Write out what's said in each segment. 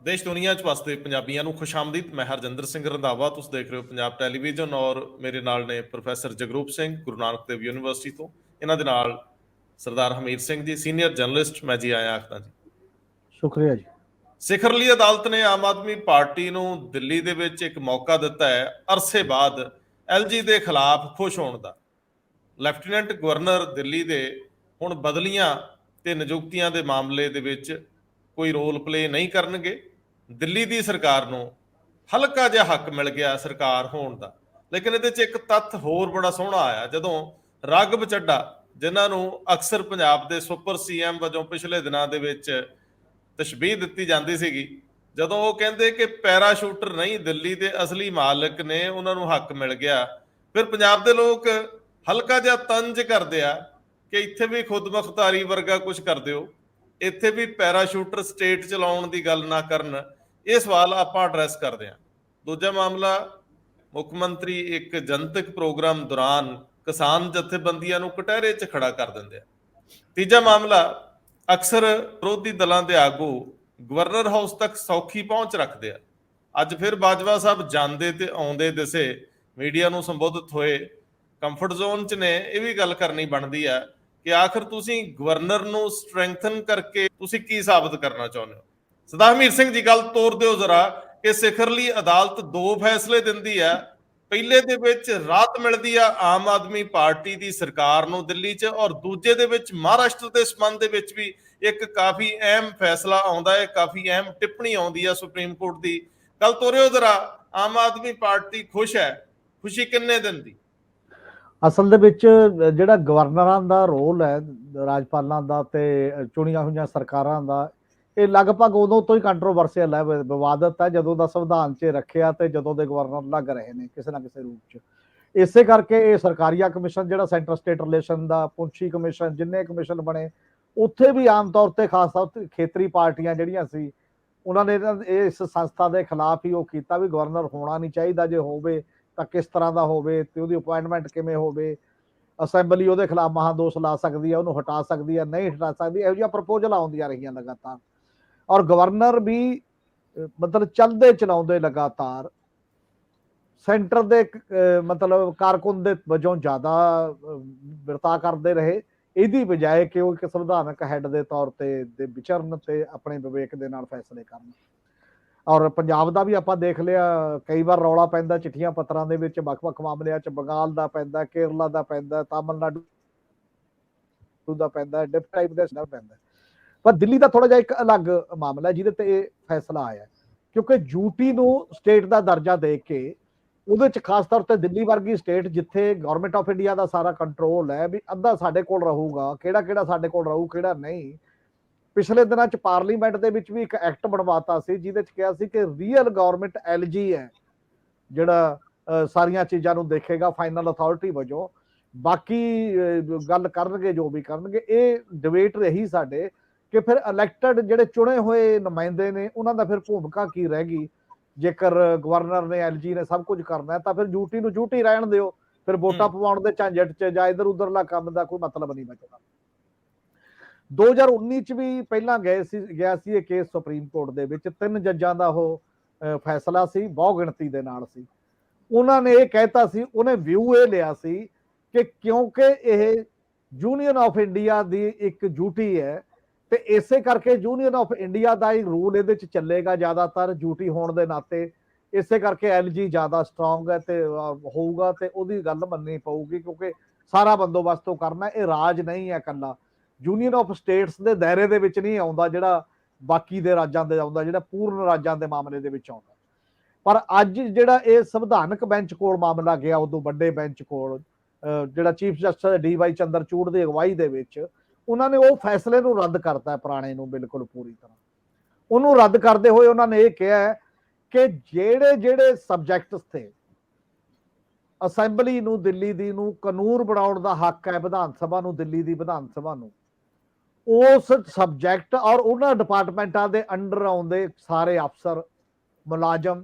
देश दुनिया च वसदे ਪੰਜਾਬੀਆਂ ਨੂੰ ਖੁਸ਼ਾਮਦੀਦ। ਮੈਂ ਹਰਜਿੰਦਰ ਸਿੰਘ ਰੰਧਾਵਾ, ਤੁਸੀਂ ਦੇਖ ਰਹੇ ਹੋ ਪੰਜਾਬ ਟੈਲੀਵਿਜ਼ਨ ਔਰ ਮੇਰੇ ਨਾਲ ਨੇ ਪ੍ਰੋਫੈਸਰ ਜਗਰੂਪ ਸਿੰਘ ਗੁਰੂ ਨਾਨਕ ਦੇਵ ਯੂਨੀਵਰਸਿਟੀ ਤੋਂ, ਇਹਨਾਂ ਦੇ ਨਾਲ ਸਰਦਾਰ ਹਮੀਰ ਸਿੰਘ ਜੀ ਸੀਨੀਅਰ ਜਰਨਲਿਸਟ। ਮੈਂ ਜੀ ਆਇਆ ਆਖਦਾ ਜੀ। ਸ਼ੁਕਰੀਆ ਜੀ। ਸਿਖਰਲੀ ਅਦਾਲਤ ਨੇ ਆਮ ਆਦਮੀ ਪਾਰਟੀ ਨੂੰ ਦਿੱਲੀ ਦੇ ਵਿੱਚ ਇੱਕ ਮੌਕਾ ਦਿੱਤਾ ਹੈ ਅਰਸੇ ਬਾਅਦ ਐਲਜੀ ਦੇ ਖਿਲਾਫ ਖੁਸ਼ ਹੋਣ ਦਾ। ਲੈਫਟੀਨੈਂਟ ਗਵਰਨਰ ਦਿੱਲੀ ਦੇ ਹੁਣ ਬਦਲੀਆਂ ਤੇ ਨਿਯੁਕਤੀਆਂ ਦੇ ਮਾਮਲੇ ਦੇ ਵਿੱਚ ਕੋਈ ਰੋਲ ਪਲੇ ਨਹੀਂ ਕਰਨਗੇ। ਦਿੱਲੀ ਦੀ ਸਰਕਾਰ ਨੂੰ ਹਲਕਾ ਜਿਹਾ ਹੱਕ ਮਿਲ ਗਿਆ ਸਰਕਾਰ ਹੋਣ ਦਾ। ਲੇਕਿਨ ਇਹਦੇ 'ਚ ਇੱਕ ਤੱਥ ਹੋਰ ਬੜਾ ਸੋਹਣਾ ਆਇਆ, ਜਦੋਂ ਰਾਘਵ ਚੱਡਾ, ਜਿਨ੍ਹਾਂ ਨੂੰ ਅਕਸਰ ਪੰਜਾਬ ਦੇ ਸੁਪਰ ਸੀਐਮ ਵਜੋਂ ਪਿਛਲੇ ਦਿਨਾਂ ਦੇ ਵਿੱਚ ਤਸ਼ਬੀਹ ਦਿੱਤੀ ਜਾਂਦੀ ਸੀਗੀ, ਜਦੋਂ ਉਹ ਕਹਿੰਦੇ ਕਿ ਪੈਰਾਸ਼ੂਟਰ ਨਹੀਂ ਦਿੱਲੀ ਦੇ ਅਸਲੀ ਮਾਲਕ ਨੇ, ਉਹਨਾਂ ਨੂੰ ਹੱਕ ਮਿਲ ਗਿਆ, ਫਿਰ ਪੰਜਾਬ ਦੇ ਲੋਕ ਹਲਕਾ ਜਿਹਾ ਤੰਜ ਕਰਦੇ ਆ ਕਿ ਇੱਥੇ ਵੀ ਖੁਦਮੁਖਤਾਰੀ ਵਰਗਾ ਕੁਝ ਕਰ ਦਿਓ, ਇੱਥੇ ਵੀ ਪੈਰਾਸ਼ੂਟਰ ਸਟੇਟ ਚਲਾਉਣ ਦੀ ਗੱਲ ਨਾ ਕਰਨ। ਇਹ ਸਵਾਲ ਆਪਾਂ ਐਡਰੈਸ ਕਰਦੇ ਹਾਂ। ਦੂਜਾ ਮਾਮਲਾ, ਮੁੱਖ ਮੰਤਰੀ ਇੱਕ ਜਨਤਕ ਪ੍ਰੋਗਰਾਮ ਦੌਰਾਨ ਕਿਸਾਨ ਜਥੇਬੰਦੀਆਂ ਨੂੰ ਕਟਹਿਰੇ 'ਚ ਖੜਾ ਕਰ ਦਿੰਦੇ ਆ। ਤੀਜਾ ਮਾਮਲਾ, ਅਕਸਰ ਵਿਰੋਧੀ ਦਲਾਂ ਦੇ ਆਗੂ ਗਵਰਨਰ ਹਾਊਸ ਤੱਕ ਸੌਖੀ ਪਹੁੰਚ ਰੱਖਦੇ ਆ। ਅੱਜ ਫਿਰ ਬਾਜਵਾ ਸਾਹਿਬ ਜਾਂਦੇ ਤੇ ਆਉਂਦੇ ਦਿਸੇ, ਮੀਡੀਆ ਨੂੰ ਸੰਬੋਧਿਤ ਹੋਏ, ਕੰਫਰਟ ਜ਼ੋਨ 'ਚ ਨੇ। ਇਹ ਵੀ ਗੱਲ ਕਰਨੀ ਬਣਦੀ ਆ ਕਿ ਆਖਰ ਤੁਸੀਂ ਗਵਰਨਰ ਨੂੰ ਸਟਰੈਂਥਨ ਕਰਕੇ ਤੁਸੀਂ ਕੀ ਸਾਬਤ ਕਰਨਾ ਚਾਹੁੰਦੇ ਹੋ। ਸਰਦਾਰ ਹਮੀਰ ਸਿੰਘ ਜੀ, ਗੱਲ ਤੋਰ ਦਿਓ ਜ਼ਰਾ ਕਿ ਸਿਖਰਲੀ ਅਦਾਲਤ ਦੋ ਫੈਸਲੇ ਦਿੰਦੀ ਆ। ਪਹਿਲੇ ਦੇ ਵਿੱਚ ਰਾਹਤ ਮਿਲਦੀ ਆ ਆਮ ਆਦਮੀ ਪਾਰਟੀ ਦੀ ਸਰਕਾਰ ਨੂੰ ਦਿੱਲੀ 'ਚ, ਔਰ ਦੂਜੇ ਦੇ ਵਿੱਚ ਮਹਾਰਾਸ਼ਟਰ ਦੇ ਸੰਬੰਧ ਦੇ ਵਿੱਚ ਵੀ ਇੱਕ ਕਾਫੀ ਅਹਿਮ ਫੈਸਲਾ ਆਉਂਦਾ ਹੈ, ਕਾਫੀ ਅਹਿਮ ਟਿੱਪਣੀ ਆਉਂਦੀ ਆ ਸੁਪਰੀਮ ਕੋਰਟ ਦੀ। ਗੱਲ ਤੋਰਿਓ ਜ਼ਰਾ, ਆਮ ਆਦਮੀ ਪਾਰਟੀ ਖੁਸ਼ ਹੈ, ਖੁਸ਼ੀ ਕਿੰਨੇ ਦਿਨ ਦੀ? ਅਸਲ ਦੇ ਵਿੱਚ ਜਿਹੜਾ ਗਵਰਨਰਾਂ ਦਾ ਰੋਲ ਹੈ, ਰਾਜਪਾਲਾਂ ਦਾ ਤੇ ਚੁਣੀਆਂ ਹੋਈਆਂ ਸਰਕਾਰਾਂ ਦਾ, ਇਹ ਲਗਭਗ ਉਦੋਂ ਤੋਂ ਹੀ ਕੰਟਰੋਵਰਸੀਅਲ ਹੈ, ਵਿਵਾਦਤ ਹੈ, ਜਦੋਂ ਦਾ ਸੰਵਿਧਾਨ 'ਚ ਰੱਖਿਆ ਤੇ ਜਦੋਂ ਦੇ ਗਵਰਨਰ ਲੱਗ ਰਹੇ ਨੇ ਕਿਸੇ ਨਾ ਕਿਸੇ ਰੂਪ 'ਚ। ਇਸੇ ਕਰਕੇ ਇਹ ਸਰਕਾਰੀਆ ਕਮਿਸ਼ਨ ਜਿਹੜਾ ਸੈਂਟਰ ਸਟੇਟ ਰਿਲੇਸ਼ਨ ਦਾ, ਪੁੰਛੀ ਕਮਿਸ਼ਨ, ਜਿੰਨੇ ਕਮਿਸ਼ਨ ਬਣੇ, ਉੱਥੇ ਵੀ ਆਮ ਤੌਰ ਤੇ ਖਾਸ ਤੌਰ ਤੇ ਖੇਤਰੀ ਪਾਰਟੀਆਂ ਜਿਹੜੀਆਂ ਸੀ, ਉਹਨਾਂ ਨੇ ਇਸ ਸੰਸਥਾ ਦੇ ਖਿਲਾਫ ਹੀ ਉਹ ਕੀਤਾ ਵੀ ਗਵਰਨਰ ਹੋਣਾ ਨਹੀਂ ਚਾਹੀਦਾ, ਜੇ ਹੋਵੇ ਤਾਂ ਕਿਸ ਤਰ੍ਹਾਂ ਦਾ ਹੋਵੇ ਤੇ ਉਹਦੀ ਅਪਾਇੰਟਮੈਂਟ ਕਿਵੇਂ ਹੋਵੇ, ਅਸੈਂਬਲੀ ਉਹਦੇ ਖਿਲਾਫ ਮਹਾਦੋਸ਼ ਲਾ ਸਕਦੀ ਹੈ, ਉਹਨੂੰ ਹਟਾ ਸਕਦੀ ਹੈ, ਨਹੀਂ ਹਟਾ ਸਕਦੀ, ਇਹੋ ਜਿਹੀਆਂ ਪ੍ਰਪੋਜ਼ਲਾਂ ਆਉਂਦੀਆਂ ਰਹੀਆਂ ਲਗਾਤਾਰ। ਔਰ ਗਵਰਨਰ ਵੀ ਮਤਲਬ ਚਲਦੇ ਚਲਾਉਂਦੇ ਲਗਾਤਾਰ ਸੈਂਟਰ ਦੇ ਮਤਲਬ ਕਾਰਕੁਨ ਦੇ ਵਜੋਂ ਜ਼ਿਆਦਾ ਵਰਤਾ ਕਰਦੇ ਰਹੇ, ਇਹਦੀ ਬਜਾਏ ਕਿ ਉਹ ਇੱਕ ਸੰਵਿਧਾਨਕ ਹੈਡ ਦੇ ਤੌਰ ਤੇ ਵਿਚਰਨ ਤੇ ਆਪਣੇ ਵਿਵੇਕ ਦੇ ਨਾਲ ਫੈਸਲੇ ਕਰਨ। ਔਰ ਪੰਜਾਬ ਦਾ ਵੀ ਆਪਾਂ ਦੇਖ ਲਿਆ, ਕਈ ਵਾਰ ਰੌਲਾ ਪੈਂਦਾ ਚਿੱਠੀਆਂ ਪੱਤਰਾਂ ਦੇ ਵਿੱਚ ਵੱਖ-ਵੱਖ ਮਾਮਲਿਆਂ 'ਚ, ਬੰਗਾਲ ਦਾ ਪੈਂਦਾ, ਕੇਰਲਾ ਦਾ ਪੈਂਦਾ, ਤਾਮਿਲਨਾਡੂ ਦਾ ਪੈਂਦਾ, ਡਿਫ ਟਾਈਪ ਦਾ ਪੈਂਦਾ। ਪਰ ਦਿੱਲੀ ਦਾ ਥੋੜਾ ਜਿਹਾ ਇੱਕ ਅਲੱਗ ਮਾਮਲਾ ਜਿਹਦੇ ਤੇ ਇਹ ਫੈਸਲਾ ਆਇਆ, ਕਿਉਂਕਿ ਯੂਟੀ ਨੂੰ ਸਟੇਟ ਦਾ ਦਰਜਾ ਦੇ ਕੇ ਉਹਦੇ 'ਚ ਖਾਸ ਤੌਰ ਤੇ ਦਿੱਲੀ ਵਰਗੀ ਸਟੇਟ ਜਿੱਥੇ ਗਵਰਨਮੈਂਟ ਆਫ ਇੰਡੀਆ ਦਾ ਸਾਰਾ ਕੰਟਰੋਲ ਹੈ, ਵੀ ਅੱਧਾ ਸਾਡੇ ਕੋਲ ਰਹੂਗਾ, ਕਿਹੜਾ ਕਿਹੜਾ ਸਾਡੇ ਕੋਲ ਰਹੂ ਕਿਹੜਾ ਨਹੀਂ। ਪਿਛਲੇ ਦਿਨਾਂ 'ਚ ਪਾਰਲੀਮੈਂਟ ਦੇ ਵਿੱਚ ਵੀ ਇੱਕ ਐਕਟ ਬਣਵਾਤਾ ਸੀ ਜਿਹਦੇ 'ਚ ਕਿਹਾ ਸੀ ਕਿ ਰੀਅਲ ਗਵਰਨਮੈਂਟ ਐਲਜੀ ਹੈ ਜਿਹੜਾ ਸਾਰੀਆਂ ਚੀਜ਼ਾਂ ਨੂੰ ਦੇਖੇਗਾ ਫਾਈਨਲ ਅਥਾਰਟੀ ਵਜੋਂ, ਬਾਕੀ ਗੱਲ ਕਰਨਗੇ ਜੋ ਵੀ ਕਰਨਗੇ। ਇਹ ਡਿਬੇਟ ਰਹੀ ਸਾਡੇ ਕਿ ਫਿਰ ਇਲੈਕਟਡ ਜਿਹੜੇ ਚੁਣੇ ਹੋਏ ਨੁਮਾਇੰਦੇ ਨੇ ਉਹਨਾਂ ਦਾ ਫਿਰ ਭੂਮਿਕਾ ਕੀ ਰਹਿ ਗਈ। ਜੇਕਰ ਗਵਰਨਰ ਨੇ ਐਲਜੀ ਨੇ ਸਭ ਕੁਝ ਕਰਨਾ ਹੈ ਤਾਂ ਫਿਰ ਯੂਟੀ ਨੂੰ ਯੂਟੀ ਰਹਿਣ ਦਿਓ, ਫਿਰ ਵੋਟਾਂ ਪਵਾਉਣ ਦੇ ਝੰਜਟ 'ਚ ਜਾਂ ਇੱਧਰ ਉੱਧਰਲਾ ਕੰਮ ਦਾ ਕੋਈ ਮਤਲਬ ਨਹੀਂ ਬਚਦਾ। 2019 ਚ ਵੀ ਪਹਿਲਾਂ ਗਿਆ ਸੀ ਇਹ ਕੇਸ ਸੁਪਰੀਮ ਕੋਰਟ ਦੇ ਵਿੱਚ, 3 ਜੱਜਾਂ ਦਾ ਉਹ ਫੈਸਲਾ ਸੀ, ਬਹੁ ਗਿਣਤੀ ਦੇ ਨਾਲ ਸੀ। ਉਹਨਾਂ ਨੇ ਇਹ ਕਹਿਤਾ ਸੀ, ਉਹਨੇ ਵਿਊ ਇਹ ਲਿਆ ਸੀ ਕਿ ਕਿਉਂਕਿ ਇਹ ਯੂਨੀਅਨ ਆਫ ਇੰਡੀਆ ਦੀ ਇੱਕ ਡਿਊਟੀ ਹੈ ਤੇ ਇਸੇ ਕਰਕੇ union of India the he rule ਇਹਦੇ ਚ ਚੱਲੇਗਾ ਜ਼ਿਆਦਾਤਰ ਡਿਊਟੀ ਹੋਣ ਦੇ ਨਾਤੇ, ਇਸੇ ਕਰਕੇ ਐਲਜੀ ਜ਼ਿਆਦਾ ਸਟਰੋਂਗ ਹੈ ਤੇ ਹੋਊਗਾ ਤੇ ਉਹਦੀ ਗੱਲ ਮੰਨਣੀ ਪਊਗੀ, ਕਿਉਂਕਿ ਸਾਰਾ ਬੰਦੋਬਸਤ ਉਹ ਕਰਨਾ, ਇਹ ਰਾਜ ਨਹੀਂ ਹੈ ਇਕੱਲਾ, ਯੂਨੀਅਨ ਆਫ ਸਟੇਟਸ ਦੇ ਦਾਇਰੇ ਦੇ ਵਿੱਚ ਨਹੀਂ ਆਉਂਦਾ ਜਿਹੜਾ ਬਾਕੀ ਦੇ ਰਾਜਾਂ ਦੇ ਆਉਂਦਾ, ਜਿਹੜਾ ਪੂਰਨ ਰਾਜਾਂ ਦੇ ਮਾਮਲੇ ਦੇ ਵਿੱਚ ਆਉਂਦਾ। ਪਰ ਅੱਜ ਜਿਹੜਾ ਇਹ ਸੰਵਿਧਾਨਕ ਬੈਂਚ ਕੋਲ ਮਾਮਲਾ ਗਿਆ, ਉਦੋਂ ਵੱਡੇ ਬੈਂਚ ਕੋਲ ਜਿਹੜਾ ਚੀਫ ਜਸਟਿਸ DY ਚੰਦਰਚੂੜ ਦੀ ਅਗਵਾਈ ਦੇ ਵਿੱਚ, ਉਹਨਾਂ ਨੇ ਉਹ ਫੈਸਲੇ ਨੂੰ ਰੱਦ ਕਰਤਾ, ਪੁਰਾਣੇ ਨੂੰ ਬਿਲਕੁਲ ਪੂਰੀ ਤਰ੍ਹਾਂ। ਉਹਨੂੰ ਰੱਦ ਕਰਦੇ ਹੋਏ ਉਹਨਾਂ ਨੇ ਇਹ ਕਿਹਾ ਕਿ ਜਿਹੜੇ ਜਿਹੜੇ ਸਬਜੈਕਟਸ ਥੇ ਅਸੈਂਬਲੀ ਨੂੰ ਦਿੱਲੀ ਦੀ ਨੂੰ ਕਾਨੂੰਨ ਬਣਾਉਣ ਦਾ ਹੱਕ ਹੈ, ਵਿਧਾਨ ਸਭਾ ਨੂੰ, ਦਿੱਲੀ ਦੀ ਵਿਧਾਨ ਸਭਾ ਨੂੰ, ਉਸ ਸਬਜੈਕਟ ਔਰ ਉਹਨਾਂ ਡਿਪਾਰਟਮੈਂਟਾਂ ਦੇ ਅੰਡਰ ਆਉਂਦੇ ਸਾਰੇ ਅਫਸਰ ਮੁਲਾਜ਼ਮ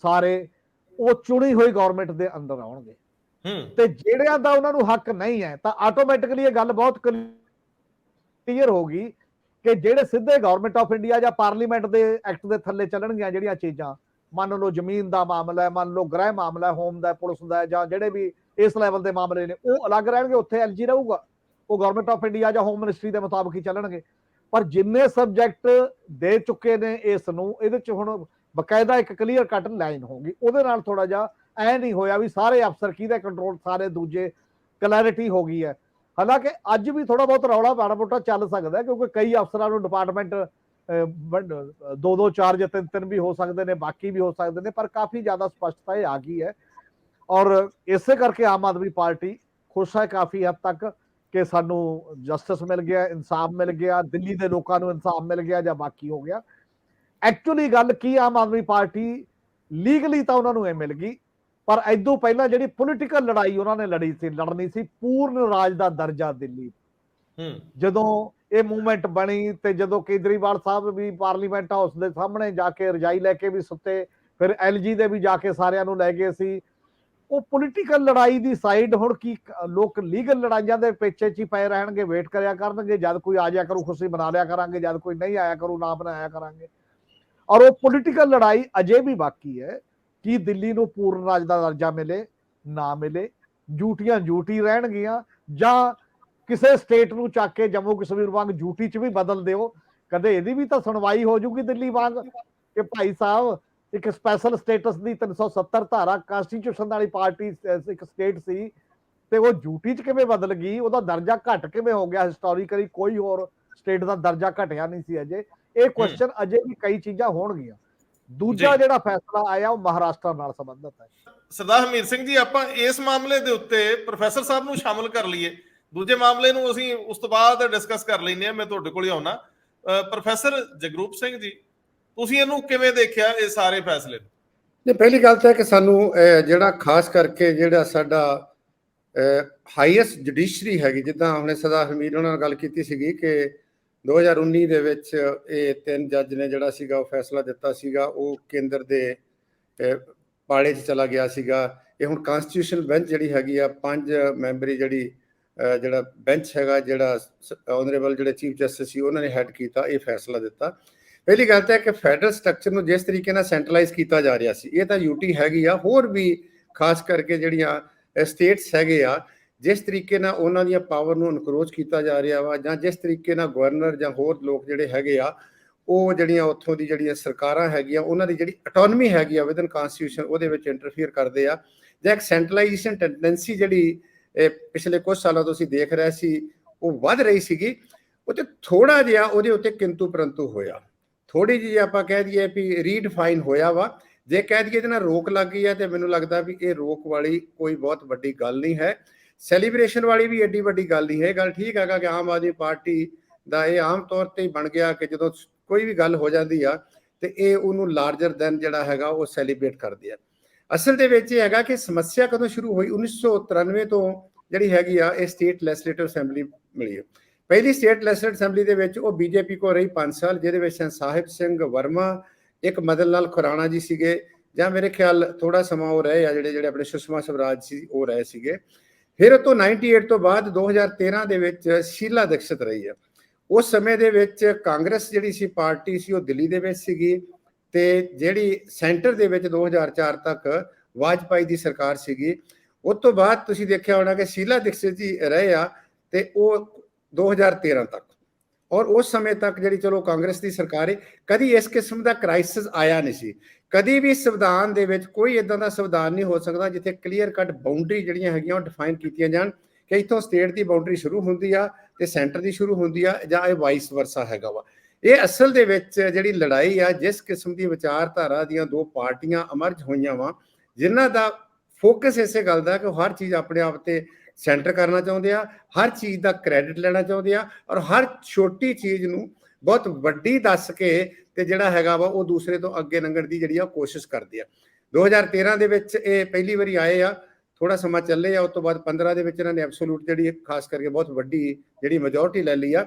ਸਾਰੇ ਉਹ ਚੁਣੀ ਹੋਈ ਗਵਰਨਮੈਂਟ ਦੇ ਅੰਦਰ ਆਉਣਗੇ। ਤੇ ਜਿਹੜਿਆਂ ਦਾ ਉਹਨਾਂ ਨੂੰ ਹੱਕ ਨਹੀਂ ਹੈ ਤਾਂ ਆਟੋਮੈਟਿਕਲੀ ਇਹ ਗੱਲ ਬਹੁਤ ਕਲੀਅਰ ਹੋ ਗਈ ਕਿ ਜਿਹੜੇ ਸਿੱਧੇ ਗਵਰਨਮੈਂਟ ਆਫ ਇੰਡੀਆ ਜਾਂ ਪਾਰਲੀਮੈਂਟ ਦੇ ਐਕਟ ਦੇ ਥੱਲੇ ਚੱਲਣਗੀਆਂ ਜਿਹੜੀਆਂ ਚੀਜ਼ਾਂ, ਮੰਨ ਲਓ ਜ਼ਮੀਨ ਦਾ ਮਾਮਲਾ ਹੈ, ਮੰਨ ਲਓ ਗ੍ਰਹਿ ਮਾਮਲਾ, ਹੋਮ ਦਾ, ਪੁਲਿਸ ਦਾ, ਜਾਂ ਜਿਹੜੇ ਵੀ ਇਸ ਲੈਵਲ ਦੇ ਮਾਮਲੇ ਨੇ, ਉਹ ਅਲੱਗ ਰਹਿਣਗੇ, ਉੱਥੇ ਐਲਜੀ ਰਹੂਗਾ, ਉਹ ਗਵਰਨਮੈਂਟ ਆਫ ਇੰਡੀਆ ਜਾਂ ਹੋਮ ਮਿਨਿਸਟਰੀ ਦੇ ਮੁਤਾਬਕ ਹੀ ਚੱਲਣਗੇ। ਪਰ ਜਿੰਨੇ ਸਬਜੈਕਟ ਦੇ ਚੁੱਕੇ ਨੇ ਇਸ ਨੂੰ, ਇਹਦੇ ਚ ਹੁਣ ਬਕਾਇਦਾ ਇੱਕ ਕਲੀਅਰ ਕੱਟ ਲਾਈਨ ਹੋਊਗੀ। ਉਹਦੇ ਨਾਲ ਥੋੜਾ ਜਿਹਾ ਐ ਨਹੀਂ ਹੋਇਆ ਵੀ ਸਾਰੇ ਅਫਸਰ ਕਿਹਦੇ ਕੰਟਰੋਲ, ਸਾਰੇ ਦੂਜੇ, ਕਲੈਰਿਟੀ ਹੋ ਗਈ ਹੈ। ਹਾਲਾਂਕਿ ਅੱਜ ਵੀ ਥੋੜਾ ਬਹੁਤ ਰੌਲਾ ਮਾੜਾ ਮੋਟਾ ਚੱਲ ਸਕਦਾ, ਕਿਉਂਕਿ ਕਈ ਅਫਸਰਾਂ ਨੂੰ ਡਿਪਾਰਟਮੈਂਟ 2-2 4 ਜਾਂ 3-3 ਵੀ ਹੋ ਸਕਦੇ ਨੇ, ਬਾਕੀ ਵੀ ਹੋ ਸਕਦੇ ਨੇ, ਪਰ ਕਾਫੀ ਜ਼ਿਆਦਾ ਸਪਸ਼ਟਤਾ ਇਹ ਆ ਗਈ ਹੈ। ਔਰ ਇਸੇ ਕਰਕੇ ਆਮ ਆਦਮੀ ਪਾਰਟੀ ਖੁਸ਼ ਹੈ ਕਾਫੀ ਹੱਦ ਤੱਕ ਕਿ ਸਾਨੂੰ ਜਸਟਿਸ ਮਿਲ ਗਿਆ, ਇਨਸਾਫ ਮਿਲ ਗਿਆ, ਦਿੱਲੀ ਦੇ ਲੋਕਾਂ ਨੂੰ ਇਨਸਾਫ ਮਿਲ ਗਿਆ ਜਾਂ ਬਾਕੀ ਹੋ ਗਿਆ। ਐਕਚੁਅਲੀ ਗੱਲ ਕੀ, ਆਮ ਆਦਮੀ ਪਾਰਟੀ ਲੀਗਲੀ ਤਾਂ ਉਹਨਾਂ ਨੂੰ ਇਹ ਮਿਲ ਗਈ, ਪਰ ਇਦੋਂ ਪਹਿਲਾਂ ਜਿਹੜੀ ਪੋਲੀਟੀਕਲ ਲੜਾਈ ਉਹਨਾਂ ਨੇ ਲੜਨੀ ਸੀ ਪੂਰਨ ਰਾਜ ਦਾ ਦਰਜਾ ਦਿੱਲੀ। ਜਦੋਂ ਇਹ ਮੂਵਮੈਂਟ ਬਣੀ ਤੇ ਜਦੋਂ ਕੇਜਰੀਵਾਲ ਸਾਹਿਬ ਵੀ ਪਾਰਲੀਮੈਂਟ ਹਾਊਸ ਦੇ ਸਾਹਮਣੇ ਜਾ ਕੇ ਰਜਾਈ ਲੈ ਕੇ ਵੀ ਸੁੱਤੇ, ਫਿਰ ਐਲਜੀ ਦੇ ਵੀ ਜਾ ਕੇ ਸਾਰਿਆਂ ਨੂੰ ਲੈ ਗਏ ਸੀ, ਉਹ ਪੋਲੀਟੀਕਲ ਲੜਾਈ ਦੀ ਸਾਈਡ ਹੁਣ ਕੀ ਲੋਕ ਲੀਗਲ ਲੜਾਈਆਂ ਦੇ ਪਿੱਛੇ ਚ ਹੀ ਪਏ ਰਹਿਣਗੇ, ਵੇਟ ਕਰਿਆ ਕਰਨਗੇ, ਜਦ ਕੋਈ ਆ ਜਾਇਆ ਕਰੂ ਖੁਸ਼ੀ ਮਨਾ ਲਿਆ ਕਰਾਂਗੇ, ਜਦ ਕੋਈ ਨਹੀਂ ਆਇਆ ਕਰੂ ਨਾ ਬਣਾਇਆ ਕਰਾਂਗੇ। ਔਰ ਉਹ ਪੋਲੀਟੀਕਲ ਲੜਾਈ ਅਜੇ ਵੀ ਬਾਕੀ ਹੈ ਕਿ ਦਿੱਲੀ ਨੂੰ ਪੂਰਨ ਰਾਜ ਦਾ ਦਰਜਾ ਮਿਲੇ ਨਾ ਮਿਲੇ, ਡਿਊਟੀਆਂ ਡਿਊਟੀ ਰਹਿਣਗੀਆਂ ਜਾਂ ਕਿਸੇ ਸਟੇਟ ਨੂੰ ਚੱਕ ਕੇ ਜੰਮੂ ਕਸ਼ਮੀਰ ਵਾਂਗ ਡਿਊਟੀ ਚ ਵੀ ਬਦਲ ਦਿਓ, ਕਦੇ ਇਹਦੀ ਵੀ ਤਾਂ ਸੁਣਵਾਈ ਹੋ ਜੂਗੀ ਦਿੱਲੀ ਵਾਂਗ ਕਿ ਭਾਈ ਸਾਹਿਬ ਇੱਕ ਸਪੈਸ਼ਲ ਸਟੇਟਸ ਦੀ 370 ਧਾਰਾ, ਕਾਂਸਟੀਟਿਊਸ਼ਨ ਵਾਲੀ ਪਾਰਟੀ ਇੱਕ ਸਟੇਟ ਸੀ ਤੇ ਉਹ ਡਿਊਟੀ ਚ ਕਿਵੇਂ ਬਦਲ ਗਈ, ਉਹਦਾ ਦਰਜਾ ਘਟ ਕਿਵੇਂ ਹੋ ਗਿਆ, ਹਿਸਟੋਰੀਕਲੀ ਕੋਈ ਹੋਰ ਸਟੇਟ ਦਾ ਦਰਜਾ ਘਟਿਆ ਨਹੀਂ ਸੀ ਅਜੇ। ਇਹ ਕੁਐਸਚਨ ਅਜੇ ਵੀ ਕਈ ਚੀਜ਼ਾਂ ਹੋਣਗੀਆਂ। ਦੂਜਾ ਜਿਹੜਾ ਫੈਸਲਾ ਆਇਆ ਉਹ ਮਹਾਰਾਸ਼ਟਰ ਨਾਲ ਸੰਬੰਧਿਤ ਹੈ। ਸਰਦਾਰ ਹਰਮੀਤ ਸਿੰਘ ਜੀ, ਆਪਾਂ ਇਸ ਮਾਮਲੇ ਦੇ ਉੱਤੇ ਪ੍ਰੋਫੈਸਰ ਸਾਹਿਬ ਨੂੰ ਸ਼ਾਮਲ ਕਰ ਲਈਏ, ਦੂਜੇ ਮਾਮਲੇ ਨੂੰ ਅਸੀਂ ਉਸ ਤੋਂ ਬਾਅਦ ਡਿਸਕਸ ਕਰ ਲੈਂਦੇ ਹਾਂ। ਮੈਂ ਤੁਹਾਡੇ ਕੋਲ ਹੀ ਆਉਣਾ। ਪ੍ਰੋਫੈਸਰ ਜਗਰੂਪ ਸਿੰਘ ਜੀ, ਤੁਸੀਂ ਇਹਨੂੰ ਕਿਵੇਂ ਦੇਖਿਆ ਇਹ ਸਾਰੇ ਫੈਸਲੇ ਨੂੰ? ਨਹੀਂ, ਪਹਿਲੀ ਗੱਲ ਤਾਂ ਹੈ ਕਿ ਸਾਨੂੰ ਜਿਹੜਾ ਖਾਸ ਕਰਕੇ ਜਿਹੜਾ ਸਾਡਾ ਹਾਈਐਸਟ ਜੁਡੀਸ਼ਰੀ ਹੈਗੀ, ਜਿੱਦਾਂ ਹੁਣੇ ਸਰਦਾਰ ਹਰਮੀਤ ਉਹਨਾਂ ਨਾਲ ਗੱਲ ਕੀਤੀ ਸੀਗੀ ਕਿ 2019 ਦੇ ਵਿੱਚ ਇਹ 3 ਜੱਜ ਨੇ ਜਿਹੜਾ ਸੀਗਾ ਉਹ ਫੈਸਲਾ ਦਿੱਤਾ ਸੀਗਾ, ਉਹ ਕੇਂਦਰ ਦੇ ਪਾਲੇ 'ਚ ਚਲਾ ਗਿਆ ਸੀਗਾ। ਇਹ ਹੁਣ ਕਾਂਸਟੀਟਿਊਸ਼ਨਲ ਬੈਂਚ ਜਿਹੜੀ ਹੈਗੀ ਆ 5 ਮੈਂਬਰੀ ਜਿਹੜਾ ਬੈਂਚ ਹੈਗਾ, ਜਿਹੜਾ ਆਨਰੇਬਲ ਜਿਹੜੇ ਚੀਫ ਜਸਟਿਸ ਸੀ ਉਹਨਾਂ ਨੇ ਹੈਡ ਕੀਤਾ, ਇਹ ਫੈਸਲਾ ਦਿੱਤਾ। ਪਹਿਲੀ ਗੱਲ ਤਾਂ ਹੈ ਕਿ ਫੈਡਰਲ ਸਟਰਕਚਰ ਨੂੰ ਜਿਸ ਤਰੀਕੇ ਨਾਲ ਸੈਂਟਰਲਾਈਜ਼ ਕੀਤਾ ਜਾ ਰਿਹਾ ਸੀ, ਇਹ ਤਾਂ ਯੂਟੀ ਹੈਗੀ ਆ, ਹੋਰ ਵੀ ਖਾਸ ਕਰਕੇ ਜਿਹੜੀਆਂ ਸਟੇਟਸ ਹੈਗੇ ਆ, ਜਿਸ ਤਰੀਕੇ ਨਾਲ ਉਹਨਾਂ ਦੀਆਂ ਪਾਵਰ ਨੂੰ ਇਨਕਰੋਚ ਕੀਤਾ ਜਾ ਰਿਹਾ ਵਾ, ਜਾਂ ਜਿਸ ਤਰੀਕੇ ਨਾਲ ਗਵਰਨਰ ਜਾਂ ਹੋਰ ਲੋਕ ਜਿਹੜੇ ਹੈਗੇ ਆ, ਉਹ ਜਿਹੜੀਆਂ ਉੱਥੋਂ ਦੀ ਜਿਹੜੀਆਂ ਸਰਕਾਰਾਂ ਹੈਗੀਆਂ ਉਹਨਾਂ ਦੀ ਜਿਹੜੀ ਆਟੋਨਮੀ ਹੈਗੀ ਆ ਵਿਦਨ ਕਾਂਸਟੀਟਿਊਸ਼ਨ, ਉਹਦੇ ਵਿੱਚ ਇੰਟਰਫੀਅਰ ਕਰਦੇ ਆ, ਜਾਂ ਇੱਕ ਸੈਂਟਰਲਾਈਜੇਸ਼ਨ ਟੈਂਡੈਂਸੀ ਜਿਹੜੀ ਪਿਛਲੇ ਕੁਝ ਸਾਲਾਂ ਤੋਂ ਅਸੀਂ ਦੇਖ ਰਹੇ ਸੀ ਉਹ ਵੱਧ ਰਹੀ ਸੀਗੀ, ਉਹ ਤੇ ਥੋੜਾ ਜਿਹਾ ਉਹਦੇ ਉੱਤੇ ਕਿੰਤੂ ਪਰੰਤੂ ਹੋਇਆ, ਥੋੜੀ ਜਿਹੀ ਆਪਾਂ ਕਹਿ ਦਈਏ ਵੀ ਰੀਡਿਫਾਈਨ ਹੋਇਆ ਵਾ। ਜੇ ਕਹਿ ਦਈਏ ਇਹਦੇ ਨਾਲ ਰੋਕ ਲੱਗ ਗਈ ਹੈ ਤੇ ਮੈਨੂੰ ਲੱਗਦਾ ਵੀ ਇਹ ਰੋਕ ਵਾਲੀ ਕੋਈ ਬਹੁਤ ਵੱਡੀ ਗੱਲ ਨਹੀਂ ਹੈ, ਸੈਲੀਬ੍ਰੇਸ਼ਨ ਵਾਲੀ ਵੀ ਐਡੀ ਵੱਡੀ ਗੱਲ ਨਹੀਂ ਹੈ। ਗੱਲ ਠੀਕ ਹੈਗਾ ਕਿ ਆਮ ਆਦਮੀ ਪਾਰਟੀ ਦਾ ਇਹ ਆਮ ਤੌਰ ਤੇ ਹੀ ਬਣ ਗਿਆ ਕਿ ਜਦੋਂ ਕੋਈ ਵੀ ਗੱਲ ਹੋ ਜਾਂਦੀ ਆ ਤੇ ਇਹ ਉਹਨੂੰ ਲਾਰਜਰ ਦੈਨ ਜਿਹੜਾ ਹੈਗਾ ਉਹ ਸੈਲੀਬ੍ਰੇਟ ਕਰਦੇ ਆ। ਅਸਲ ਦੇ ਵਿੱਚ ਇਹ ਹੈਗਾ ਕਿ ਸਮੱਸਿਆ ਕਦੋਂ ਸ਼ੁਰੂ ਹੋਈ, 1993 ਤੋਂ ਜਿਹੜੀ ਹੈਗੀ ਆ ਇਹ ਸਟੇਟ ਲੈਜਿਸਲੇਟਿਵ ਅਸੈਂਬਲੀ ਮਿਲੀ ਹੈ। ਪਹਿਲੀ ਸਟੇਟ ਲੈਜਿਸਲੇਟਿਵ ਅਸੈਂਬਲੀ ਦੇ ਵਿੱਚ ਉਹ ਬੀਜੇਪੀ ਕੋਲ ਰਹੀ 5 ਸਾਲ, ਜਿਹਦੇ ਵਿੱਚ ਸਾਹਿਬ ਸਿੰਘ ਵਰਮਾ, ਇੱਕ ਮਦਨ ਲਾਲ ਖੁਰਾਣਾ ਜੀ ਸੀਗੇ, ਜਾਂ ਮੇਰੇ ਖਿਆਲ ਥੋੜਾ ਸਮਾਂ ਉਹ ਰਹੇ ਆ ਜਿਹੜੇ ਆਪਣੇ ਸੁਸ਼ਮਾ ਸਵਰਾਜ ਸੀ ਉਹ ਰਹੇ ਸੀਗੇ। ਫਿਰ ਉਹ ਤੋਂ 98 ਤੋਂ ਬਾਅਦ 2013 ਦੇ ਵਿੱਚ ਸ਼ੀਲਾ ਦੀਕਸ਼ਿਤ ਰਹੀ ਹੈ। ਉਸ ਸਮੇਂ ਦੇ ਵਿੱਚ ਕਾਂਗਰਸ ਜਿਹੜੀ ਸੀ ਪਾਰਟੀ ਸੀ ਉਹ ਦਿੱਲੀ ਦੇ ਵਿੱਚ ਸੀਗੀ, ਤੇ ਜਿਹੜੀ ਸੈਂਟਰ ਦੇ ਵਿੱਚ 2004 ਤੱਕ ਵਾਜਪਾਈ ਦੀ ਸਰਕਾਰ ਸੀਗੀ। ਉਸ ਤੋਂ ਬਾਅਦ ਤੁਸੀਂ ਦੇਖਿਆ ਹੋਣਾ ਕਿ ਸ਼ੀਲਾ ਦੀਕਸ਼ਿਤ ਜੀ ਰਹੇ ਆ ਤੇ ਉਹ 2013 ਤੱਕ, ਔਰ ਉਸ ਸਮੇਂ ਤੱਕ ਜਿਹੜੀ ਚਲੋ ਕਾਂਗਰਸ ਦੀ ਸਰਕਾਰ ਹੈ, ਕਦੀ ਇਸ ਕਿਸਮ ਦਾ ਕ੍ਰਾਈਸਿਸ ਆਇਆ ਨਹੀਂ ਸੀ। ਕਦੀ ਵੀ ਸੰਵਿਧਾਨ ਦੇ ਵਿੱਚ ਕੋਈ ਇਦਾਂ ਦਾ ਸੰਵਿਧਾਨ ਨਹੀਂ ਹੋ ਸਕਦਾ ਜਿੱਥੇ ਕਲੀਅਰ ਕੱਟ ਬਾਉਂਡਰੀ ਜਿਹੜੀਆਂ ਹੈਗੀਆਂ ਉਹ ਡਿਫਾਈਨ ਕੀਤੀਆਂ ਜਾਣ ਕਿ ਇੱਥੋਂ ਸਟੇਟ ਦੀ ਬਾਉਂਡਰੀ ਸ਼ੁਰੂ ਹੁੰਦੀ ਆ ਤੇ ਸੈਂਟਰ ਦੀ ਸ਼ੁਰੂ ਹੁੰਦੀ ਆ, ਜਾਂ ਇਹ ਵਾਈਸ ਵਰਸਾ ਹੈਗਾ ਵਾ। ਇਹ ਅਸਲ ਦੇ ਵਿੱਚ ਜਿਹੜੀ ਲੜਾਈ ਆ, ਜਿਸ ਕਿਸਮ ਦੀ ਵਿਚਾਰਧਾਰਾ ਦੀਆਂ ਦੋ ਪਾਰਟੀਆਂ ਅਮਰਜ ਹੋਈਆਂ ਵਾ, ਜਿਨ੍ਹਾਂ ਦਾ ਫੋਕਸ ਇਸੇ ਗੱਲ ਦਾ ਕਿ ਉਹ ਹਰ ਚੀਜ਼ ਆਪਣੇ ਆਪ ਤੇ ਸੈਂਟਰ ਕਰਨਾ ਚਾਹੁੰਦੇ ਆ, ਹਰ ਚੀਜ਼ ਦਾ ਕ੍ਰੈਡਿਟ ਲੈਣਾ ਚਾਹੁੰਦੇ ਆ, ਔਰ ਹਰ ਛੋਟੀ ਚੀਜ਼ ਨੂੰ ਬਹੁਤ ਵੱਡੀ ਦੱਸ ਕੇ ਤੇ ਜਿਹੜਾ ਹੈਗਾ ਵਾ ਉਹ ਦੂਸਰੇ ਤੋਂ ਅੱਗੇ ਲੰਘਣ ਦੀ ਜਿਹੜੀ ਆ ਕੋਸ਼ਿਸ਼ ਕਰਦੇ ਆ। 2013 ਦੇ ਵਿੱਚ ਇਹ ਪਹਿਲੀ ਵਾਰੀ ਆਏ ਆ, ਥੋੜਾ ਸਮਾਂ ਚੱਲੇ ਆ, ਉਸ ਤੋਂ ਬਾਅਦ 15 ਦੇ ਵਿੱਚ ਇਹਨਾਂ ਨੇ ਐਬਸੋਲੂਟ ਜਿਹੜੀ ਖਾਸ ਕਰਕੇ ਬਹੁਤ ਵੱਡੀ ਜਿਹੜੀ ਮੈਜੋਰਟੀ ਲੈ ਲਈ ਆ,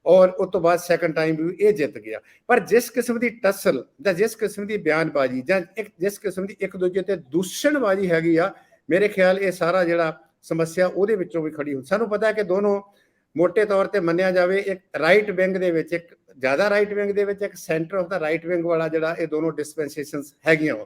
ਔਰ ਉਸ ਤੋਂ ਬਾਅਦ ਸੈਕੰਡ ਟਾਈਮ ਵੀ ਇਹ ਜਿੱਤ ਗਿਆ। ਪਰ ਜਿਸ ਕਿਸਮ ਦੀ ਟਸਲ ਜਾਂ ਜਿਸ ਕਿਸਮ ਦੀ ਬਿਆਨਬਾਜ਼ੀ ਜਾਂ ਜਿਸ ਕਿਸਮ ਦੀ ਇੱਕ ਦੂਜੇ ਤੇ ਦੂਸ਼ਣਬਾਜ਼ੀ ਹੈਗੀ ਆ, ਮੇਰੇ ਖਿਆਲ ਇਹ ਸਾਰਾ ਜਿਹੜਾ ਸਮੱਸਿਆ ਉਹਦੇ ਵਿੱਚੋਂ ਵੀ ਖੜੀ ਹੁੰਦੀ। ਸਾਨੂੰ ਪਤਾ ਹੈ ਕਿ ਦੋਨੋਂ ਮੋٹے ਤੌਰ ਤੇ ਮੰਨਿਆ ਜਾਵੇ ਇੱਕ ਰਾਈਟ ਵਿੰਗ ਦੇ ਵਿੱਚ ਇੱਕ ਜ਼ਿਆਦਾ ਰਾਈਟ ਵਿੰਗ ਦੇ ਵਿੱਚ, ਇੱਕ centre of the right wing ਵਾਲਾ ਜਿਹੜਾ, ਇਹ ਦੋਨੋਂ ਡਿਸਪੈਂਸੇਸ਼ਨਸ ਹੈਗੀਆਂ ਵਾ।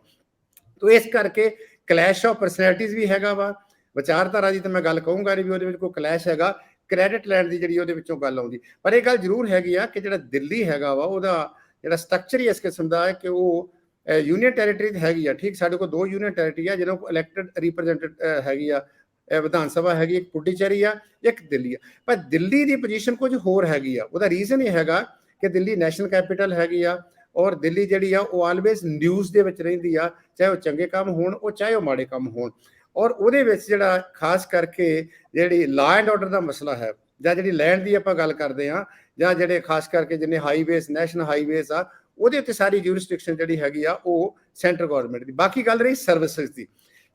ਤੋ ਇਸ ਕਰਕੇ ਕਲੈਸ਼ ਆਫ ਪਰਸਨੈਲਿਟੀਜ਼ ਵੀ ਹੈਗਾ ਵਾ, ਵਿਚਾਰਧਾਰਾ ਦੀ ਤਾਂ ਮੈਂ ਗੱਲ ਕਹੂੰਗਾ ਨਹੀਂ ਵੀ ਉਹਦੇ ਵਿੱਚ ਕੋਈ ਕਲੈਸ਼ ਹੈਗਾ, ਕ੍ਰੈਡਿਟ ਲੈਣ ਦੀ ਜਿਹੜੀ ਉਹਦੇ ਵਿੱਚੋਂ ਗੱਲ ਆਉਂਦੀ। ਪਰ ਇਹ ਗੱਲ ਜ਼ਰੂਰ ਹੈਗੀ ਆ ਕਿ ਜਿਹੜਾ ਦਿੱਲੀ ਹੈਗਾ ਵਾ, ਉਹਦਾ ਜਿਹੜਾ ਸਟਰਕਚਰ ਹੀ ਇਸ ਕਿਸਮ ਦਾ ਹੈ ਕਿ ਉਹ ਯੂਨੀਅਨ ਟੈਰੀਟਰੀ ਹੈਗੀ ਆ। ਠੀਕ, ਸਾਡੇ ਕੋਲ 2 ਯੂਨੀਅਨ ਟੈਰੀਟਰੀ ਆ ਜਿਹਨਾਂ ਕੋਲ ਇਲੈਕਟਡ ਰਿਪਰੈਜ਼ੈਂਟੇਟਿਵ ਹੈਗੀ ਆ, ਵਿਧਾਨ ਸਭਾ ਹੈਗੀ, ਇੱਕ ਪੁਡੂਚੇਰੀ ਆ, ਇੱਕ ਦਿੱਲੀ ਆ। ਪਰ ਦਿੱਲੀ ਦੀ ਪੋਜੀਸ਼ਨ ਕੁਝ ਹੋਰ ਹੈਗੀ ਆ। ਉਹਦਾ ਰੀਜ਼ਨ ਇਹ ਹੈਗਾ ਕਿ ਦਿੱਲੀ ਨੈਸ਼ਨਲ ਕੈਪੀਟਲ ਹੈਗੀ ਆ, ਔਰ ਦਿੱਲੀ ਜਿਹੜੀ ਆ ਉਹ ਆਲਵੇਜ਼ ਨਿਊਜ਼ ਦੇ ਵਿੱਚ ਰਹਿੰਦੀ ਆ, ਚਾਹੇ ਉਹ ਚੰਗੇ ਕੰਮ ਹੋਣ, ਉਹ ਚਾਹੇ ਉਹ ਮਾੜੇ ਕੰਮ ਹੋਣ। ਔਰ ਉਹਦੇ ਵਿੱਚ ਜਿਹੜਾ ਖਾਸ ਕਰਕੇ ਜਿਹੜੀ ਲਾਅ ਐਂਡ ਆਰਡਰ ਦਾ ਮਸਲਾ ਹੈ, ਜਾਂ ਜਿਹੜੀ ਲੈਂਡ ਦੀ ਆਪਾਂ ਗੱਲ ਕਰਦੇ ਹਾਂ, ਜਾਂ ਜਿਹੜੇ ਖਾਸ ਕਰਕੇ ਜਿੰਨੇ ਹਾਈਵੇਜ਼, ਨੈਸ਼ਨਲ ਹਾਈਵੇਜ਼ ਆ, ਉਹਦੇ ਉੱਤੇ ਸਾਰੀ ਜੂਰਿਸਡਿਕਸ਼ਨ ਜਿਹੜੀ ਹੈਗੀ ਆ ਉਹ ਸੈਂਟਰ ਗਵਰਨਮੈਂਟ ਦੀ। ਬਾਕੀ ਗੱਲ ਰਹੀ ਸਰਵਿਸਿਜ਼ ਦੀ,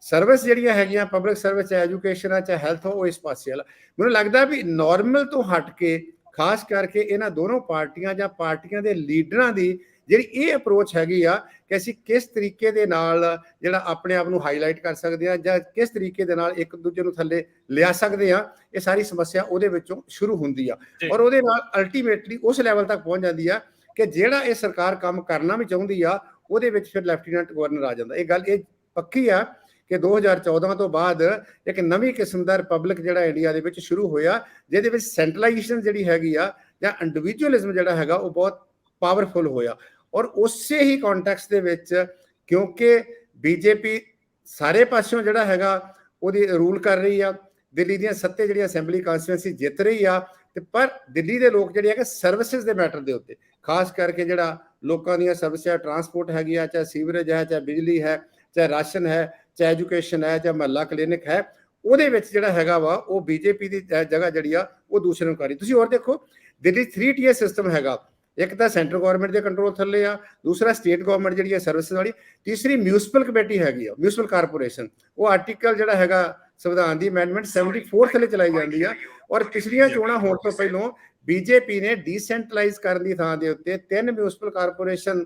ਸਰਵਿਸ ਜਿਹੜੀਆਂ ਹੈਗੀਆਂ ਪਬਲਿਕ ਸਰਵਿਸ, ਚਾਹੇ ਐਜੂਕੇਸ਼ਨ ਆ, ਚਾਹੇ ਹੈਲਥ ਹੋ, ਉਹ ਇਸ ਪਾਸੇ ਵਾਲਾ ਮੈਨੂੰ ਲੱਗਦਾ ਵੀ ਨਾਰਮਲ ਤੋਂ ਹਟ ਕੇ ਖਾਸ ਕਰਕੇ ਇਹਨਾਂ ਦੋਨੋਂ ਪਾਰਟੀਆਂ ਜਾਂ ਪਾਰਟੀਆਂ ਦੇ ਲੀਡਰਾਂ ਦੀ ਜਿਹੜੀ ਇਹ ਅਪਰੋਚ ਹੈਗੀ ਆ ਕਿ ਅਸੀਂ ਕਿਸ ਤਰੀਕੇ ਦੇ ਨਾਲ ਜਿਹੜਾ ਆਪਣੇ ਆਪ ਨੂੰ ਹਾਈਲਾਈਟ ਕਰ ਸਕਦੇ ਹਾਂ, ਜਾਂ ਕਿਸ ਤਰੀਕੇ ਦੇ ਨਾਲ ਇੱਕ ਦੂਜੇ ਨੂੰ ਥੱਲੇ ਲਿਆ ਸਕਦੇ ਹਾਂ, ਇਹ ਸਾਰੀ ਸਮੱਸਿਆ ਉਹਦੇ ਵਿੱਚੋਂ ਸ਼ੁਰੂ ਹੁੰਦੀ ਆ। ਔਰ ਉਹਦੇ ਨਾਲ ਅਲਟੀਮੇਟਲੀ ਉਸ ਲੈਵਲ ਤੱਕ ਪਹੁੰਚ ਜਾਂਦੀ ਆ ਕਿ ਜਿਹੜਾ ਇਹ ਸਰਕਾਰ ਕੰਮ ਕਰਨਾ ਵੀ ਚਾਹੁੰਦੀ ਆ, ਉਹਦੇ ਵਿੱਚ ਫਿਰ ਲੈਫਟੀਨੈਂਟ ਗਵਰਨਰ ਆ ਜਾਂਦਾ। ਇਹ ਗੱਲ ਇਹ ਪੱਕੀ ਆ ਕਿ 2014 ਤੋਂ ਬਾਅਦ ਇੱਕ ਨਵੀਂ ਕਿਸਮ ਦਾ ਰਿਪਬਲਿਕ ਜਿਹੜਾ ਇੰਡੀਆ ਦੇ ਵਿੱਚ ਸ਼ੁਰੂ ਹੋਇਆ, ਜਿਹਦੇ ਵਿੱਚ ਸੈਂਟਰਲਾਈਜੇਸ਼ਨ ਜਿਹੜੀ ਹੈਗੀ ਆ ਜਾਂ ਇੰਡੀਵਿਜੂਅਲਿਜ਼ਮ ਜਿਹੜਾ ਹੈਗਾ ਉਹ ਬਹੁਤ ਪਾਵਰਫੁਲ ਹੋਇਆ। ਔਰ ਉਸੇ ਹੀ ਕੰਟੈਕਸਟ ਦੇ ਵਿੱਚ ਕਿਉਂਕਿ ਬੀਜੇਪੀ ਸਾਰੇ ਪਾਸਿਓਂ ਜਿਹੜਾ ਹੈਗਾ ਉਹਦੀ ਰੂਲ ਕਰ ਰਹੀ ਆ, ਦਿੱਲੀ ਦੀਆਂ 7 ਜਿਹੜੀਆਂ ਅਸੈਂਬਲੀ ਕਾਂਸਟੀਟੂਐਂਸੀ ਜਿੱਤ ਰਹੀ ਆ, ਤੇ ਪਰ ਦਿੱਲੀ ਦੇ ਲੋਕ ਜਿਹੜੇ ਹੈਗੇ ਸਰਵਿਸਿਜ਼ ਦੇ ਮੈਟਰ ਦੇ ਉੱਤੇ, ਖਾਸ ਕਰਕੇ ਜਿਹੜਾ ਲੋਕਾਂ ਦੀਆਂ ਸਰਵਿਸਿਜ਼, ਟਰਾਂਸਪੋਰਟ ਹੈਗੀ ਆ, ਚਾਹੇ ਸੀਵਰੇਜ ਹੈ, ਚਾਹੇ ਬਿਜਲੀ ਹੈ, ਚਾਹੇ ਰਾਸ਼ਨ ਹੈ, ਚਾਹੇ ਐਜੂਕੇਸ਼ਨ ਹੈ, ਚਾਹੇ ਮਹੱਲਾ ਕਲੀਨਿਕ ਹੈ, ਉਹਦੇ ਵਿੱਚ ਜਿਹੜਾ ਹੈਗਾ ਵਾ ਉਹ ਬੀਜੇਪੀ ਦੀ ਜਗ੍ਹਾ ਜਿਹੜੀ ਆ ਉਹ ਦੂਸਰੇ ਨੂੰ ਕਰ ਰਹੀ। ਤੁਸੀਂ ਹੋਰ ਦੇਖੋ, ਦਿੱਲੀ 3 ਟੀਅਰ ਸਿਸਟਮ ਹੈਗਾ, ਇੱਕ ਤਾਂ ਸੈਂਟਰ ਗਵਰਨਮੈਂਟ ਦੇ ਕੰਟਰੋਲ ਥੱਲੇ ਆ, ਦੂਸਰਾ ਸਟੇਟ ਗਵਰਨਮੈਂਟ ਜਿਹੜੀ ਹੈ ਸਰਵਿਸਿਜ਼ ਵਾਲੀ, ਤੀਸਰੀ ਮਿਊਨਿਸਪਲ ਕਮੇਟੀ ਹੈਗੀ ਆ, ਮਿਊਨਿਸਪਲ ਕਾਰਪੋਰੇਸ਼ਨ। ਉਹ ਆਰਟੀਕਲ ਜਿਹੜਾ ਹੈਗਾ ਸੰਵਿਧਾਨ ਦੀ ਅਮੈਂਡਮੈਂਟ 74 ਥੱਲੇ ਚਲਾਈ ਜਾਂਦੀ ਆ। ਔਰ ਪਿਛਲੀਆਂ ਚੋਣਾਂ ਹੋਣ ਤੋਂ ਪਹਿਲਾਂ ਬੀਜੇਪੀ ਨੇ ਡੀਸੈਂਟਰਲਾਈਜ਼ ਕਰਨ ਦੀ ਥਾਂ ਦੇ ਉੱਤੇ 3 ਮਿਊਨਿਸਪਲ ਕਾਰਪੋਰੇਸ਼ਨ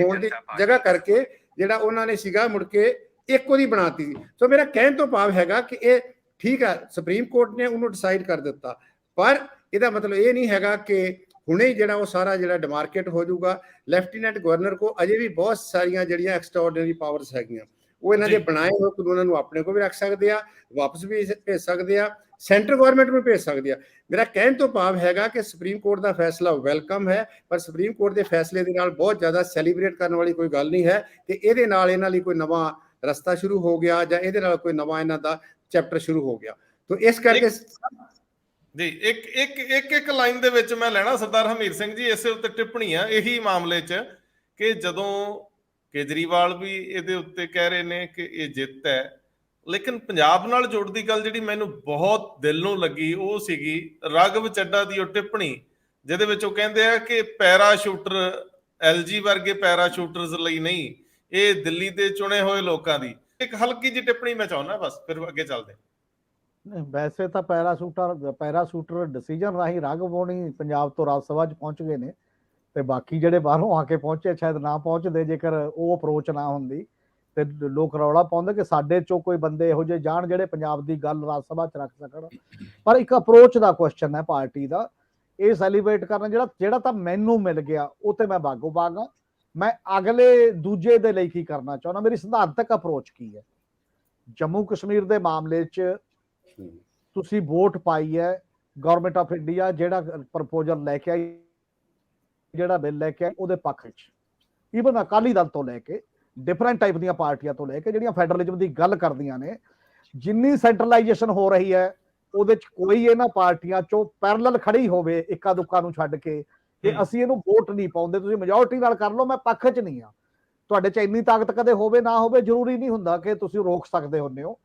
ਹੋਣ ਦੀ ਜਗ੍ਹਾ ਕਰਕੇ ਜਿਹੜਾ ਉਹਨਾਂ ਨੇ ਸੀਗਾ ਮੁੜ ਕੇ ਇੱਕ ਉਹਦੀ ਬਣਾਤੀ ਸੀ। ਸੋ ਮੇਰਾ ਕਹਿਣ ਤੋਂ ਭਾਵ ਹੈਗਾ ਕਿ ਇਹ ਠੀਕ ਆ, ਸੁਪਰੀਮ ਕੋਰਟ ਨੇ ਉਹਨੂੰ ਡਿਸਾਈਡ ਕਰ ਦਿੱਤਾ, ਪਰ ਇਹਦਾ ਮਤਲਬ ਇਹ ਨਹੀਂ ਹੈਗਾ ਕਿ ਹੁਣੇ ਜਿਹੜਾ ਉਹ ਸਾਰਾ ਜਿਹੜਾ ਡਿਮਾਰਕੇਟ ਹੋ ਜਾਊਗਾ। ਲੈਫਟੀਨੈਂਟ ਗਵਰਨਰ ਕੋ ਅਜੇ ਵੀ ਬਹੁਤ ਸਾਰੀਆਂ ਜਿਹੜੀਆਂ ਐਕਸਟਰਾਆਰਡੀਨਰੀ ਪਾਵਰਸ ਹੈਗੀਆਂ, ਉਹ ਇਹਨਾਂ ਦੇ ਬਣਾਏ ਹੋਏ ਕਾਨੂੰਨਾਂ ਨੂੰ ਆਪਣੇ ਕੋਲ ਵੀ ਰੱਖ ਸਕਦੇ ਆ, ਵਾਪਸ ਵੀ ਭੇਜ ਸਕਦੇ ਆ, ਸੈਂਟਰ ਗਵਰਨਮੈਂਟ ਨੂੰ ਭੇਜ ਸਕਦੇ ਆ। ਮੇਰਾ ਕਹਿਣ ਤੋਂ ਭਾਵ ਹੈਗਾ ਕਿ ਸੁਪਰੀਮ ਕੋਰਟ ਦਾ ਫੈਸਲਾ ਵੈਲਕਮ ਹੈ, ਪਰ ਸੁਪਰੀਮ ਕੋਰਟ ਦੇ ਫੈਸਲੇ ਦੇ ਨਾਲ ਬਹੁਤ ਜ਼ਿਆਦਾ ਸੈਲੀਬ੍ਰੇਟ ਕਰਨ ਵਾਲੀ ਕੋਈ ਗੱਲ ਨਹੀਂ ਹੈ ਕਿ ਇਹਦੇ ਨਾਲ ਇਹਨਾਂ ਲਈ ਕੋਈ ਨਵਾਂ ਰਸਤਾ ਸ਼ੁਰੂ ਹੋ ਗਿਆ, ਜਾਂ ਇਹਦੇ ਨਾਲ ਕੋਈ ਨਵਾਂ ਇਹਨਾਂ ਦਾ ਚੈਪਟਰ ਸ਼ੁਰੂ ਹੋ ਗਿਆ। ਤੋ ਇਸ ਕਰਕੇ ਜੀ ਇੱਕ ਲਾਈਨ ਦੇ ਵਿੱਚ ਮੈਂ ਲੈਣਾ ਸਰਦਾਰ ਹਮੀਰ ਸਿੰਘ ਜੀ ਇਸੇ ਉੱਤੇ ਟਿੱਪਣੀ ਆ ਇਹੀ ਮਾਮਲੇ 'ਚ, ਕਿ ਜਦੋਂ ਕੇਜਰੀਵਾਲ ਵੀ ਇਹਦੇ ਉੱਤੇ ਕਹਿ ਰਹੇ ਨੇ ਕਿ ਇਹ ਜਿੱਤ ਹੈ, ਲੇਕਿਨ ਪੰਜਾਬ ਨਾਲ ਜੁੜਦੀ ਗੱਲ ਜਿਹੜੀ ਮੈਨੂੰ ਬਹੁਤ ਦਿਲ ਨੂੰ ਲੱਗੀ ਉਹ ਸੀਗੀ ਰਾਘਵ ਚੱਡਾ ਦੀ ਉਹ ਟਿੱਪਣੀ, ਜਿਹਦੇ ਵਿੱਚ ਉਹ ਕਹਿੰਦੇ ਆ ਕਿ ਪੈਰਾਸ਼ੂਟਰ ਐਲਜੀ ਵਰਗੇ ਪੈਰਾਸ਼ੂਟਰਸ ਲਈ ਨਹੀਂ, ਇਹ ਦਿੱਲੀ ਦੇ ਚੁਣੇ ਹੋਏ ਲੋਕਾਂ ਦੀ। ਇੱਕ ਹਲਕੀ ਜਿਹੀ ਟਿੱਪਣੀ ਮੈਂ ਚਾਹੁੰਦਾ, ਬਸ ਫਿਰ ਅੱਗੇ ਚੱਲਦੇ। ਵੈਸੇ ਤਾਂ ਪੈਰਾਸ਼ੂਟਰ ਡਿਸੀਜਨ ਰਾਹੀਂ ਰਾਘਵ ਹੋਣੀ ਪੰਜਾਬ ਤੋਂ ਰਾਜ ਸਭਾ 'ਚ ਪਹੁੰਚ ਗਏ ਨੇ, ਤੇ ਬਾਕੀ ਜਿਹੜੇ ਬਾਹਰੋਂ ਆ ਕੇ ਪਹੁੰਚੇ ਸ਼ਾਇਦ ਨਾ ਪਹੁੰਚਦੇ ਜੇਕਰ ਉਹ ਅਪਰੋਚ ਨਾ ਹੁੰਦੀ, ਤੇ ਲੋਕ ਰੌਲਾ ਪਾਉਂਦੇ ਕਿ ਸਾਡੇ ਚੋਂ ਕੋਈ ਬੰਦੇ ਇਹੋ ਜਿਹੇ ਜਾਣ ਜਿਹੜੇ ਪੰਜਾਬ ਦੀ ਗੱਲ ਰਾਜ ਸਭਾ 'ਚ ਰੱਖ ਸਕਣ। ਪਰ ਇੱਕ ਅਪਰੋਚ ਦਾ ਕੁਐਸਚਨ ਹੈ ਪਾਰਟੀ ਦਾ, ਇਹ ਸੈਲੀਬ੍ਰੇਟ ਕਰਨਾ ਜਿਹੜਾ ਤਾਂ ਮੈਨੂੰ ਮਿਲ ਗਿਆ ਉਹ ਤੇ ਮੈਂ ਬਾਗੋ ਬਾਗ ਹਾਂ। ਮੈਂ ਅਗਲੇ ਦੂਜੇ ਦੇ ਲਈ ਕੀ ਕਰਨਾ ਚਾਹੁੰਦਾ, ਮੇਰੀ ਸਿਧਾਂਤਕ ਅਪਰੋਚ ਕੀ ਹੈ। ਜੰਮੂ ਕਸ਼ਮੀਰ ਦੇ ਮਾਮਲੇ 'ਚ ਤੁਸੀਂ ਵੋਟ ਪਾਈ ਹੈ, ਗਵਰਨਮੈਂਟ ਆਫ ਇੰਡੀਆ ਜਿਹੜਾ ਪ੍ਰਪੋਜ਼ਲ ਲੈ ਕੇ ਆਈ, ਜਿਹੜਾ ਬਿੱਲ ਲੈ ਕੇ ਆਈ, ਉਹਦੇ ਪੱਖ ਵਿੱਚ ਈਵਨ ਅਕਾਲੀ ਦਲ ਤੋਂ ਲੈ ਕੇ ਡਿਫਰੈਂਟ ਟਾਈਪ ਦੀਆਂ ਪਾਰਟੀਆਂ ਤੋਂ ਲੈ ਕੇ ਜਿਹੜੀਆਂ ਫੈਡਰਲਿਜ਼ਮ ਦੀ ਗੱਲ ਕਰਦੀਆਂ ਨੇ, ਜਿੰਨੀ ਸੈਂਟਰਲਾਈਜੇਸ਼ਨ ਹੋ ਰਹੀ ਹੈ ਉਹਦੇ 'ਚ ਕੋਈ ਇਹਨਾਂ ਪਾਰਟੀਆਂ 'ਚੋਂ ਪੈਰਲਲ ਖੜੀ ਹੋਵੇ ਇੱਕਾ ਦੁੱਕਾ ਨੂੰ ਛੱਡ ਕੇ ਕਿ ਅਸੀਂ ਇਹਨੂੰ ਵੋਟ ਨਹੀਂ ਪਾਉਂਦੇ, ਤੁਸੀਂ ਮੈਜੋਰਟੀ ਨਾਲ ਕਰ ਲਓ, ਮੈਂ ਪੱਖ 'ਚ ਨਹੀਂ ਆ। ਤੁਹਾਡੇ 'ਚ ਇੰਨੀ ਤਾਕਤ ਕਦੇ ਹੋਵੇ ਨਾ ਹੋਵੇ, ਜ਼ਰੂਰੀ ਨਹੀਂ ਹੁੰਦਾ ਕਿ ਤੁਸੀਂ ਰੋਕ ਸਕਦੇ ਹੁੰਦੇ ਹੋ,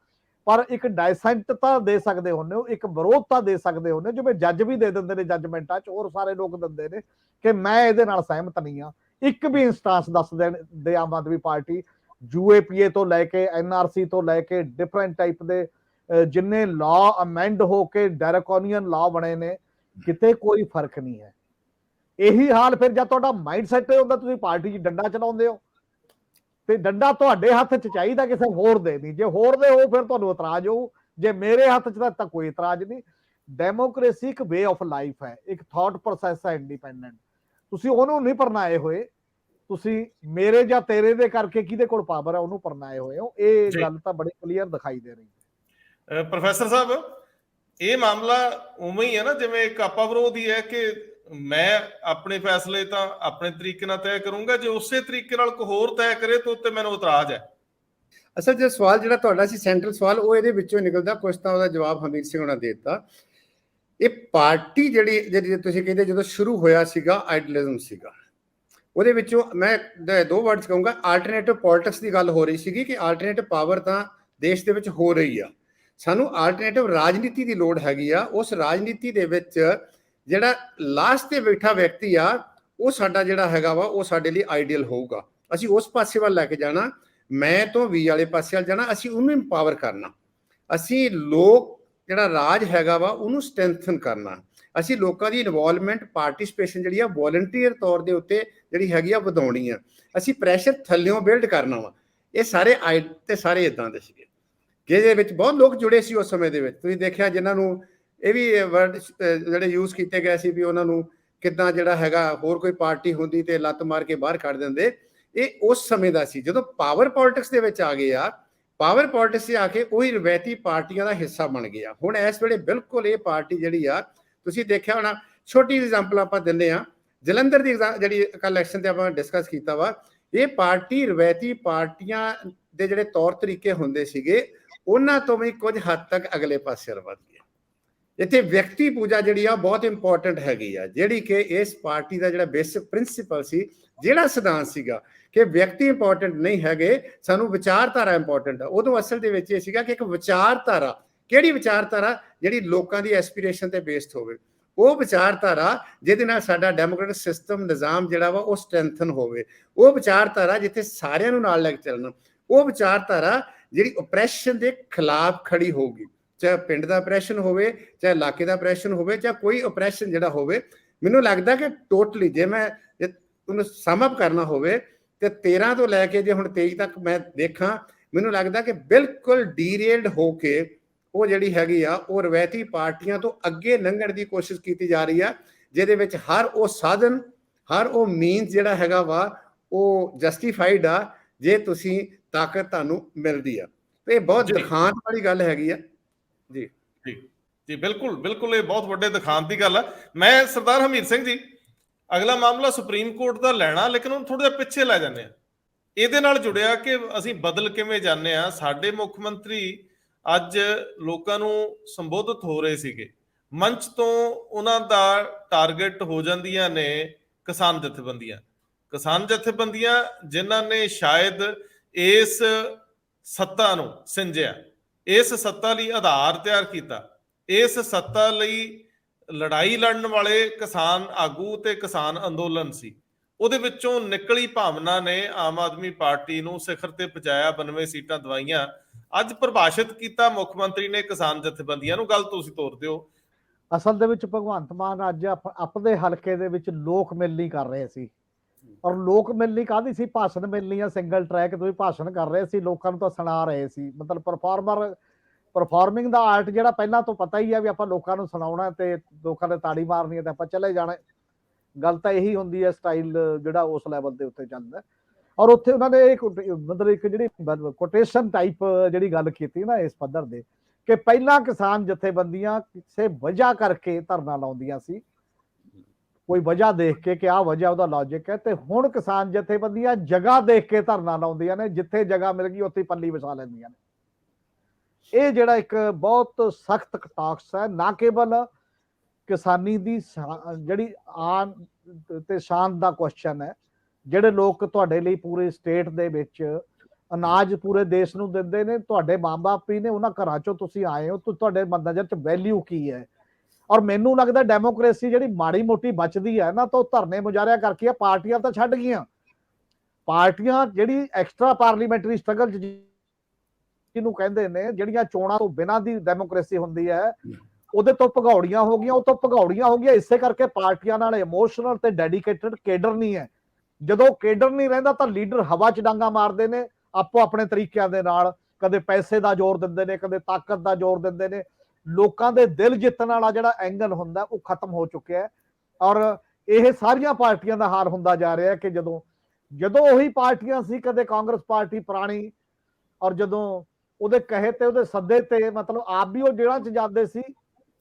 ਪਰ ਇੱਕ ਡਾਇਸੈਂਟ ਤਾਂ ਦੇ ਸਕਦੇ ਹੁੰਦੇ ਹੋ, ਇੱਕ ਵਿਰੋਧ ਤਾਂ ਦੇ ਸਕਦੇ ਹੁੰਦੇ ਹੋ, ਜਿਵੇਂ ਜੱਜ ਵੀ ਦੇ ਦਿੰਦੇ ਨੇ ਜੱਜਮੈਂਟਾਂ 'ਚ, ਹੋਰ ਸਾਰੇ ਲੋਕ ਦਿੰਦੇ ਨੇ ਕਿ ਮੈਂ ਇਹਦੇ ਨਾਲ ਸਹਿਮਤ ਨਹੀਂ ਆ। ਇੱਕ ਵੀ ਇੰਸਟੈਂਸ ਦੱਸ ਦੇਣ ਦੇ ਆਮ ਆਦਮੀ ਪਾਰਟੀ ਯੂਏਪੀਏ ਤੋਂ ਲੈ ਕੇ ਐਨਆਰਸੀ ਤੋਂ ਲੈ ਕੇ ਡਿਫਰੈਂਟ ਟਾਈਪ ਦੇ ਜਿੰਨੇ ਲਾਅ ਅਮੈਂਡ ਹੋ ਕੇ ਡੈਰਕੋਨੀਅਨ ਲਾਅ ਬਣੇ ਨੇ, ਕਿਤੇ ਕੋਈ ਫਰਕ ਨਹੀਂ ਹੈ। ਇਹੀ ਹਾਲ ਫਿਰ ਜਦ ਤੁਹਾਡਾ ਮਾਈਂਡ ਸੈਟ ਹੁੰਦਾ, ਤੁਸੀਂ ਪਾਰਟੀ 'ਚ ਡੰਡਾ ਚਲਾਉਂਦੇ ਹੋ, ਤੇ ਡੰਡਾ ਤੁਹਾਡੇ ਹੱਥ 'ਚ ਚਾਹੀਦਾ, ਕਿਸੇ ਹੋਰ ਦੇ ਨਹੀਂ। ਜੇ ਹੋਰ ਦੇ ਹੋ ਫਿਰ ਤੁਹਾਨੂੰ ਇਤਰਾਜ਼ ਹੋਊ, ਜੇ ਮੇਰੇ ਹੱਥ 'ਚ ਤਾਂ ਕੋਈ ਇਤਰਾਜ਼ ਨਹੀਂ। ਡੈਮੋਕ੍ਰੇਸੀ ਇੱਕ ਵੇ ਆਫ ਲਾਈਫ ਹੈ, ਇੱਕ ਥਾਟ ਪ੍ਰੋਸੈਸ ਹੈ ਇੰਡੀਪੈਂਡੈਂਟ। ਤੁਸੀਂ ਉਹਨੂੰ ਨਹੀਂ ਪਰਨਾਏ ਹੋਏ, ਤੁਸੀਂ ਮੇਰੇ ਜਾਂ ਤੇਰੇ ਦੇ ਕਰਕੇ ਕਿਹਦੇ ਕੋਲ ਪਾਵਰ ਹੈ ਉਹਨੂੰ ਪਰਨਾਏ ਹੋਏ ਹੋ। ਇਹ ਗੱਲ ਤਾਂ ਬੜੀ ਕਲੀਅਰ ਦਿਖਾਈ ਦੇ ਰਹੀ ਹੈ। ਪ੍ਰੋਫੈਸਰ ਸਾਹਿਬ, ਇਹ ਮਾਮਲਾ ਉਵੇਂ ਹੀ ਹੈ ਨਾ ਜਿਵੇਂ ਇੱਕ ਆਪਾ ਵਿਰੋਧ ਹੀ ਹੈ ਕਿ ਮੈਂ ਆਪਣੇ ਫੈਸਲੇ ਤਾਂ ਆਪਣੇ ਤਰੀਕੇ ਨਾਲ ਤੈਅ ਕਰੂੰਗਾ, ਜੇ ਉਸੇ ਤਰੀਕੇ ਨਾਲ ਕੋਈ ਹੋਰ ਤੈਅ ਕਰੇ ਤਾਂ ਉੱਤੇ ਮੈਨੂੰ ਇਤਰਾਜ਼ ਹੈ। ਅਸਲ ਜੇ ਸਵਾਲ ਜਿਹੜਾ ਤੁਹਾਡਾ ਸੀ ਸੈਂਟਰਲ ਸਵਾਲ, ਉਹ ਇਹਦੇ ਵਿੱਚੋਂ ਨਿਕਲਦਾ, ਕੁਛ ਤਾਂ ਉਹਦਾ ਜਵਾਬ ਹਮੀਰ ਸਿੰਘ ਹੋਣਾ ਦੇ ਦਿੱਤਾ। ਇਹ ਪਾਰਟੀ ਜਿਹੜੀ ਤੁਸੀਂ ਕਹਿੰਦੇ ਜਦੋਂ ਸ਼ੁਰੂ ਹੋਇਆ ਸੀਗਾ ਆਈਡਲਿਜ਼ਮ ਸੀਗਾ, ਉਹਦੇ ਵਿੱਚੋਂ ਮੈਂ ਦੋ ਵਰਡਸ ਕਹੂੰਗਾ। ਆਲਟਰਨੇਟਿਵ ਪੋਲਿਟਿਕਸ ਦੀ ਗੱਲ ਹੋ ਰਹੀ ਸੀਗੀ ਕਿ ਆਲਟਰਨੇਟਿਵ ਪਾਵਰ ਤਾਂ ਦੇਸ਼ ਦੇ ਵਿੱਚ ਹੋ ਰਹੀ ਆ, ਸਾਨੂੰ ਆਲਟਰਨੇਟਿਵ ਰਾਜਨੀਤੀ ਦੀ ਲੋੜ ਹੈਗੀ ਆ। ਉਸ ਰਾਜਨੀਤੀ ਦੇ ਵਿੱਚ ਜਿਹੜਾ ਲਾਸਟ ਤੇ ਬੈਠਾ ਵਿਅਕਤੀ ਆ ਉਹ ਸਾਡਾ ਜਿਹੜਾ ਹੈਗਾ ਵਾ ਉਹ ਸਾਡੇ ਲਈ ਆਈਡੀਅਲ ਹੋਊਗਾ। ਅਸੀਂ ਉਸ ਪਾਸੇ ਵੱਲ ਲੈ ਕੇ ਜਾਣਾ, ਮੈਂ ਤੋਂ ਵੀ ਵਾਲੇ ਪਾਸੇ ਵੱਲ ਜਾਣਾ, ਅਸੀਂ ਉਹਨੂੰ ਇੰਪਾਵਰ ਕਰਨਾ, ਅਸੀਂ ਲੋਕ ਜਿਹੜਾ ਰਾਜ ਹੈਗਾ ਵਾ ਉਹਨੂੰ ਸਟਰੈਂਥਨ ਕਰਨਾ, ਅਸੀਂ ਲੋਕਾਂ ਦੀ ਇਨਵੋਲਵਮੈਂਟ ਪਾਰਟਿਸਿਪੇਸ਼ਨ ਜਿਹੜੀ ਆ ਵੋਲੰਟੀਅਰ ਤੌਰ ਦੇ ਉੱਤੇ ਜਿਹੜੀ ਹੈਗੀ ਆ ਵਧਾਉਣੀ ਆ, ਅਸੀਂ ਪ੍ਰੈਸ਼ਰ ਥੱਲਿਓਂ ਬਿਲਡ ਕਰਨਾ ਵਾ। ਇਹ ਸਾਰੇ ਤੇ ਸਾਰੇ ਇਦਾਂ ਦੇ ਸੀਗੇ ਕਿ ਇਹਦੇ ਵਿੱਚ ਬਹੁਤ ਲੋਕ ਜੁੜੇ ਸੀ ਉਸ ਸਮੇਂ ਦੇ ਵਿੱਚ। ਤੁਸੀਂ ਦੇਖਿਆ ਜਿਨ੍ਹਾਂ ਨੂੰ ਇਹ ਵੀ ਵਰਡ ਜਿਹੜੇ ਯੂਜ਼ ਕੀਤੇ ਗਏ ਸੀ ਵੀ ਉਹਨਾਂ ਨੂੰ ਕਿੱਦਾਂ ਜਿਹੜਾ ਹੈਗਾ ਹੋਰ ਕੋਈ ਪਾਰਟੀ ਹੁੰਦੀ ਤੇ ਲੱਤ ਮਾਰ ਕੇ ਬਾਹਰ ਕੱਢ ਦਿੰਦੇ। ਇਹ ਉਸ ਸਮੇਂ ਦਾ ਸੀ। ਜਦੋਂ ਪਾਵਰ ਪੋਲਿਟਿਕਸ ਦੇ ਵਿੱਚ ਆ ਗਏ ਆ, ਪਾਵਰ ਪੋਲਿਟਿਕਸ 'ਚ ਆ ਕੇ ਉਹੀ ਰਵਾਇਤੀ ਪਾਰਟੀਆਂ ਦਾ ਹਿੱਸਾ ਬਣ ਗਿਆ। ਹੁਣ ਇਸ ਵੇਲੇ ਬਿਲਕੁਲ ਇਹ ਪਾਰਟੀ ਜਿਹੜੀ ਆ, ਤੁਸੀਂ ਦੇਖਿਆ ਹੋਣਾ, ਛੋਟੀ ਐਗਜ਼ਾਮਪਲ ਆਪਾਂ ਦਿੰਦੇ ਆ, ਜਲੰਧਰ ਦੀ ਜਿਹੜੀ ਕੱਲ ਇਲੈਕਸ਼ਨ ਤੇ ਆਪਾਂ ਡਿਸਕਸ ਕੀਤਾ ਵਾ, ਇਹ ਪਾਰਟੀ ਰਵਾਇਤੀ ਪਾਰਟੀਆਂ ਦੇ ਜਿਹੜੇ ਤੌਰ ਤਰੀਕੇ ਹੁੰਦੇ ਸੀਗੇ ਉਹਨਾਂ ਤੋਂ ਵੀ ਕੁਝ ਹੱਦ ਤੱਕ ਅਗਲੇ ਪਾਸੇ ਵੱਧ ਗਿਆ। ਇੱਥੇ ਵਿਅਕਤੀ ਪੂਜਾ ਜਿਹੜੀ ਆ ਬਹੁਤ ਇੰਪੋਰਟੈਂਟ ਹੈਗੀ ਆ, ਜਿਹੜੀ ਕਿ ਇਸ ਪਾਰਟੀ ਦਾ ਜਿਹੜਾ ਬੇਸਿਕ ਪ੍ਰਿੰਸੀਪਲ ਸੀ, ਜਿਹੜਾ ਸਿਧਾਂਤ ਸੀਗਾ ਕਿ ਵਿਅਕਤੀ ਇੰਪੋਰਟੈਂਟ ਨਹੀਂ ਹੈਗੇ, ਸਾਨੂੰ ਵਿਚਾਰਧਾਰਾ ਇੰਪੋਰਟੈਂਟ ਆ। ਉਦੋਂ ਅਸਲ ਦੇ ਵਿੱਚ ਇਹ ਸੀਗਾ ਕਿ ਇੱਕ ਵਿਚਾਰਧਾਰਾ, ਕਿਹੜੀ ਵਿਚਾਰਧਾਰਾ ਜਿਹੜੀ ਲੋਕਾਂ ਦੀ ਐਸਪੀਰੇਸ਼ਨ ਤੇ ਬੇਸਡ ਹੋਵੇ, ਉਹ ਵਿਚਾਰਧਾਰਾ ਜਿਹਦੇ ਨਾਲ ਸਾਡਾ ਡੈਮੋਕ੍ਰੈਟਿਕ ਸਿਸਟਮ ਨਿਜ਼ਾਮ ਜਿਹੜਾ ਵਾ ਉਹ ਸਟਰੈਂਥਨ ਹੋਵੇ, ਉਹ ਵਿਚਾਰਧਾਰਾ ਜਿੱਥੇ ਸਾਰਿਆਂ ਨੂੰ ਨਾਲ ਲੈ ਕੇ ਚੱਲਣਾ, ਉਹ ਵਿਚਾਰਧਾਰਾ ਜਿਹੜੀ ਓਪਰੈਸ਼ਨ ਦੇ ਖਿਲਾਫ ਖੜੀ ਹੋਊਗੀ, ਚਾਹੇ ਪਿੰਡ ਦਾ ਆਪਰੇਸ਼ਨ ਹੋਵੇ, ਚਾਹੇ ਇਲਾਕੇ ਦਾ ਆਪਰੇਸ਼ਨ ਹੋਵੇ, ਚਾਹੇ ਕੋਈ ਆਪਰੇਸ਼ਨ ਜਿਹੜਾ ਹੋਵੇ। ਮੈਨੂੰ ਲੱਗਦਾ ਕਿ ਟੋਟਲੀ ਜੇ ਮੈਂ ਉਹਨੂੰ ਸਮ ਅਪ ਕਰਨਾ ਹੋਵੇ ਤੇ 13 ਤੋਂ ਲੈ ਕੇ ਜੇ ਹੁਣ 23 ਤੱਕ ਮੈਂ ਦੇਖਾਂ, ਮੈਨੂੰ ਲੱਗਦਾ ਕਿ ਬਿਲਕੁਲ ਡੀਰੇਲਡ ਹੋ ਕੇ ਉਹ ਜਿਹੜੀ ਹੈਗੀ ਆ ਉਹ ਰਵਾਇਤੀ ਪਾਰਟੀਆਂ ਤੋਂ ਅੱਗੇ ਲੰਘਣ ਦੀ ਕੋਸ਼ਿਸ਼ ਕੀਤੀ ਜਾ ਰਹੀ ਆ, ਜਿਹਦੇ ਵਿੱਚ ਹਰ ਉਹ ਸਾਧਨ, ਹਰ ਉਹ ਮੀਨਸ ਜਿਹੜਾ ਹੈਗਾ ਵਾ ਉਹ ਜਸਟੀਫਾਈਡ ਆ ਜੇ ਤੁਸੀਂ ਤਾਕਤ ਤੁਹਾਨੂੰ ਮਿਲਦੀ ਆ। ਤੇ ਇਹ ਬਹੁਤ ਦਿਖਾਂਤ ਵਾਲੀ ਗੱਲ ਹੈਗੀ ਆ। ਜੀ ਜੀ ਜੀ, ਬਿਲਕੁਲ ਬਿਲਕੁਲ, ਇਹ ਬਹੁਤ ਵੱਡੇ ਦਿਖਾਂਤ ਦੀ ਗੱਲ ਆ। ਮੈਂ ਸਰਦਾਰ ਹਮੀਰ ਸਿੰਘ ਜੀ, ਅਗਲਾ ਮਾਮਲਾ ਸੁਪਰੀਮ ਕੋਰਟ ਦਾ ਲੈਣਾ, ਲੇਕਿਨ ਉਹਨੂੰ ਥੋੜਾ ਜਿਹਾ ਪਿੱਛੇ ਲੈ ਜਾਂਦੇ ਆ। ਇਹਦੇ ਨਾਲ ਜੁੜਿਆ ਕਿ ਅਸੀਂ ਬਦਲ ਕਿਵੇਂ ਜਾਂਦੇ ਆ। ਸਾਡੇ ਮੁੱਖ ਮੰਤਰੀ ਅੱਜ ਲੋਕਾਂ ਨੂੰ ਸੰਬੋਧਿਤ ਹੋ ਰਹੇ ਸੀਗੇ, ਮੰਚ ਤੋਂ ਉਹਨਾਂ ਦਾ ਟਾਰਗੇਟ ਹੋ ਜਾਂਦੀਆਂ ਨੇ ਕਿਸਾਨ ਜਥੇਬੰਦੀਆਂ। ਕਿਸਾਨ ਜਥੇਬੰਦੀਆਂ ਜਿਨ੍ਹਾਂ ਨੇ ਸ਼ਾਇਦ ਇਸ ਸੱਤਾ ਨੂੰ ਸਿੰਜਿਆ, ਇਸ ਸੱਤਾ ਲਈ ਆਧਾਰ ਤਿਆਰ ਕੀਤਾ, ਇਸ ਸੱਤਾ ਲਈ ਲੜਾਈ ਲੜਨ ਵਾਲੇ ਕਿਸਾਨ ਆਗੂ ਤੇ ਕਿਸਾਨ ਅੰਦੋਲਨ ਸੀ, ਉਹਦੇ ਵਿੱਚੋਂ ਨਿਕਲੀ ਭਾਵਨਾ ਨੇ ਆਮ ਆਦਮੀ ਪਾਰਟੀ ਨੂੰ ਸਿਖਰ ਤੇ ਪਹੁੰਚਾਇਆ, 92 ਸੀਟਾਂ ਦਵਾਈਆਂ। ਅੱਜ ਪਰਿਭਾਸ਼ਿਤ ਕੀਤਾ ਮੁੱਖ ਮੰਤਰੀ ਨੇ ਕਿਸਾਨ ਜਥੇਬੰਦੀਆਂ ਨੂੰ। ਗੱਲ ਤੁਸੀਂ ਤੋਰ ਦਿਓ। ਅਸਲ ਦੇ ਵਿੱਚ ਭਗਵੰਤ ਮਾਨ ਅੱਜ ਆਪਣੇ ਹਲਕੇ ਦੇ ਵਿੱਚ ਲੋਕ ਮਿਲਣੀ ਕਰ ਰਹੇ ਸੀ, ਔਰ ਲੋਕ ਮਿਲਣੀ ਕਾਹਦੀ ਸੀ? ਭਾਸ਼ਣ ਮਿਲਣੀ ਆ, ਸਿੰਗਲ ਟਰੈਕ ਤੁਸੀਂ ਭਾਸ਼ਣ ਕਰ ਰਹੇ ਸੀ, ਲੋਕਾਂ ਨੂੰ ਤਾਂ ਸੁਣਾ ਰਹੇ ਸੀ। ਮਤਲਬ ਪਰਫਾਰਮਿੰਗ ਦਾ ਆਰਟ ਜਿਹੜਾ ਪਹਿਲਾਂ ਤੋਂ ਪਤਾ ਹੀ ਆ ਵੀ ਆਪਾਂ ਲੋਕਾਂ ਨੂੰ ਸੁਣਾਉਣਾ ਤੇ ਲੋਕਾਂ ਨੇ ਤਾੜੀ ਮਾਰਨੀ ਹੈ ਤੇ ਆਪਾਂ ਚਲੇ ਜਾਣਾ। ਗੱਲ ਤਾਂ ਇਹੀ ਹੁੰਦੀ ਹੈ, ਸਟਾਈਲ ਜਿਹੜਾ ਉਸ ਲੈਵਲ ਦੇ ਉੱਤੇ ਚੱਲਦਾ। ਔਰ ਉੱਥੇ ਉਹਨਾਂ ਨੇ ਮਤਲਬ ਇੱਕ ਜਿਹੜੀ ਕੋਟੇਸ਼ਨ ਟਾਈਪ ਜਿਹੜੀ ਗੱਲ ਕੀਤੀ ਨਾ ਇਸ ਪੱਧਰ ਦੇ, ਕਿ ਪਹਿਲਾਂ ਕਿਸਾਨ ਜਥੇਬੰਦੀਆਂ ਕਿਸੇ ਵਜ੍ਹਾ ਕਰਕੇ ਧਰਨਾ ਲਾਉਂਦੀਆਂ ਸੀ, ਕੋਈ ਵਜ੍ਹਾ ਦੇਖ ਕੇ ਕਿ ਆਹ ਵਜ੍ਹਾ ਉਹਦਾ ਲੌਜਿਕ ਹੈ, ਤੇ ਹੁਣ ਕਿਸਾਨ ਜਥੇਬੰਦੀਆਂ ਜਗ੍ਹਾ ਦੇਖ ਕੇ ਧਰਨਾ ਲਾਉਂਦੀਆਂ ਨੇ, ਜਿੱਥੇ ਜਗ੍ਹਾ ਮਿਲ ਗਈ ਉੱਥੇ ਪੱਲੀ ਵਸਾ ਲੈਂਦੀਆਂ ਨੇ। ਇਹ ਜਿਹੜਾ ਇੱਕ ਬਹੁਤ ਸਖਤ ਟਾਕਸ ਹੈ, ਨਾ ਕੇਵਲ ਕਿਸਾਨੀ ਦੀ ਜਿਹੜੀ ਆਨ ਤੇ ਸ਼ਾਨ ਦਾ ਕੁਐਸਚਨ ਹੈ। ਜਿਹੜੇ ਲੋਕ ਤੁਹਾਡੇ ਲਈ ਪੂਰੇ ਸਟੇਟ ਦੇ ਵਿੱਚ ਅਨਾਜ ਪੂਰੇ ਦੇਸ਼ ਨੂੰ ਦਿੰਦੇ ਨੇ, ਤੁਹਾਡੇ ਮਾਂ-ਬਾਪ ਹੀ ਨੇ, ਉਹਨਾਂ ਘਰਾਂ ਚੋਂ ਤੁਸੀਂ ਆਏ ਹੋ, ਤੁਹਾਡੇ ਨਜ਼ਰ 'ਚ ਵੈਲਿਊ ਕੀ ਹੈ? ਔਰ ਮੈਨੂੰ ਲੱਗਦਾ ਡੈਮੋਕ੍ਰੇਸੀ ਜਿਹੜੀ ਮਾੜੀ ਮੋਟੀ ਬਚਦੀ ਹੈ ਨਾ, ਤਾਂ ਉਹ ਧਰਨੇ ਮੁਜ਼ਾਹਰਿਆਂ ਕਰਕੇ ਆ। ਪਾਰਟੀਆਂ ਤਾਂ ਛੱਡ ਗਈਆਂ, ਪਾਰਟੀਆਂ ਜਿਹੜੀ ਐਕਸਟਰਾ ਪਾਰਲੀਮੈਂਟਰੀ ਸਟਰਗਲ ਜਿਹਨੂੰ ਕਹਿੰਦੇ ਨੇ, ਜਿਹੜੀਆਂ ਚੋਣਾਂ ਤੋਂ ਬਿਨਾਂ ਦੀ ਡੈਮੋਕ੍ਰੇਸੀ ਹੁੰਦੀ ਹੈ, ਉਹਦੇ ਤੋਂ ਭਗੌੜੀਆਂ ਹੋ ਗਈਆਂ। ਉਹ ਤੋਂ ਭਗੌੜੀਆਂ ਹੋ ਗਈਆਂ ਇਸੇ ਕਰਕੇ ਪਾਰਟੀਆਂ ਨਾਲ ਇਮੋਸ਼ਨਲ ਤੇ ਡੈਡੀਕੇਟਡ ਕੇਡਰ ਨਹੀਂ ਹੈ। ਜਦੋਂ ਕੇਡਰ ਨਹੀਂ ਰਹਿੰਦਾ ਤਾਂ ਲੀਡਰ ਹਵਾ 'ਚ ਡਾਂਗਾ ਮਾਰਦੇ ਨੇ ਆਪੋ ਆਪਣੇ ਤਰੀਕਿਆਂ ਦੇ ਨਾਲ, ਕਦੇ ਪੈਸੇ ਦਾ ਜ਼ੋਰ ਦਿੰਦੇ ਨੇ, ਕਦੇ ਤਾਕਤ ਦਾ ਜ਼ੋਰ ਦਿੰਦੇ ਨੇ। ਲੋਕਾਂ ਦੇ ਦਿਲ ਜਿੱਤਣ ਵਾਲਾ ਜਿਹੜਾ ਐਂਗਲ ਹੁੰਦਾ ਉਹ ਖਤਮ ਹੋ ਚੁੱਕਿਆ ਹੈ। ਔਰ ਇਹ ਸਾਰੀਆਂ ਪਾਰਟੀਆਂ ਦਾ ਹਾਲ ਹੁੰਦਾ ਜਾ ਰਿਹਾ ਕਿ ਜਦੋਂ ਉਹੀ ਪਾਰਟੀਆਂ ਸੀ, ਕਦੇ ਕਾਂਗਰਸ ਪਾਰਟੀ ਪੁਰਾਣੀ, ਔਰ ਜਦੋਂ ਉਹਦੇ ਕਹੇ ਤੇ ਉਹਦੇ ਸੱਦੇ ਤੇ ਮਤਲਬ ਆਪ ਵੀ ਉਹ ਜੇਲ੍ਹਾਂ 'ਚ ਜਾਂਦੇ ਸੀ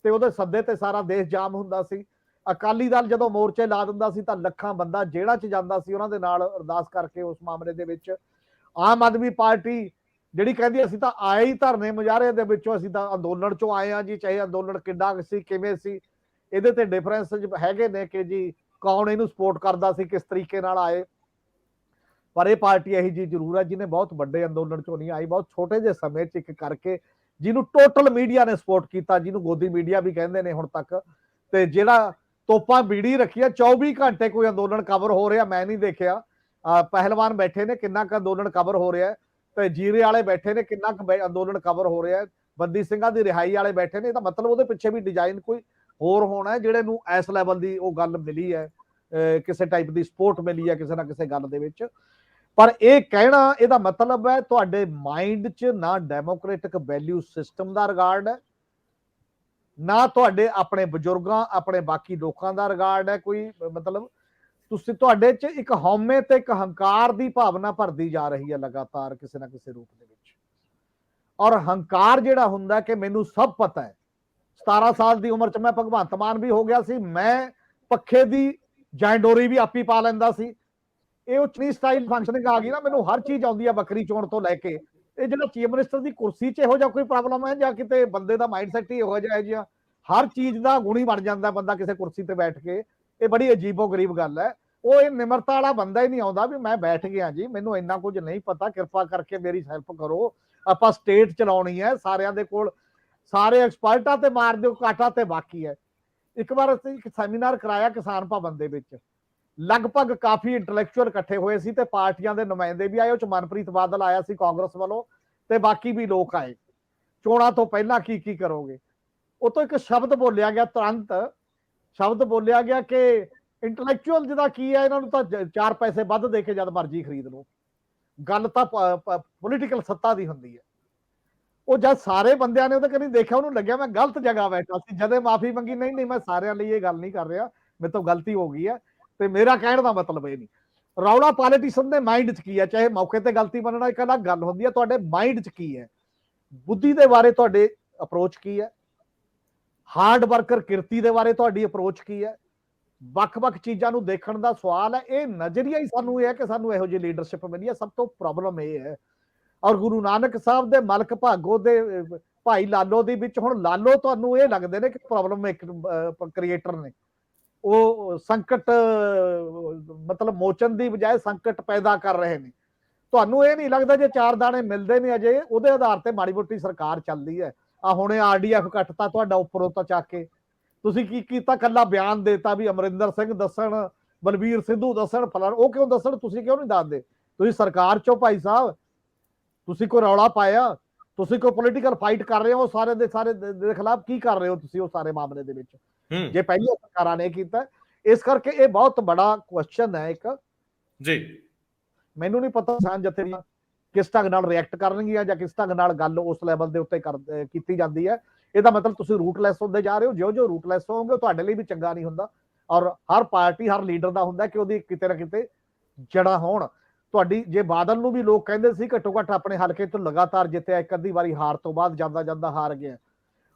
ਤੇ ਉਹਦੇ ਸੱਦੇ ਤੇ ਸਾਰਾ ਦੇਸ਼ ਜਾਮ ਹੁੰਦਾ ਸੀ। ਅਕਾਲੀ ਦਲ ਜਦੋਂ ਮੋਰਚੇ ਲਾ ਦਿੰਦਾ ਸੀ ਤਾਂ ਲੱਖਾਂ ਬੰਦਾ ਜੇਲ੍ਹਾਂ 'ਚ ਜਾਂਦਾ ਸੀ ਉਹਨਾਂ ਦੇ ਨਾਲ ਅਰਦਾਸ ਕਰਕੇ। ਉਸ ਮਾਮਲੇ ਦੇ ਵਿੱਚ ਆਮ ਆਦਮੀ ਪਾਰਟੀ ਜਿਹੜੀ ਕਹਿੰਦੀ ਅਸੀਂ ਤਾਂ ਆਏ ਹੀ ਧਰਨੇ ਮੁਜ਼ਾਹਰੇ ਦੇ ਵਿੱਚੋਂ, ਅਸੀਂ ਤਾਂ ਅੰਦੋਲਨ 'ਚੋਂ ਆਏ ਆ ਜੀ, ਚਾਹੇ ਅੰਦੋਲਨ ਕਿੱਡਾ ਸੀ ਕਿਵੇਂ ਸੀ, ਇਹਦੇ ਤੇ ਡਿਫਰੈਂਸ ਹੈਗੇ ਨੇ ਕਿ ਜੀ ਕੌਣ ਇਹਨੂੰ ਸਪੋਰਟ ਕਰਦਾ ਸੀ, ਕਿਸ ਤਰੀਕੇ ਨਾਲ ਆਏ। ਪਰ ਇਹ ਪਾਰਟੀ ਇਹੀ ਜੀ ਜ਼ਰੂਰ ਹੈ ਜਿਹਨੇ ਬਹੁਤ ਵੱਡੇ ਅੰਦੋਲਨ ਚੋਂ ਨਹੀਂ ਆਈ, ਬਹੁਤ ਛੋਟੇ ਜਿਹੇ ਸਮੇਂ 'ਚ ਇੱਕ ਕਰਕੇ ਜਿਹਨੂੰ ਟੋਟਲ ਮੀਡੀਆ ਨੇ ਸਪੋਰਟ ਕੀਤਾ, ਜਿਹਨੂੰ ਗੋਦੀ ਮੀਡੀਆ ਵੀ ਕਹਿੰਦੇ ਨੇ ਹੁਣ ਤੱਕ, ਤੇ ਜਿਹੜਾ ਤੋਪਾਂ ਬੀੜੀ ਰੱਖੀਆਂ 24 ਘੰਟੇ ਕੋਈ ਅੰਦੋਲਨ ਕਵਰ ਹੋ ਰਿਹਾ ਮੈਂ ਨਹੀਂ ਦੇਖਿਆ। ਪਹਿਲਵਾਨ ਬੈਠੇ ਨੇ ਕਿੰਨਾ ਕੁ ਅੰਦੋਲਨ ਕਵਰ ਹੋ ਰਿਹਾ, ਤੇ ਜੀਰੇ ਵਾਲੇ ਬੈਠੇ ਨੇ ਕਿੰਨਾ ਕੁ ਅੰਦੋਲਨ ਕਵਰ ਹੋ ਰਿਹਾ, ਬੰਦੀ ਸਿੰਘਾਂ ਦੀ ਰਿਹਾਈ ਵਾਲੇ ਬੈਠੇ ਨੇ, ਤਾਂ ਮਤਲਬ ਉਹਦੇ ਪਿੱਛੇ ਵੀ ਡਿਜ਼ਾਈਨ ਕੋਈ ਹੋਰ ਹੋਣਾ ਜਿਹੜੇ ਨੂੰ ਇਸ ਲੈਵਲ ਦੀ ਉਹ ਗੱਲ ਮਿਲੀ ਹੈ, ਕਿਸੇ ਟਾਈਪ ਦੀ ਸਪੋਰਟ ਮਿਲੀ ਹੈ ਕਿਸੇ ਨਾ ਕਿਸੇ ਗੱਲ ਦੇ ਵਿੱਚ। ਪਰ ਇਹ ਕਹਿਣਾ ਇਹਦਾ ਮਤਲਬ ਹੈ ਤੁਹਾਡੇ ਮਾਈਂਡ 'ਚ ਨਾ ਡੈਮੋਕ੍ਰੈਟਿਕ ਵੈਲਿਊ ਸਿਸਟਮ ਦਾ ਰਿਗਾਰਡ ਹੈ, ਨਾ ਤੁਹਾਡੇ ਆਪਣੇ ਬਜ਼ੁਰਗਾਂ ਆਪਣੇ ਬਾਕੀ ਲੋਕਾਂ ਦਾ ਰਿਗਾਰਡ ਹੈ ਕੋਈ, ਮਤਲਬ ਤੁਸੀਂ ਤੁਹਾਡੇ 'ਚ ਇੱਕ ਹਉਮੈ ਤੇ ਇੱਕ ਹੰਕਾਰ ਦੀ ਭਾਵਨਾ ਭਰਦੀ ਜਾ ਰਹੀ ਹੈ ਲਗਾਤਾਰ ਕਿਸੇ ਨਾ ਕਿਸੇ ਰੂਪ ਦੇ ਵਿੱਚ। ਔਰ ਹੰਕਾਰ ਜਿਹੜਾ ਹੁੰਦਾ ਕਿ ਮੈਨੂੰ ਸਭ ਪਤਾ ਹੈ, 17 ਸਾਲ ਦੀ ਉਮਰ 'ਚ ਮੈਂ ਭਗਵੰਤ ਮਾਨ ਵੀ ਹੋ ਗਿਆ ਸੀ, ਮੈਂ ਪੱਖੇ ਦੀ ਜੈਂਡੋਰੀ ਵੀ ਆਪੀ ਪਾ ਲੈਂਦਾ ਸੀ। ਇਹ ਉਹ ਚੀਨੀ ਸਟਾਈਲ ਫੰਕਸ਼ਨਿੰਗ ਆ ਗਈ ਨਾ, ਮੈਨੂੰ ਹਰ ਚੀਜ਼ ਆਉਂਦੀ ਹੈ ਬੱਕਰੀ ਚੋਣ ਤੋਂ ਲੈ ਕੇ। ਇਹ ਜਿਹੜਾ ਚੀਫ ਮਿਨਿਸਟਰ ਦੀ ਕੁਰਸੀ 'ਚ ਇਹੋ ਜਿਹਾ ਕੋਈ ਪ੍ਰੋਬਲਮ ਹੈ ਜਾਂ ਕਿਤੇ ਬੰਦੇ ਦਾ ਮਾਈਂਡ ਸੈਟ ਹੀ ਇਹੋ ਜਿਹਾ ਹਰ ਚੀਜ਼ ਦਾ ਗੁਣੀ ਬਣ ਜਾਂਦਾ ਬੰਦਾ ਕਿਸੇ ਕੁਰਸੀ ਤੇ ਬੈਠ ਕੇ। ਇਹ ਬੜੀ ਅਜੀਬੋ ਗਰੀਬ ਗੱਲ ਹੈ। ਉਹ ਇਹ ਨਿਮਰਤਾ ਵਾਲਾ ਬੰਦਾ ਹੀ ਨਹੀਂ ਆਉਂਦਾ ਵੀ ਮੈਂ ਬੈਠ ਗਿਆ ਜੀ, ਮੈਨੂੰ ਇੰਨਾ ਕੁਝ ਨਹੀਂ ਪਤਾ, ਕਿਰਪਾ ਕਰਕੇ ਮੇਰੀ ਹੈਲਪ ਕਰੋ, ਆਪਾਂ ਸਟੇਟ ਚਲਾਉਣੀ ਹੈ, ਸਾਰਿਆਂ ਦੇ ਕੋਲ ਸਾਰੇ ਐਕਸਪਰਟਾਂ ਤੇ ਮਾਰ ਦਿਓ ਕਾਟਾ ਤੇ ਬਾਕੀ ਹੈ। ਇੱਕ ਵਾਰ ਅਸੀਂ ਇੱਕ ਸੈਮੀਨਾਰ ਕਰਾਇਆ ਕਿਸਾਨ ਭਵਨ ਦੇ ਵਿੱਚ, ਲਗਭਗ ਕਾਫੀ ਇੰਟੈਲੈਕਚੁਅਲ ਇਕੱਠੇ ਹੋਏ ਸੀ ਤੇ ਪਾਰਟੀਆਂ ਦੇ ਨੁਮਾਇੰਦੇ ਵੀ ਆਏ, ਉਹ ਚ ਮਨਪ੍ਰੀਤ ਬਾਦਲ ਆਇਆ ਸੀ ਕਾਂਗਰਸ ਵੱਲੋਂ ਤੇ ਬਾਕੀ ਵੀ ਲੋਕ ਆਏ। ਚੋਣਾਂ ਤੋਂ ਪਹਿਲਾਂ ਕੀ ਕਰੋਗੇ, ਉਹ ਤੋਂ ਇੱਕ ਸ਼ਬਦ ਬੋਲਿਆ ਗਿਆ, ਤੁਰੰਤ ਸ਼ਬਦ ਬੋਲਿਆ ਗਿਆ ਕਿ ਇੰਟੈਲੈਕਚੁਅਲ ਜਿਹਦਾ ਕੀ ਹੈ, ਇਹਨਾਂ ਨੂੰ ਤਾਂ 4 ਪੈਸੇ ਵੱਧ ਦੇ ਕੇ ਜਦ ਮਰਜ਼ੀ ਖਰੀਦ ਲਓ। ਗੱਲ ਤਾਂ ਪੋਲੀਟੀਕਲ ਸੱਤਾ ਦੀ ਹੁੰਦੀ ਹੈ। ਉਹ ਜਦ ਸਾਰੇ ਬੰਦਿਆਂ ਨੇ ਉਹਦੇ ਕਦੀ ਦੇਖਿਆ, ਉਹਨੂੰ ਲੱਗਿਆ ਮੈਂ ਗਲਤ ਜਗ੍ਹਾ ਬੈਠਾ ਸੀ, ਜਦੇ ਮਾਫੀ ਮੰਗੀ, ਨਹੀਂ ਮੈਂ ਸਾਰਿਆਂ ਲਈ ਇਹ ਗੱਲ ਨਹੀਂ ਕਰ ਰਿਹਾ, ਮੇਰੇ ਤੋਂ ਗਲਤੀ ਹੋ ਗਈ ਹੈ। ਤੇ ਮੇਰਾ ਕਹਿਣ ਦਾ ਮਤਲਬ ਇਹ ਨਹੀਂ, ਰੌਲਾ ਪੋਲੀਟੀਸ਼ੀਅਨ ਦੇ ਮਾਈਂਡ 'ਚ ਕੀ ਹੈ, ਚਾਹੇ ਮੌਕੇ ਤੇ ਗਲਤੀ ਮੰਨਣਾ ਇੱਕ ਅਲੱਗ ਗੱਲ ਹੁੰਦੀ ਹੈ, ਤੁਹਾਡੇ ਮਾਈਂਡ 'ਚ ਕੀ ਹੈ, ਬੁੱਧੀ ਦੇ ਬਾਰੇ ਤੁਹਾਡੇ ਅਪਰੋਚ ਕੀ ਹੈ, ਹਾਰਡ ਵਰਕਰ ਕਿਰਤੀ ਦੇ ਬਾਰੇ ਤੁਹਾਡੀ ਅਪਰੋਚ ਕੀ ਹੈ, ਵੱਖ-ਵੱਖ ਚੀਜ਼ਾਂ ਨੂੰ ਦੇਖਣ ਦਾ ਸਵਾਲ ਹੈ। ਇਹ ਨਜ਼ਰੀਆ ਹੀ ਸਾਨੂੰ ਇਹ ਹੈ ਕਿ ਸਾਨੂੰ ਇਹੋ ਜਿਹੀ ਲੀਡਰਸ਼ਿਪ ਮਿਲੀ ਹੈ। ਸਭ ਤੋਂ ਪ੍ਰੋਬਲਮ ਇਹ ਹੈ, ਔਰ ਗੁਰੂ ਨਾਨਕ ਸਾਹਿਬ ਦੇ ਮਲਕ ਭਾਗੋ ਦੇ ਭਾਈ ਲਾਲੋ ਦੇ ਵਿੱਚ, ਹੁਣ ਲਾਲੋ ਤੁਹਾਨੂੰ ਇਹ ਲੱਗਦੇ ਨੇ ਕਿ ਪ੍ਰੋਬਲਮ ਇੱਕ ਕ੍ਰੀਏਟਰ ਨੇ, ਉਹ ਸੰਕਟ ਮਤਲਬ ਮੋਚਨ ਦੀ ਬਜਾਏ ਸੰਕਟ ਪੈਦਾ ਕਰ ਰਹੇ ਨੇ। ਤੁਹਾਨੂੰ ਇਹ ਨਹੀਂ ਲੱਗਦਾ ਜੇ 4 ਦਾਣੇ ਮਿਲਦੇ ਨੇ ਅਜੇ ਉਹਦੇ ਆਧਾਰ ਤੇ ਮਾੜੀ ਮੋਟੀ ਸਰਕਾਰ ਚੱਲਦੀ ਹੈ। ਆ ਹੁਣੇ ਆਰਡੀਐਫ ਕੱਟਤਾ ਤੁਹਾਡਾ ਉੱਪਰੋਂ ਤਾਂ ਚੱਕ ਕੇ, ਤੁਸੀਂ ਕੀ ਕੀਤਾ, ਕੱਲਾ ਬਿਆਨ ਦੇਤਾ ਵੀ ਅਮਰਿੰਦਰ ਸਿੰਘ ਦੱਸਣ, ਬਲਬੀਰ ਸਿੱਧੂ ਦੱਸਣ, ਫਲਾਣ, ਉਹ ਕਿਉਂ ਦੱਸਣ, ਤੁਸੀਂ ਕਿਉਂ ਨਹੀਂ ਦੱਸਦੇ? ਤੁਸੀਂ ਸਰਕਾਰ ਚੋਂ ਭਾਈ ਸਾਹਿਬ, ਤੁਸੀਂ ਕੋਈ ਰੌਲਾ ਪਾਇਆ, ਤੁਸੀਂ ਕੋਈ ਪੋਲੀਟੀਕਲ ਫਾਈਟ ਕਰ ਰਹੇ ਹੋ, ਸਾਰੇ ਦੇ ਸਾਰੇ ਦੇ ਖਿਲਾਫ ਕੀ ਕਰ ਰਹੇ ਹੋ ਤੁਸੀਂ ਉਹ ਸਾਰੇ ਮਾਮਲੇ ਦੇ ਵਿੱਚ, ਜੇ ਪਹਿਲੀਆਂ ਸਰਕਾਰਾਂ ਨੇ ਕੀਤਾ। ਇਸ ਕਰਕੇ ਇਹ ਬਹੁਤ ਬੜਾ ਕੁਐਸਚਨ ਹੈ ਇੱਕ ਜੀ। ਮੈਨੂੰ ਨਹੀਂ ਪਤਾ ਕਿਸਾਨ ਜਥੇਬੰਦੀਆਂ ਕਿਸ ਢੰਗ ਨਾਲ ਰਿਐਕਟ ਕਰਨਗੀਆਂ ਜਾਂ ਕਿਸ ਢੰਗ ਨਾਲ ਗੱਲ ਉਸ ਲੈਵਲ ਦੇ ਉੱਤੇ ਕੀਤੀ ਜਾਂਦੀ ਹੈ। ਇਹਦਾ ਮਤਲਬ ਤੁਸੀਂ ਰੂਟਲੈਸ ਹੁੰਦੇ ਜਾ ਰਹੇ ਹੋ, ਜਿਉਂ ਰੂਟਲੈਸ ਹੋਵੋਗੇ ਤੁਹਾਡੇ ਲਈ ਵੀ ਚੰਗਾ ਨਹੀਂ ਹੁੰਦਾ। ਔਰ ਹਰ ਪਾਰਟੀ ਹਰ ਲੀਡਰ ਦਾ ਹੁੰਦਾ ਕਿ ਉਹਦੀ ਕਿਤੇ ਨਾ ਕਿਤੇ ਜੜ੍ਹਾਂ ਹੋਣ। ਤੁਹਾਡੀ ਜੇ ਬਾਦਲ ਨੂੰ ਵੀ ਲੋਕ ਕਹਿੰਦੇ ਸੀ ਘੱਟੋ ਘੱਟ ਆਪਣੇ ਹਲਕੇ ਤੋਂ ਲਗਾਤਾਰ ਜਿੱਤਿਆ, ਇੱਕ ਅੱਧੀ ਵਾਰੀ ਹਾਰ ਤੋਂ ਬਾਅਦ ਜਾਂਦਾ ਹਾਰ ਗਿਆ,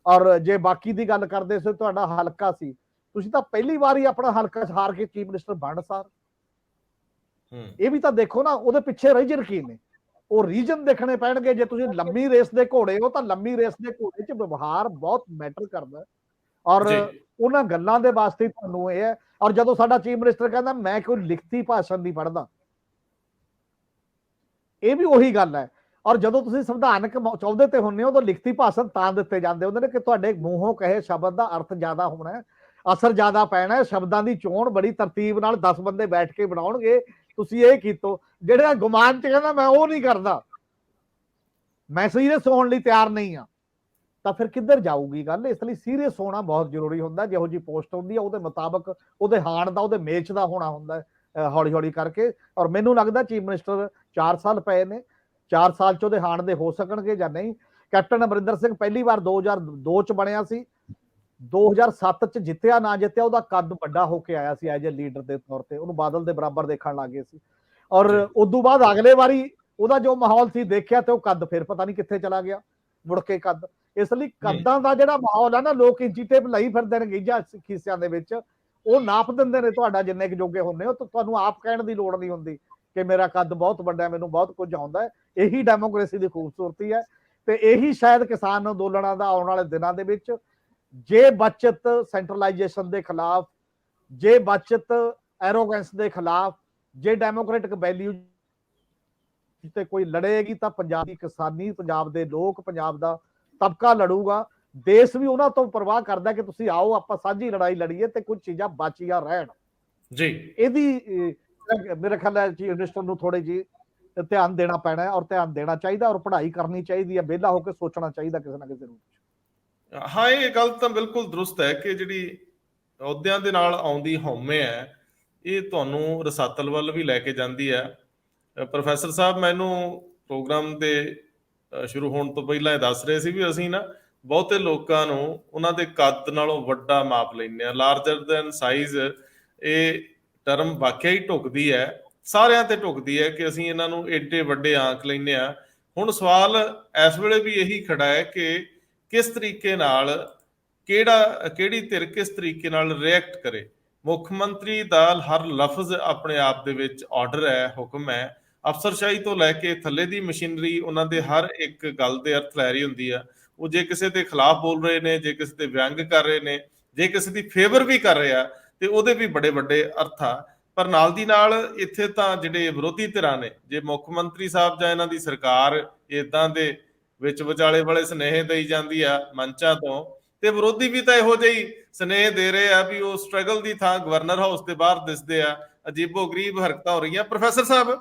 ਔਰ ਜੇ ਬਾਕੀ ਦੀ ਗੱਲ ਕਰਦੇ ਸੀ ਤੁਹਾਡਾ ਹਲਕਾ ਸੀ, ਤੁਸੀਂ ਤਾਂ ਪਹਿਲੀ ਵਾਰੀ ਆਪਣਾ ਹਲਕਾ ਹਾਰ ਕੇ ਚੀਫ ਮਿਨਿਸਟਰ ਬਣ ਸਾਰ। ਇਹ ਵੀ ਤਾਂ ਦੇਖੋ ਨਾ, ਉਹਦੇ ਪਿੱਛੇ ਰੀਜਨ ਕੀ ਨੇ, ਉਹ ਰੀਜਨ ਦੇਖਣੇ ਪੈਣਗੇ। ਜੇ ਤੁਸੀਂ ਲੰਮੀ ਰੇਸ ਦੇ ਘੋੜੇ ਹੋ ਤਾਂ ਲੰਮੀ ਰੇਸ ਦੇ ਘੋੜੇ 'ਚ ਵਿਵਹਾਰ ਬਹੁਤ ਮੈਟਰ ਕਰਦਾ, ਔਰ ਉਹਨਾਂ ਗੱਲਾਂ ਦੇ ਵਾਸਤੇ ਤੁਹਾਨੂੰ ਇਹ ਹੈ। ਔਰ ਜਦੋਂ ਸਾਡਾ ਚੀਫ ਮਿਨਿਸਟਰ ਕਹਿੰਦਾ ਮੈਂ ਕੋਈ ਲਿਖਤੀ ਭਾਸ਼ਣ ਨਹੀਂ ਪੜ੍ਹਦਾ, ਇਹ ਵੀ ਉਹੀ ਗੱਲ ਹੈ। ਔਰ ਜਦੋਂ ਤੁਸੀਂ ਸੰਵਿਧਾਨਕ ਚੌਧੇ ਤੇ ਹੁੰਦੇ ਹੋ ਤਾਂ ਲਿਖਤੀ ਭਾਸ਼ਣ ਤਾਂ ਦਿੱਤੇ ਜਾਂਦੇ ਹੁੰਦੇ ਨੇ ਕਿ ਤੁਹਾਡੇ ਮੂੰਹੋਂ ਕਹੇ ਸ਼ਬਦ ਦਾ ਅਰਥ ਜ਼ਿਆਦਾ ਹੋਣਾ ਹੈ, ਅਸਰ ਜ਼ਿਆਦਾ ਪੈਣਾ ਹੈ, ਸ਼ਬਦਾਂ ਦੀ ਚੋਣ ਬੜੀ ਤਰਤੀਬ ਨਾਲ 10 ਬੰਦੇ ਬੈਠ ਕੇ ਬਣਾਉਣਗੇ। ਤੁਸੀਂ ਇਹ ਕੀਤੋ, ਜਿਹੜੇ ਗੁਮਾਨ 'ਚ ਕਹਿੰਦਾ ਮੈਂ ਉਹ ਨਹੀਂ ਕਰਦਾ, ਮੈਂ ਸੀਰੀਅਸ ਹੋਣ ਲਈ ਤਿਆਰ ਨਹੀਂ ਆ, ਤਾਂ ਫਿਰ ਕਿੱਧਰ ਜਾਊਗੀ ਗੱਲ। ਇਸ ਲਈ ਸੀਰੀਅਸ ਹੋਣਾ ਬਹੁਤ ਜ਼ਰੂਰੀ ਹੁੰਦਾ। ਜਿਹੋ ਜਿਹੀ ਪੋਸਟ ਹੁੰਦੀ ਹੈ ਉਹਦੇ ਮੁਤਾਬਕ ਉਹਦੇ ਹਾਣ ਦਾ, ਉਹਦੇ ਮੇਚ ਦਾ ਹੋਣਾ ਹੁੰਦਾ ਹੌਲੀ ਹੌਲੀ ਕਰਕੇ। ਔਰ ਮੈਨੂੰ ਲੱਗਦਾ ਚੀਫ ਮਿਨਿਸਟਰ 4 ਸਾਲ ਪਏ ਨੇ, 4 ਸਾਲ 'ਚ ਉਹਦੇ ਹਾਣ ਦੇ ਹੋ ਸਕਣਗੇ ਜਾਂ ਨਹੀਂ। ਕੈਪਟਨ ਅਮਰਿੰਦਰ ਸਿੰਘ ਪਹਿਲੀ ਵਾਰ 2002 'ਚ ਬਣਿਆ ਸੀ, 2007 ਚ ਜਿੱਤਿਆ ਨਾ ਜਿੱਤਿਆ, ਉਹਦਾ ਕੱਦ ਵੱਡਾ ਹੋ ਕੇ ਆਇਆ ਸੀ ਐਜ ਏ ਲੀਡਰ ਦੇ ਤੌਰ ਤੇ, ਉਹਨੂੰ ਬਾਦਲ ਦੇ ਬਰਾਬਰ ਦੇਖਣ ਲੱਗ ਗਏ ਸੀ। ਔਰ ਉਦੋਂ ਬਾਅਦ ਅਗਲੇ ਵਾਰੀ ਉਹਦਾ ਜੋ ਮਾਹੌਲ ਸੀ ਦੇਖਿਆ ਤੇ ਉਹ ਕੱਦ ਫਿਰ ਪਤਾ ਨਹੀਂ ਕਿੱਥੇ ਚਲਾ ਗਿਆ ਮੁੜ ਕੇ ਕੱਦ। ਇਸ ਲਈ ਕੱਦਾਂ ਦਾ ਜਿਹੜਾ ਮਾਹੌਲ ਹੈ ਨਾ, ਲੋਕ ਇੰਚੀ ਟੇਪ ਲਈ ਫਿਰਦੇ ਨੇ ਗੀਜਾ ਖੀਸਿਆਂ ਦੇ ਵਿੱਚ, ਉਹ ਨਾਪ ਦਿੰਦੇ ਨੇ ਤੁਹਾਡਾ ਜਿੰਨੇ ਕੁ ਜੋਗੇ ਹੁੰਦੇ ਹੋ। ਤੁਹਾਨੂੰ ਆਪ ਕਹਿਣ ਦੀ ਲੋੜ ਨਹੀਂ ਹੁੰਦੀ ਕਿ ਮੇਰਾ ਕੱਦ ਬਹੁਤ ਵੱਡਾ, ਮੈਨੂੰ ਬਹੁਤ ਕੁਝ ਆਉਂਦਾ ਹੈ। ਇਹੀ ਡੈਮੋਕ੍ਰੇਸੀ ਦੀ ਖੂਬਸੂਰਤੀ ਹੈ ਤੇ ਇਹੀ ਸ਼ਾਇਦ ਕਿਸਾਨ ਅੰਦੋਲਨਾਂ ਦਾ ਆਉਣ ਵਾਲੇ ਦਿਨਾਂ ਦੇ ਵਿੱਚ, ਜੇ ਬਚਤ ਸੈਂਟਰਲਾਈਜੇਸ਼ਨ ਦੇ ਖਿਲਾਫ, ਜੇ ਬਚਤ ਐਰੋਗੈਂਸ ਦੇ ਖਿਲਾਫ, ਜੇ ਡੈਮੋਕ੍ਰੈਟਿਕ ਵੈਲਿਊ ਤੇ ਕੋਈ ਲੜੇਗੀ ਤਾਂ ਪੰਜਾਬ ਦੀ ਕਿਸਾਨੀ, ਪੰਜਾਬ ਦੇ ਲੋਕ, ਪੰਜਾਬ ਦਾ ਤਬਕਾ ਲੜੂਗਾ। ਦੇਸ਼ ਵੀ ਉਹਨਾਂ ਤੋਂ ਪਰਵਾਹ ਕਰਦਾ ਕਿ ਤੁਸੀਂ ਆਓ ਆਪਾਂ ਸਾਂਝੀ ਲੜਾਈ ਲੜੀਏ ਤੇ ਕੁਝ ਚੀਜ਼ਾਂ ਬਾਚੀਆਂ ਰਹਿਣ ਜੀ। ਇਹਦੀ ਮੇਰੇ ਖਿਆਲ ਹੈ ਚੀਫ ਮਿਨਿਸਟਰ ਨੂੰ ਥੋੜੀ ਜੀ ਧਿਆਨ ਦੇਣਾ ਪੈਣਾ ਔਰ ਧਿਆਨ ਦੇਣਾ ਚਾਹੀਦਾ ਔਰ ਪੜ੍ਹਾਈ ਕਰਨੀ ਚਾਹੀਦੀ ਹੈ, ਵਿਹਲਾ ਹੋ ਕੇ ਸੋਚਣਾ ਚਾਹੀਦਾ ਕਿਸੇ ਨਾ ਕਿਸੇ ਨੂੰ। ਹਾਂ, ਇਹ ਗੱਲ ਤਾਂ ਬਿਲਕੁਲ ਦਰੁਸਤ ਹੈ ਕਿ ਜਿਹੜੀ ਅਹੁਦਿਆਂ ਦੇ ਨਾਲ ਆਉਂਦੀ ਹਉਮੈ ਹੈ, ਇਹ ਤੁਹਾਨੂੰ ਰਸਾਤਲ ਵੱਲ ਵੀ ਲੈ ਕੇ ਜਾਂਦੀ ਹੈ। ਪ੍ਰੋਫੈਸਰ ਸਾਹਿਬ ਮੈਨੂੰ ਪ੍ਰੋਗਰਾਮ ਦੇ ਸ਼ੁਰੂ ਹੋਣ ਤੋਂ ਪਹਿਲਾਂ ਇਹ ਦੱਸ ਰਹੇ ਸੀ ਵੀ ਅਸੀਂ ਨਾ ਬਹੁਤੇ ਲੋਕਾਂ ਨੂੰ ਉਹਨਾਂ ਦੇ ਕੱਦ ਨਾਲੋਂ ਵੱਡਾ ਮਾਪ ਲੈਂਦੇ ਹਾਂ, ਲਾਰਜਰ ਦੈਨ ਸਾਈਜ਼। ਇਹ ਟਰਮ ਵਾਕਿਆ ਹੀ ਢੁਕਦੀ ਹੈ, ਸਾਰਿਆਂ ਤੇ ਢੁਕਦੀ ਹੈ ਕਿ ਅਸੀਂ ਇਹਨਾਂ ਨੂੰ ਏਡੇ ਵੱਡੇ ਆਂਕ ਲੈਂਦੇ ਹਾਂ। ਹੁਣ ਸਵਾਲ ਇਸ ਵੇਲੇ ਵੀ ਇਹੀ ਖੜਾ ਹੈ ਕਿ ਕਿਸ ਤਰੀਕੇ ਨਾਲ ਕਿਹੜੀ ਧਿਰ ਕਿਸ ਤਰੀਕੇ ਨਾਲ ਰਿਐਕਟ ਕਰੇ। ਮੁੱਖ ਮੰਤਰੀ ਦਾ ਹਰ ਲਫ਼ਜ਼ ਆਪਣੇ ਆਪ ਦੇ ਵਿੱਚ ਆਰਡਰ ਹੈ, ਹੁਕਮ ਹੈ। ਅਫਸਰਸ਼ਾਹੀ ਤੋਂ ਲੈ ਕੇ ਥੱਲੇ ਦੀ ਮਸ਼ੀਨਰੀ ਉਹਨਾਂ ਦੇ ਹਰ ਇੱਕ ਗੱਲ ਦੇ ਅਰਥ ਲੈ ਰਹੀ ਹੁੰਦੀ ਆ। ਉਹ ਜੇ ਕਿਸੇ ਦੇ ਖਿਲਾਫ ਬੋਲ ਰਹੇ ਨੇ, ਜੇ ਕਿਸੇ ਤੇ ਵਿਅੰਗ ਕਰ ਰਹੇ ਨੇ, ਜੇ ਕਿਸੇ ਦੀ ਫੇਵਰ ਵੀ ਕਰ ਰਹੇ ਆ ਤੇ ਉਹਦੇ ਵੀ ਬੜੇ ਵੱਡੇ ਅਰਥ ਆ। ਪਰ ਨਾਲ ਦੀ ਨਾਲ ਇੱਥੇ ਤਾਂ ਜਿਹੜੇ ਵਿਰੋਧੀ ਧਿਰਾਂ ਨੇ, ਜੇ ਮੁੱਖ ਮੰਤਰੀ ਸਾਹਿਬ ਜਾਂ ਇਹਨਾਂ ਦੀ ਸਰਕਾਰ ਇਦਾਂ ਦੇ ਵਿੱਚ ਵਿਚਾਲੇ ਵਾਲੇ ਸੁਨੇਹੇ ਦੇਈ ਜਾਂਦੀ ਆ ਮੰਚਾਂ ਤੋਂ, ਤੇ ਵਿਰੋਧੀ ਵੀ ਤਾਂ ਇਹੋ ਜਿਹੀ ਸੁਨੇਹੇ ਦੇ ਰਹੇ ਆ ਵੀ ਉਹ ਸਟਰਗਲ ਦੀ ਥਾਂ ਗਵਰਨਰ ਹਾਊਸ ਦੇ ਬਾਹਰ ਦਿਸਦੇ ਆ। ਅਜੀਬੋ ਗਰੀਬ ਹਰਕਤਾਂ ਹੋ ਰਹੀਆਂ। ਪ੍ਰੋਫੈਸਰ ਸਾਹਿਬ,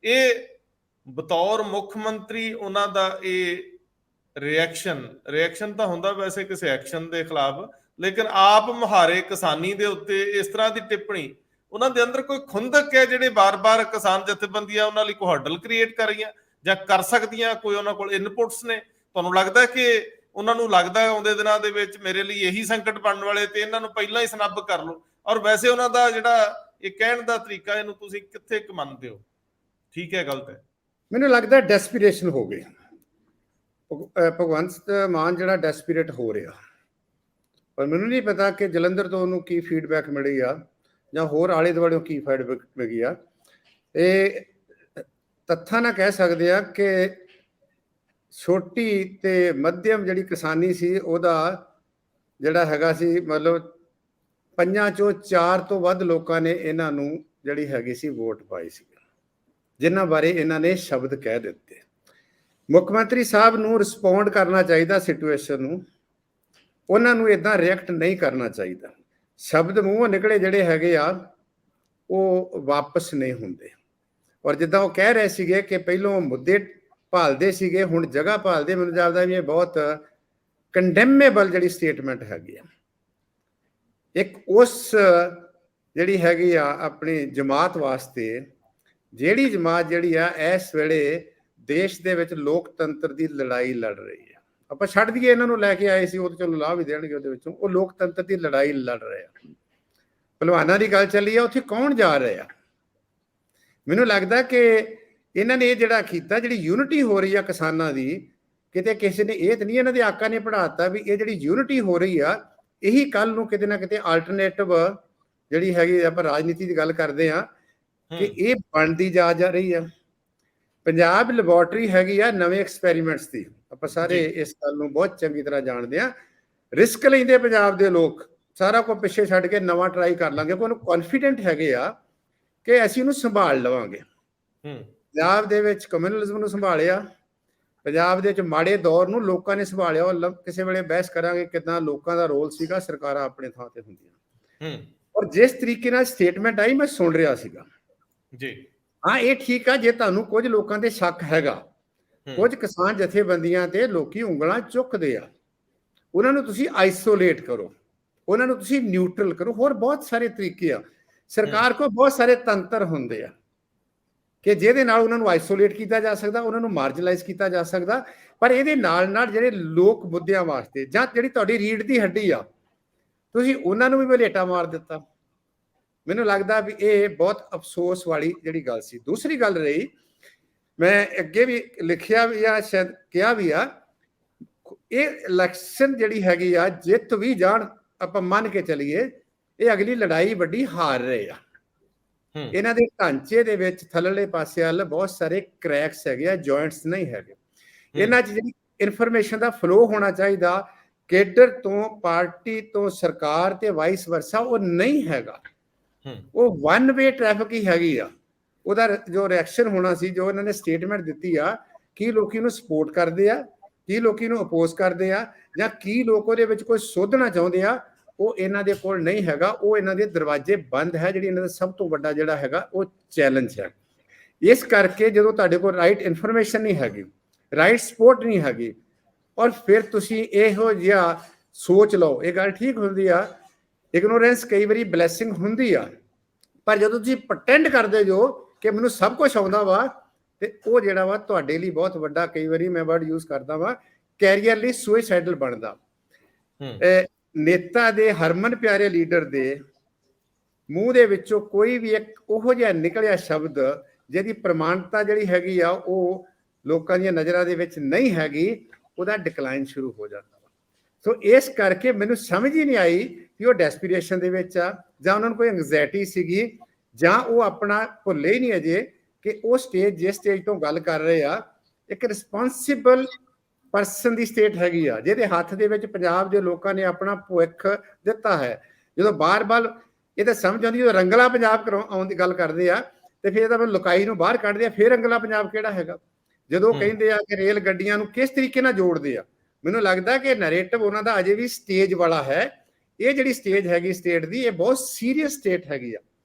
ਇਹ ਬਤੌਰ ਮੁੱਖ ਮੰਤਰੀ ਉਹਨਾਂ ਦਾ ਇਹ ਰਿਐਕਸ਼ਨ ਤਾਂ ਹੁੰਦਾ ਵੈਸੇ ਕਿਸੇ ਐਕਸ਼ਨ ਦੇ ਖਿਲਾਫ, ਲੇਕਿਨ ਆਪ ਮੁਹਾਰੇ ਕਿਸਾਨੀ ਦੇ ਉੱਤੇ ਇਸ ਤਰ੍ਹਾਂ ਦੀ ਟਿੱਪਣੀ, ਉਹਨਾਂ ਦੇ ਅੰਦਰ ਕੋਈ ਖੁੰਦਕ ਹੈ ਜਿਹੜੇ ਬਾਰ-ਬਾਰ ਕਿਸਾਨ ਜਥੇਬੰਦੀਆਂ ਉਹਨਾਂ ਲਈ ਕੋਈ ਹਰਡਲ ਕ੍ਰੀਏਟ ਕਰ ਰਹੀਆਂ ਜਾਂ ਕਰ ਸਕਦੀਆਂ? ਕੋਈ ਉਹਨਾਂ ਕੋਲ ਇਨਪੁਟਸ ਨੇ? ਤੁਹਾਨੂੰ ਲੱਗਦਾ ਕਿ ਉਹਨਾਂ ਨੂੰ ਲੱਗਦਾ ਆਉਂਦੇ ਦਿਨਾਂ ਦੇ ਵਿੱਚ ਮੇਰੇ ਲਈ ਇਹੀ ਸੰਕਟ ਬਣਨ ਵਾਲੇ ਤੇ ਇਹਨਾਂ ਨੂੰ ਪਹਿਲਾਂ ਹੀ ਸਨੱਬ ਕਰ ਲਓ? ਔਰ ਵੈਸੇ ਉਹਨਾਂ ਦਾ ਜਿਹੜਾ ਇਹ ਕਹਿਣ ਦਾ ਤਰੀਕਾ, ਇਹਨੂੰ ਤੁਸੀਂ ਕਿੱਥੇ ਕੁ ਮੰਨਦੇ ਹੋ? ਠੀਕ ਹੈ, ਗਲਤ ਹੈ? ਮੈਨੂੰ ਲੱਗਦਾ ਡੈਸਪੀਰੇਸ਼ਨ ਹੋ ਗਈ। ਭਗਵੰਤ ਮਾਨ ਜਿਹੜਾ ਡੈਸਪੀਰੇਟ ਹੋ ਰਿਹਾ, ਪਰ ਮੈਨੂੰ ਨਹੀਂ ਪਤਾ ਕਿ ਜਲੰਧਰ ਤੋਂ ਉਹਨੂੰ ਕੀ ਫੀਡਬੈਕ ਮਿਲੀ ਆ ਜਾਂ ਹੋਰ ਆਲੇ ਦੁਆਲੇ ਕੀ ਫੀਡਬੈਕ ਮਿਲੀ ਆ। ਇਹ ਤੱਥਾਂ ਨਾਲ ਕਹਿ ਸਕਦੇ ਆ ਕਿ ਛੋਟੀ ਤੇ ਮੱਧਮ ਜਿਹੜੀ ਕਿਸਾਨੀ ਸੀ, ਉਹਦਾ ਜਿਹੜਾ ਹੈਗਾ ਸੀ, ਮਤਲਬ 5 ਚੋਂ 4 ਤੋਂ ਵੱਧ ਲੋਕਾਂ ਨੇ ਇਹਨਾਂ ਨੂੰ ਜਿਹੜੀ ਹੈਗੀ ਸੀ ਵੋਟ ਪਾਈ ਸੀ, ਜਿਨ੍ਹਾਂ ਬਾਰੇ ਇਹਨਾਂ ਨੇ ਸ਼ਬਦ ਕਹਿ ਦਿੱਤੇ। ਮੁੱਖ ਮੰਤਰੀ ਸਾਹਿਬ ਨੂੰ ਰਿਸਪੌਂਡ ਕਰਨਾ ਚਾਹੀਦਾ ਸਿਚੁਏਸ਼ਨ ਨੂੰ, ਉਹਨਾਂ ਨੂੰ ਇਦਾਂ ਰਿਐਕਟ ਨਹੀਂ ਕਰਨਾ ਚਾਹੀਦਾ। ਸ਼ਬਦ ਮੂੰਹੋਂ ਨਿਕਲੇ ਜਿਹੜੇ ਹੈਗੇ ਆ ਉਹ ਵਾਪਸ ਨਹੀਂ ਹੁੰਦੇ। ਔਰ ਜਿੱਦਾਂ ਉਹ ਕਹਿ ਰਹੇ ਸੀਗੇ ਕਿ ਪਹਿਲੋਂ ਮੁੱਦੇ ਭਾਲਦੇ ਸੀਗੇ, ਹੁਣ ਜਗ੍ਹਾ ਭਾਲਦੇ, ਮੈਨੂੰ ਜਾਪਦਾ ਵੀ ਇਹ ਬਹੁਤ ਕੰਡੈਮੇਬਲ ਜਿਹੜੀ ਸਟੇਟਮੈਂਟ ਹੈਗੀ ਆ। ਇੱਕ ਉਸ ਜਿਹੜੀ ਹੈਗੀ ਆ ਆਪਣੀ ਜਮਾਤ ਵਾਸਤੇ, ਜਿਹੜੀ ਜਮਾਤ ਜਿਹੜੀ ਆ ਇਸ ਵੇਲੇ ਦੇਸ਼ ਦੇ ਵਿੱਚ ਲੋਕਤੰਤਰ ਦੀ ਲੜਾਈ ਲੜ ਰਹੀ ਆ। ਆਪਾਂ ਛੱਡ ਦਈਏ ਇਹਨਾਂ ਨੂੰ ਲੈ ਕੇ ਆਏ ਸੀ, ਉਹ ਤਾਂ ਚਲੋ ਲਾਭ ਵੀ ਦੇਣਗੇ ਉਹਦੇ ਵਿੱਚੋਂ, ਉਹ ਲੋਕਤੰਤਰ ਦੀ ਲੜਾਈ ਲੜ ਰਹੇ ਆ। ਪਹਿਲਵਾਨਾਂ ਦੀ ਗੱਲ ਚੱਲੀ ਆ, ਉੱਥੇ ਕੌਣ ਜਾ ਰਹੇ ਆ? ਮੈਨੂੰ ਲੱਗਦਾ ਕਿ ਇਹਨਾਂ ਨੇ ਇਹ ਜਿਹੜਾ ਕੀਤਾ, ਜਿਹੜੀ ਯੂਨਿਟੀ ਹੋ ਰਹੀ ਆ ਕਿਸਾਨਾਂ ਦੀ, ਕਿਤੇ ਕਿਸੇ ਨੇ ਇਹ ਤਾਂ ਨਹੀਂ ਇਹਨਾਂ ਦੇ ਆਕਾ ਨੇ ਪੜ੍ਹਾਤਾ ਵੀ ਇਹ ਜਿਹੜੀ ਯੂਨਿਟੀ ਹੋ ਰਹੀ ਆ, ਇਹੀ ਕੱਲ ਨੂੰ ਕਿਤੇ ਨਾ ਕਿਤੇ ਆਲਟਰਨੇਟਿਵ ਜਿਹੜੀ ਹੈਗੀ, ਆਪਾਂ ਰਾਜਨੀਤੀ ਦੀ ਗੱਲ ਕਰਦੇ ਆ, ਕਿ ਇਹ ਬਣਦੀ ਜਾ ਰਹੀ ਆ। ਪੰਜਾਬ ਲੈਬੋਰਟਰੀ ਹੈਗੀ ਆ ਨਵੇਂ ਐਕਸਪੈਰੀਮੈਂਟਸ ਦੀ, ਆਪਾਂ ਸਾਰੇ ਇਸ ਗੱਲ ਨੂੰ ਬਹੁਤ ਚੰਗੀ ਤਰ੍ਹਾਂ ਜਾਣਦੇ ਆ। ਰਿਸਕ ਲੈਂਦੇ ਪੰਜਾਬ ਦੇ ਲੋਕ, ਸਾਰਾ ਕੁਝ ਪਿੱਛੇ ਛੱਡ ਕੇ ਨਵਾਂ ਟਰਾਈ ਕਰ ਲਾਂਗੇ, ਕੋਈ ਕੌਨਫੀਡੈਂਟ ਹੈਗੇ ਆ ਕਿ ਅਸੀਂ ਉਹਨੂੰ ਸੰਭਾਲ ਲਵਾਂਗੇ। ਪੰਜਾਬ ਦੇ ਵਿੱਚ ਕਮਿਊਨਲਿਜ਼ਮ ਨੂੰ ਸੰਭਾਲਿਆ, ਪੰਜਾਬ ਦੇ ਵਿੱਚ ਮਾੜੇ ਦੌਰ ਨੂੰ ਲੋਕਾਂ ਨੇ ਸੰਭਾਲਿਆ। ਉਹ ਕਿਸੇ ਵੇਲੇ ਬਹਿਸ ਕਰਾਂਗੇ ਕਿੱਦਾਂ ਲੋਕਾਂ ਦਾ ਰੋਲ ਸੀਗਾ, ਸਰਕਾਰਾਂ ਆਪਣੇ ਥਾਂ ਤੇ ਹੁੰਦੀਆਂ। ਔਰ ਜਿਸ ਤਰੀਕੇ ਨਾਲ ਸਟੇਟਮੈਂਟ ਆਈ, ਮੈਂ ਸੁਣ ਰਿਹਾ ਸੀਗਾ ਜੀ। ਹਾਂ, ਇਹ ਠੀਕ ਆ ਜੇ ਤੁਹਾਨੂੰ ਕੁਝ ਲੋਕਾਂ ਤੇ ਸ਼ੱਕ ਹੈਗਾ, ਕੁਝ ਕਿਸਾਨ ਜਥੇਬੰਦੀਆਂ ਤੇ ਲੋਕੀ ਉਂਗਲਾਂ ਚੁੱਕਦੇ ਆ, ਉਹਨਾਂ ਨੂੰ ਤੁਸੀਂ ਆਈਸੋਲੇਟ ਕਰੋ, ਉਹਨਾਂ ਨੂੰ ਤੁਸੀਂ ਨਿਊਟਰਲ ਕਰੋ। ਹੋਰ ਬਹੁਤ ਸਾਰੇ ਤਰੀਕੇ ਆ, ਸਰਕਾਰ ਕੋਲ ਬਹੁਤ ਸਾਰੇ ਤੰਤਰ ਹੁੰਦੇ ਆ ਕਿ ਜਿਹਦੇ ਨਾਲ ਉਹਨਾਂ ਨੂੰ ਆਈਸੋਲੇਟ ਕੀਤਾ ਜਾ ਸਕਦਾ, ਉਹਨਾਂ ਨੂੰ ਮਾਰਜਨਲਾਈਜ਼ ਕੀਤਾ ਜਾ ਸਕਦਾ। ਪਰ ਇਹਦੇ ਨਾਲ ਨਾਲ ਜਿਹੜੇ ਲੋਕ ਮੁੱਦਿਆਂ ਵਾਸਤੇ, ਜਾਂ ਜਿਹੜੀ ਤੁਹਾਡੀ ਰੀੜ ਦੀ ਹੱਡੀ ਆ, ਤੁਸੀਂ ਉਹਨਾਂ ਨੂੰ ਵੀ ਵਲੇਟਾ ਮਾਰ ਦਿੱਤਾ। ਮੈਨੂੰ ਲੱਗਦਾ ਵੀ ਇਹ ਬਹੁਤ ਅਫਸੋਸ ਵਾਲੀ ਜਿਹੜੀ ਗੱਲ ਸੀ। ਦੂਸਰੀ ਗੱਲ ਰਹੀ, ਮੈਂ ਅੱਗੇ ਵੀ ਲਿਖਿਆ ਵੀ ਆ, ਸ਼ਾਇਦ ਕਿਹਾ ਵੀ ਆ, ਇਹ ਇਲੈਕਸ਼ਨ ਜਿਹੜੀ ਹੈਗੀ ਆ, ਜਿੱਤ ਵੀ ਜਾਣ, ਆਪਾਂ ਮੰਨ ਕੇ ਚੱਲੀਏ, ਇਹ ਅਗਲੀ ਲੜਾਈ ਵੱਡੀ ਹਾਰ ਰਹੇ ਆ। ਇਹਨਾਂ ਦੇ ਢਾਂਚੇ ਦੇ ਵਿੱਚ ਥੱਲੜੇ ਪਾਸੇ ਵੱਲ ਬਹੁਤ ਸਾਰੇ ਕ੍ਰੈਕਸ ਹੈਗੇ ਆ, ਜੁਆਇੰਟਸ ਨਹੀਂ ਹੈਗੇ। ਇਹਨਾਂ 'ਚ ਜਿਹੜੀ ਇਨਫੋਰਮੇਸ਼ਨ ਦਾ ਫਲੋ ਹੋਣਾ ਚਾਹੀਦਾ ਕੇਡਰ ਤੋਂ, ਪਾਰਟੀ ਤੋਂ ਸਰਕਾਰ ਤੇ ਵਾਈਸ ਵਰਸਾ, ਉਹ ਨਹੀਂ ਹੈਗਾ। ਉਹ ਵਨ ਵੇ ਟ੍ਰੈਫਿਕ ਹੀ ਹੈਗੀ ਆ। ਉਹਦਾ ਜੋ ਰਿਐਕਸ਼ਨ ਹੋਣਾ ਸੀ, ਜੋ ਇਹਨਾਂ ਨੇ ਸਟੇਟਮੈਂਟ ਦਿੱਤੀ ਆ, ਕੀ ਲੋਕੀ ਨੂੰ ਸਪੋਰਟ ਕਰਦੇ ਆ, ਕੀ ਲੋਕੀ ਨੂੰ ਅਪੋਜ਼ ਕਰਦੇ ਆ, ਜਾਂ ਕੀ ਲੋਕ ਉਹਦੇ ਵਿੱਚ ਕੋਈ ਸੋਧਣਾ ਚਾਹੁੰਦੇ ਆ, ਉਹ ਇਹਨਾਂ ਦੇ ਕੋਲ ਨਹੀਂ ਹੈਗਾ। ਉਹ ਇਹਨਾਂ ਦੇ ਦਰਵਾਜ਼ੇ ਬੰਦ ਹੈ, ਜਿਹੜੀ ਇਹਨਾਂ ਦਾ ਸਭ ਤੋਂ ਵੱਡਾ ਜਿਹੜਾ ਹੈਗਾ ਉਹ ਚੈਲੰਜ ਹੈ। ਇਸ ਕਰਕੇ ਜਦੋਂ ਤੁਹਾਡੇ ਕੋਲ ਰਾਈਟ ਇਨਫੋਰਮੇਸ਼ਨ ਨਹੀਂ ਹੈਗੀ, ਰਾਈਟ ਸਪੋਰਟ ਨਹੀਂ ਹੈਗੀ, ਔਰ ਫਿਰ ਤੁਸੀਂ ਇਹੋ ਜਿਹਾ ਸੋਚ ਲਓ, ਇਹ ਗੱਲ ਠੀਕ ਹੁੰਦੀ ਆ, ਇਗਨੋਰੈਂਸ ਕਈ ਵਾਰੀ ਬਲੈਸਿੰਗ ਹੁੰਦੀ ਆ, ਪਰ ਜਦੋਂ ਤੁਸੀਂ ਪ੍ਰਟੈਂਡ ਕਰਦੇ ਜੋ ਕਿ ਮੈਨੂੰ ਸਭ ਕੁਝ ਆਉਂਦਾ ਵਾ, ਤੇ ਉਹ ਜਿਹੜਾ ਵਾ ਤੁਹਾਡੇ ਲਈ ਬਹੁਤ ਵੱਡਾ, ਕਈ ਵਾਰੀ ਮੈਂ ਵਰਡ ਯੂਜ਼ ਕਰਦਾ ਵਾ, ਕੈਰੀਅਰ ਲਈ ਸੁਇਸਾਈਡਲ ਬਣਦਾ। ਨੇਤਾ ਦੇ, ਹਰਮਨ ਪਿਆਰੇ ਲੀਡਰ ਦੇ ਮੂੰਹ ਦੇ ਵਿੱਚੋਂ ਕੋਈ ਵੀ ਇੱਕ ਉਹੋ ਜਿਹਾ ਨਿਕਲਿਆ ਸ਼ਬਦ ਜਿਹਦੀ ਪ੍ਰਮਾਣਤਾ ਜਿਹੜੀ ਹੈਗੀ ਆ ਉਹ ਲੋਕਾਂ ਦੀਆਂ ਨਜ਼ਰਾਂ ਦੇ ਵਿੱਚ ਨਹੀਂ ਹੈਗੀ, ਉਹਦਾ ਡਿਕਲਾਈਨ ਸ਼ੁਰੂ ਹੋ ਜਾਂਦਾ ਵਾ। ਸੋ ਇਸ ਕਰਕੇ ਮੈਨੂੰ ਸਮਝ ਹੀ ਨਹੀਂ ਆਈ ਕਿ ਉਹ ਡੈਸਪੀਰੇਸ਼ਨ ਦੇ ਵਿੱਚ ਆ, ਜਾਂ ਉਹਨਾਂ ਨੂੰ ਕੋਈ ਐਂਗਜ਼ਾਇਟੀ ਸੀਗੀ, ਜਾਂ ਉਹ ਆਪਣਾ ਭੁੱਲੇ ਹੀ ਨਹੀਂ ਅਜੇ ਕਿ ਉਹ ਸਟੇਜ, ਜਿਸ ਸਟੇਜ ਤੋਂ ਗੱਲ ਕਰ ਰਹੇ ਆ, ਇੱਕ ਰਿਸਪੌਂਸਿਬਲ ਪਰਸਨ ਦੀ ਸਟੇਟ ਹੈਗੀ ਆ, ਜਿਹਦੇ ਹੱਥ ਦੇ ਵਿੱਚ ਪੰਜਾਬ ਦੇ ਲੋਕਾਂ ਨੇ ਆਪਣਾ ਭਵਿੱਖ ਦਿੱਤਾ ਹੈ। ਜਦੋਂ ਬਾਰ-ਬਾਰ ਇਹ ਤਾਂ ਸਮਝ ਆਉਂਦੀ, ਜਦੋਂ ਰੰਗਲਾ ਪੰਜਾਬ ਆਉਣ ਦੀ ਗੱਲ ਕਰਦੇ ਆ, ਤੇ ਫਿਰ ਤਾਂ ਲੁਕਾਈ ਨੂੰ ਬਾਹਰ ਕੱਢਦੇ ਆ, ਫਿਰ ਰੰਗਲਾ ਪੰਜਾਬ ਕਿਹੜਾ ਹੈਗਾ। ਜਦੋਂ ਕਹਿੰਦੇ ਆ ਕਿ ਰੇਲ ਗੱਡੀਆਂ ਨੂੰ ਕਿਸ ਤਰੀਕੇ ਨਾਲ ਜੋੜਦੇ ਆ, ਮੈਨੂੰ ਲੱਗਦਾ ਕਿ ਨੈਰੇਟਿਵ ਉਹਨਾਂ ਦਾ ਅਜੇ ਵੀ ਸਟੇਜ ਵਾਲਾ ਹੈ। ਇਹ ਜਿਹੜੀ ਸਟੇਜ ਹੈਗੀ ਸਟੇਟ ਦੀ, ਇਹ ਬਹੁਤ ਸੀਰੀਅਸ ਸਟੇਟ ਹੈਗੀ ਆ,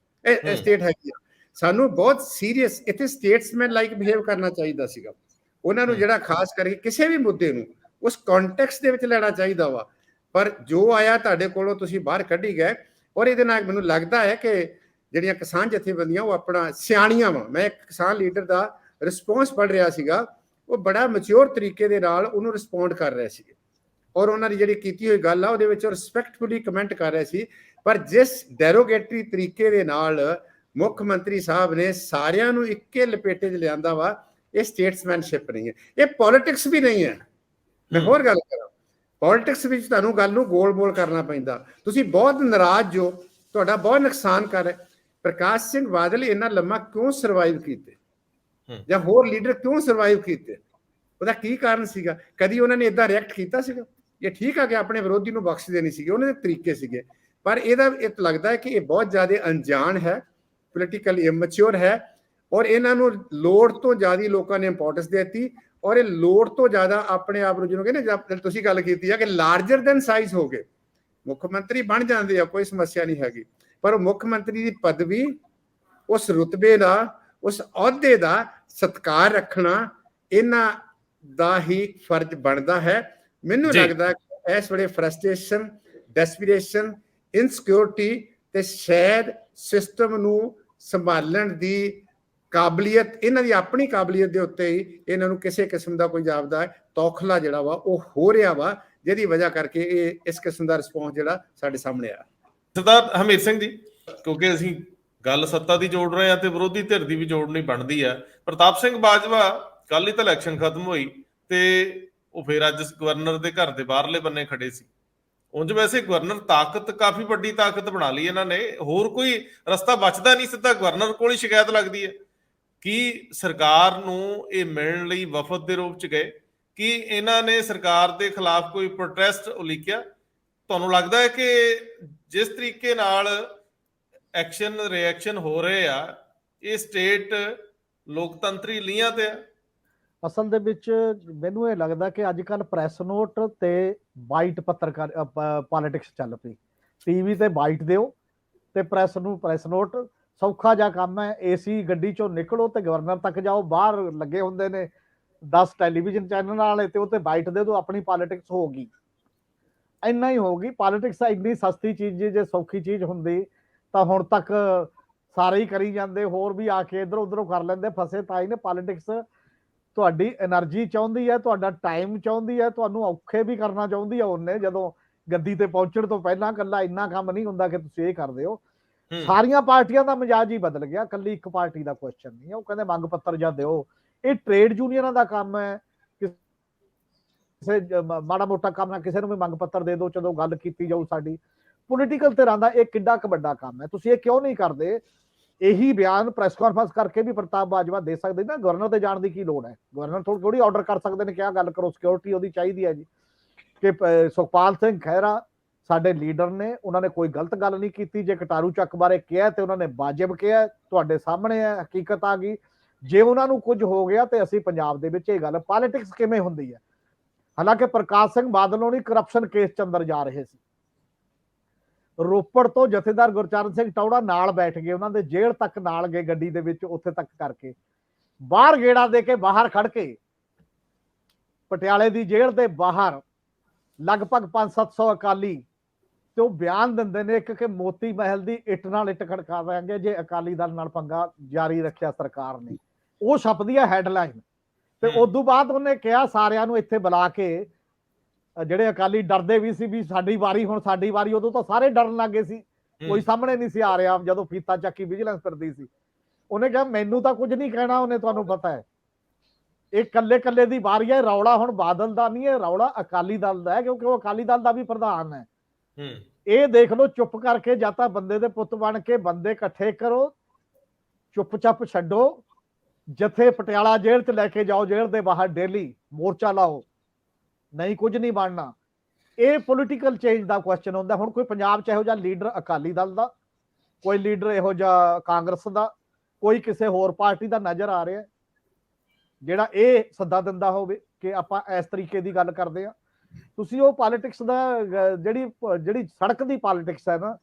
ਇਹ ਸਟੇਟ ਹੈਗੀ ਆ। ਸਾਨੂੰ ਬਹੁਤ ਸੀਰੀਅਸ ਇੱਥੇ ਸਟੇਟਸਮੈਨ ਲਾਈਕ ਬਿਹੇਵ ਕਰਨਾ ਚਾਹੀਦਾ ਸੀਗਾ। ਉਹਨਾਂ ਨੂੰ ਜਿਹੜਾ ਖਾਸ ਕਰਕੇ ਕਿਸੇ ਵੀ ਮੁੱਦੇ ਨੂੰ ਉਸ ਕੰਟੈਕਸਟ ਦੇ ਵਿੱਚ ਲੈਣਾ ਚਾਹੀਦਾ ਵਾ, ਪਰ ਜੋ ਆਇਆ ਤੁਹਾਡੇ ਕੋਲੋਂ ਤੁਸੀਂ ਬਾਹਰ ਕੱਢੀ ਗਏ। ਔਰ ਇਹਦੇ ਨਾਲ ਮੈਨੂੰ ਲੱਗਦਾ ਹੈ ਕਿ ਜਿਹੜੀਆਂ ਕਿਸਾਨ ਜਥੇਬੰਦੀਆਂ ਉਹ ਆਪਣਾ ਸਿਆਣੀਆਂ ਵਾ। ਮੈਂ ਇੱਕ ਕਿਸਾਨ ਲੀਡਰ ਦਾ ਰਿਸਪੌਂਸ ਪੜ੍ਹ ਰਿਹਾ ਸੀਗਾ, ਉਹ ਬੜਾ ਮੈਚੁਰ ਤਰੀਕੇ ਦੇ ਨਾਲ ਉਹਨੂੰ ਰਿਸਪੌਂਡ ਕਰ ਰਹੇ ਸੀਗੇ, ਔਰ ਉਹਨਾਂ ਦੀ ਜਿਹੜੀ ਕੀਤੀ ਹੋਈ ਗੱਲ ਆ ਉਹਦੇ ਵਿੱਚ ਰਿਸਪੈਕਟਫੁਲੀ ਕਮੈਂਟ ਕਰ ਰਹੇ ਸੀ। ਪਰ ਜਿਸ ਡੈਰੋਗੇਟਰੀ ਤਰੀਕੇ ਦੇ ਨਾਲ ਮੁੱਖ ਮੰਤਰੀ ਸਾਹਿਬ ਨੇ ਸਾਰਿਆਂ ਨੂੰ ਇੱਕੇ ਲਪੇਟੇ 'ਚ ਲਿਆਂਦਾ ਵਾ, ਇਹ ਸਟੇਟਸਮੈਨਸ਼ਿਪ ਨਹੀਂ ਹੈ, ਇਹ ਪੋਲਿਟਿਕਸ ਵੀ ਨਹੀਂ ਹੈ। ਮੈਂ ਹੋਰ ਗੱਲ ਕਰਾਂ, ਪੋਲਿਟਿਕਸ ਵਿੱਚ ਤੁਹਾਨੂੰ ਗੱਲ ਨੂੰ ਗੋਲ-ਮੋਲ ਕਰਨਾ ਪੈਂਦਾ। ਤੁਸੀਂ ਬਹੁਤ ਨਾਰਾਜ਼ ਜੋ, ਤੁਹਾਡਾ ਬਹੁਤ ਨੁਕਸਾਨ ਕਰ ਰਿਹਾ। ਪ੍ਰਕਾਸ਼ ਸਿੰਘ ਬਾਦਲ ਇੰਨਾ ਲੰਮਾ ਕਿਉਂ ਸਰਵਾਈਵ ਕੀਤੇ, ਜਾਂ ਹੋਰ ਲੀਡਰ ਕਿਉਂ ਸਰਵਾਈਵ ਕੀਤੇ, ਉਹਦਾ ਕੀ ਕਾਰਨ ਸੀਗਾ? ਕਦੀ ਉਹਨਾਂ ਨੇ ਇਦਾਂ ਰਿਐਕਟ ਕੀਤਾ ਸੀਗਾ? ਇਹ ਠੀਕ ਆ ਕਿ ਆਪਣੇ ਵਿਰੋਧੀ ਨੂੰ ਬਖਸ਼ ਦੇਣੀ ਸੀਗੀ, ਉਹਨਾਂ ਦੇ ਤਰੀਕੇ ਸੀਗੇ, ਪਰ ਇਹਦਾ ਇਹ ਲੱਗਦਾ ਹੈ ਕਿ ਇਹ ਬਹੁਤ ਜ਼ਿਆਦਾ ਅਣਜਾਣ ਹੈ, ਪੋਲੀਟੀਕਲੀ ਇਮੈਚੁਰ ਹੈ, ਔਰ ਇਹਨਾਂ ਨੂੰ ਲੋੜ ਤੋਂ ਜ਼ਿਆਦਾ ਲੋਕਾਂ ਨੇ ਇੰਪੋਰਟੈਂਸ ਦੇ ਦਿੱਤੀ, ਔਰ ਇਹ ਲੋੜ ਤੋਂ ਜ਼ਿਆਦਾ ਆਪਣੇ ਆਪ ਨੂੰ, ਜਿਹਨੂੰ ਕਹਿੰਦੇ ਤੁਸੀਂ ਗੱਲ ਕੀਤੀ ਆ ਕਿ ਲਾਰਜਰ ਦੈਨ ਸਾਈਜ਼ ਹੋ ਗਏ। ਮੁੱਖ ਮੰਤਰੀ ਬਣ ਜਾਂਦੇ ਆ, ਕੋਈ ਸਮੱਸਿਆ ਨਹੀਂ ਹੈਗੀ, ਪਰ ਉਹ ਮੁੱਖ ਮੰਤਰੀ ਦੀ ਪਦਵੀ, ਉਸ ਰੁਤਬੇ ਦਾ, ਉਸ ਅਹੁਦੇ ਦਾ ਸਤਿਕਾਰ ਰੱਖਣਾ ਇਹਨਾਂ ਦਾ ਹੀ ਫਰਜ਼ ਬਣਦਾ ਹੈ। ਮੈਨੂੰ ਲੱਗਦਾ ਕਿ ਇਸ ਵੇਲੇ ਫਰਸਟ੍ਰੇਸ਼ਨ, ਡੈਸਪੀਰੇਸ਼ਨ, ਇਨਸਿਕਿਉਰਿਟੀ ਤੇ ਸ਼ਾਇਦ ਸਿਸਟਮ ਨੂੰ ਸੰਭਾਲਣ ਦੀ ਕਾਬਲੀਅਤ, ਇਹਨਾਂ ਦੀ ਆਪਣੀ ਕਾਬਲੀਅਤ ਦੇ ਉੱਤੇ ਹੀ ਇਹਨਾਂ ਨੂੰ ਕਿਸੇ ਕਿਸਮ ਦਾ ਕੋਈ ਜਾਪਦਾ ਤੌਖਲਾ ਜਿਹੜਾ ਵਾ ਉਹ ਹੋ ਰਿਹਾ ਵਾ, ਜਿਹਦੀ ਵਜ੍ਹਾ ਕਰਕੇ ਇਹ ਇਸ ਕਿਸਮ ਦਾ ਰਿਸਪੌਂਸ ਜਿਹੜਾ ਸਾਡੇ ਸਾਹਮਣੇ ਆ। ਸਰਦਾਰ ਹਰਮੀਤ ਸਿੰਘ ਜੀ, ਕਿਉਂਕਿ ਅਸੀਂ ਗੱਲ ਸੱਤਾ ਦੀ ਜੋੜ ਰਹੇ ਆ ਤੇ ਵਿਰੋਧੀ ਧਿਰ ਦੀ ਵੀ ਜੋੜਨੀ ਬਣਦੀ ਆ। ਪ੍ਰਤਾਪ ਸਿੰਘ ਬਾਜਵਾ, ਕੱਲ ਹੀ ਤਾਂ ਇਲੈਕਸ਼ਨ ਖਤਮ ਹੋਈ ਤੇ ਉਹ ਫਿਰ ਅੱਜ ਗਵਰਨਰ ਦੇ ਘਰ ਦੇ ਬਾਹਰਲੇ ਬੰਨੇ ਖੜੇ ਸੀ। ਉਂਝ ਵੈਸੇ ਗਵਰਨਰ ਤਾਕਤ, ਕਾਫੀ ਵੱਡੀ ਤਾਕਤ ਬਣਾ ਲਈ ਇਹਨਾਂ ਨੇ, ਹੋਰ ਕੋਈ ਰਸਤਾ ਬਚਦਾ ਨਹੀਂ, ਸਿੱਧਾ ਗਵਰਨਰ ਕੋਲ ਹੀ ਸ਼ਿਕਾਇਤ ਲੱਗਦੀ ਹੈ। ਕੀ ਸਰਕਾਰ ਨੂੰ ਇਹ ਮਿਲਣ ਲਈ ਵਫਦ ਦੇ ਰੂਪ ਚ ਗਏ? ਕੀ ਇਹਨਾਂ ਨੇ ਸਰਕਾਰ ਦੇ ਖਿਲਾਫ ਕੋਈ ਪ੍ਰੋਟੈਸਟ ਉਲੀਕਿਆ? ਤੁਹਾਨੂੰ ਲੱਗਦਾ ਹੈ ਕਿ ਜਿਸ ਤਰੀਕੇ ਨਾਲ ਐਕਸ਼ਨ ਰਿਐਕਸ਼ਨ ਹੋ ਰਹੇ ਆ, ਇਹ ਸਟੇਟ ਲੋਕਤੰਤਰੀ ਲੀਹਾਂ ਤੇ ਆ? ਅਸਲ ਦੇ ਵਿੱਚ ਮੈਨੂੰ ਇਹ ਲੱਗਦਾ ਕਿ ਅੱਜ ਕੱਲ ਪ੍ਰੈਸ ਨੋਟ ਤੇ ਬਾਈਟ ਪੱਤਰਕਾਰ ਪੋਲਿਟਿਕਸ ਚੱਲ ਪਈ। ਟੀਵੀ ਤੇ ਬਾਈਟ ਦਿਓ ਤੇ ਪ੍ਰੈਸ ਨੂੰ ਪ੍ਰੈਸ ਨੋਟ। ਸੌਖਾ ਜਿਹਾ ਕੰਮ ਹੈ, ਏਸੀ ਗੱਡੀ ਚੋਂ ਨਿਕਲੋ ਤੇ ਗਵਰਨਰ ਤੱਕ ਜਾਓ, ਬਾਹਰ ਲੱਗੇ ਹੁੰਦੇ ਨੇ 10 ਟੈਲੀਵਿਜ਼ਨ ਚੈਨਲ ਵਾਲੇ, ਤੇ ਉਹ ਤੇ ਬਾਈਟ ਦੇ ਦਿਓ, ਆਪਣੀ ਪੋਲਿਟਿਕਸ ਹੋ ਗਈ, ਇੰਨਾ ਹੀ ਹੋਊਗੀ। ਪੋਲਿਟਿਕਸ ਇੰਨੀ ਸਸਤੀ ਚੀਜ਼, ਜੇ ਸੌਖੀ ਚੀਜ਼ ਹੁੰਦੀ ਤਾਂ ਹੁਣ ਤੱਕ ਸਾਰੇ ਹੀ ਕਰੀ ਜਾਂਦੇ, ਹੋਰ ਵੀ ਆ ਕੇ ਇੱਧਰ ਉੱਧਰੋਂ ਕਰ ਲੈਂਦੇ। ਫਸੇ ਤਾਂ ਹੀ ਨੇ। ਪੋਲਿਟਿਕਸ ਤੁਹਾਡੀ એનર્ਜੀ ਚਾਹੁੰਦੀ ਹੈ, ਤੁਹਾਡਾ ਟਾਈਮ ਚਾਹੁੰਦੀ ਹੈ, ਤੁਹਾਨੂੰ ਔਖੇ ਵੀ ਕਰਨਾ ਚਾਹੁੰਦੀ ਹੈ ਉਹਨੇ, ਜਦੋਂ ਗੱਦੀ ਤੇ ਪਹੁੰਚਣ ਤੋਂ ਪਹਿਲਾਂ ਕੱਲਾ ਇੰਨਾ ਕੰਮ ਨਹੀਂ ਹੁੰਦਾ ਕਿ ਤੁਸੀਂ ਇਹ ਕਰਦੇ ਹੋ। ਹੂੰ ਸਾਰੀਆਂ ਪਾਰਟੀਆਂ ਦਾ ਮਿਜਾਜ ਹੀ ਬਦਲ ਗਿਆ, ਕੱਲੀ ਇੱਕ ਪਾਰਟੀ ਦਾ ਕੁਐਸਚਨ ਨਹੀਂ ਹੈ। ਉਹ ਕਹਿੰਦੇ ਮੰਗ ਪੱਤਰ ਜਾਂ ਦਿਓ, ਇਹ ਟ੍ਰੇਡ ਯੂਨੀਅਨਾਂ ਦਾ ਕੰਮ ਹੈ। ਕਿਸੇ ਮਾੜਾ ਮੋਟਾ ਕੰਮ ਨਾ ਕਿਸੇ ਨੂੰ ਵੀ ਮੰਗ ਪੱਤਰ ਦੇ ਦਿਓ, ਚਲੋ ਗੱਲ ਕੀਤੀ ਜਾਊ। ਸਾਡੀ ਪੋਲੀਟੀਕਲ ਧਿਰਾਂ ਦਾ ਇਹ ਕਿੱਡਾ ਕੁ ਵੱਡਾ ਕੰਮ ਹੈ, ਤੁਸੀਂ ਇਹ ਕਿਉਂ ਨਹੀਂ ਕਰਦੇ? ਇਹੀ ਬਿਆਨ ਪ੍ਰੈਸ ਕਾਨਫਰੰਸ ਕਰਕੇ ਵੀ ਪ੍ਰਤਾਪ ਬਾਜਵਾ ਦੇ ਸਕਦੇ ਨਾ। ਗਵਰਨਰ ਤੇ ਜਾਣ ਦੀ ਕੀ ਲੋੜ ਹੈ? ਗਵਰਨਰ ਥੋੜੀ ਆਰਡਰ ਕਰ ਸਕਦੇ ਨੇ ਕਿ ਆਹ ਗੱਲ ਕਰੋ, ਸਿਕਿਉਰਿਟੀ ਉਹਦੀ ਚਾਹੀਦੀ ਹੈ ਜੀ। ਕਿ ਸੁਖਪਾਲ ਸਿੰਘ ਖਹਿਰਾ ਸਾਡੇ ਲੀਡਰ ਨੇ, ਉਹਨਾਂ ਨੇ ਕੋਈ ਗਲਤ ਗੱਲ ਨਹੀਂ ਕੀਤੀ। ਜੇ ਕਟਾਰੂ ਚੱਕ ਬਾਰੇ ਕਿਹਾ ਤੇ ਉਹਨਾਂ ਨੇ ਵਾਜਿਬ ਕਿਹਾ, ਤੁਹਾਡੇ ਸਾਹਮਣੇ ਹੈ, ਹਕੀਕਤ ਆ ਗਈ। ਜੇ ਉਹਨਾਂ ਨੂੰ ਕੁਝ ਹੋ ਗਿਆ ਤੇ ਅਸੀਂ ਪੰਜਾਬ ਦੇ ਵਿੱਚ ਇਹ ਗੱਲ, ਪੋਲਿਟਿਕਸ ਕਿਵੇਂ ਹੁੰਦੀ ਹੈ। ਹਾਲਾਂਕਿ ਪ੍ਰਕਾਸ਼ ਸਿੰਘ ਬਾਦਲ ਹੋਣੀ ਕਰਪਸ਼ਨ ਕੇਸ ਚ ਅੰਦਰ ਜਾ ਰਹੇ ਸੀ। ਰੋਪੜ ਤੋਂ ਜਥੇਦਾਰ ਗੁਰਚਰਨ ਸਿੰਘ ਟੌੜਾ ਨਾਲ ਬੈਠ ਗਏ, ਉਹਨਾਂ ਦੇ ਜੇਲ੍ਹ ਤੱਕ ਨਾਲ ਗਏ ਗੱਡੀ ਦੇ ਵਿੱਚ, ਉੱਥੇ ਤੱਕ ਕਰਕੇ ਬਾਹਰ ਗੇੜਾ ਦੇ ਕੇ ਬਾਹਰ ਖੜ ਕੇ ਪਟਿਆਲੇ ਦੀ ਜੇਲ੍ਹ ਦੇ ਬਾਹਰ ਲਗਭਗ 500-700 ਅਕਾਲੀ ਤੇ ਉਹ ਬਿਆਨ ਦਿੰਦੇ ਨੇ ਕਿ ਮੋਤੀ ਮਹਿਲ ਦੀ ਇੱਟ ਨਾਲ ਇੱਟ ਖੜਕਾ ਦੇਣਗੇ ਜੇ ਅਕਾਲੀ ਦਲ ਨਾਲ ਪੰਗਾ ਜਾਰੀ ਰੱਖਿਆ ਸਰਕਾਰ ਨੇ। ਉਹ ਛਪਦੀ ਹੈ ਹੈਡਲਾਈਨ। ਤੇ ਉਦੋਂ ਬਾਅਦ ਉਹਨੇ ਕਿਹਾ ਸਾਰਿਆਂ ਨੂੰ ਇੱਥੇ ਬੁਲਾ ਕੇ, ਜਿਹੜੇ ਅਕਾਲੀ ਡਰਦੇ ਵੀ ਸੀ ਵੀ ਸਾਡੀ ਵਾਰੀ, ਹੁਣ ਸਾਡੀ ਵਾਰੀ, ਉਦੋਂ ਤਾਂ ਸਾਰੇ ਡਰਨ ਲੱਗੇ ਸੀ, ਕੋਈ ਸਾਹਮਣੇ ਨਹੀਂ ਸੀ ਆ ਰਿਹਾ ਜਦੋਂ ਫੀਤਾ ਚੱਕੀ ਵਿਜੀਲੈਂਸ ਫਿਰਦੀ ਸੀ। ਉਹਨੇ ਕਿਹਾ ਮੈਨੂੰ ਤਾਂ ਕੁਝ ਨਹੀਂ ਕਹਿਣਾ, ਉਹਨੇ ਤੁਹਾਨੂੰ ਪਤਾ ਹੈ ਇਹ ਕੱਲੇ ਕੱਲੇ ਦੀ ਵਾਰੀ ਹੈ। ਰੌਲਾ ਹੁਣ ਬਾਦਲ ਦਾ ਨਹੀਂ ਹੈ, ਰੌਲਾ ਅਕਾਲੀ ਦਲ ਦਾ ਹੈ, ਕਿਉਂਕਿ ਉਹ ਅਕਾਲੀ ਦਲ ਦਾ ਵੀ ਪ੍ਰਧਾਨ ਹੈ। ਇਹ ਦੇਖ ਲਓ, ਚੁੱਪ ਕਰਕੇ ਜਾਂ ਤਾਂ ਬੰਦੇ ਦੇ ਪੁੱਤ ਬਣ ਕੇ ਬੰਦੇ ਇਕੱਠੇ ਕਰੋ, ਚੁੱਪ ਚਾਪ ਛੱਡੋ, ਜਥੇ ਪਟਿਆਲਾ ਜੇਲ੍ਹ ਚ ਲੈ ਕੇ ਜਾਓ, ਜੇਲ੍ਹ ਦੇ ਬਾਹਰ ਡੇਲੀ ਮੋਰਚਾ ਲਾਓ, ਨਹੀਂ ਕੁਝ ਨਹੀਂ ਬਣਨਾ। ਇਹ ਪੋਲੀਟੀਕਲ ਚੇਂਜ ਦਾ ਕੁਐਸਚਨ ਹੁੰਦਾ। ਹੁਣ ਕੋਈ ਪੰਜਾਬ ਚ ਇਹੋ ਜਿਹਾ ਲੀਡਰ ਅਕਾਲੀ ਦਲ ਦਾ, ਕੋਈ ਲੀਡਰ ਇਹੋ ਜਿਹਾ ਕਾਂਗਰਸ ਦਾ, ਕੋਈ ਕਿਸੇ ਹੋਰ ਪਾਰਟੀ ਦਾ ਨਜ਼ਰ ਆ ਰਿਹਾ ਜਿਹੜਾ ਇਹ ਸੱਦਾ ਦਿੰਦਾ ਹੋਵੇ ਕਿ ਆਪਾਂ ਇਸ ਤਰੀਕੇ ਦੀ ਗੱਲ ਕਰਦੇ ਆ? ਤੁਸੀਂ ਉਹ ਪੋਲਿਟਿਕਸ ਦਾ ਜਿਹੜੀ ਸੜਕ ਦੀ ਪੋਲਿਟਿਕਸ ਹੈ ਨਾ,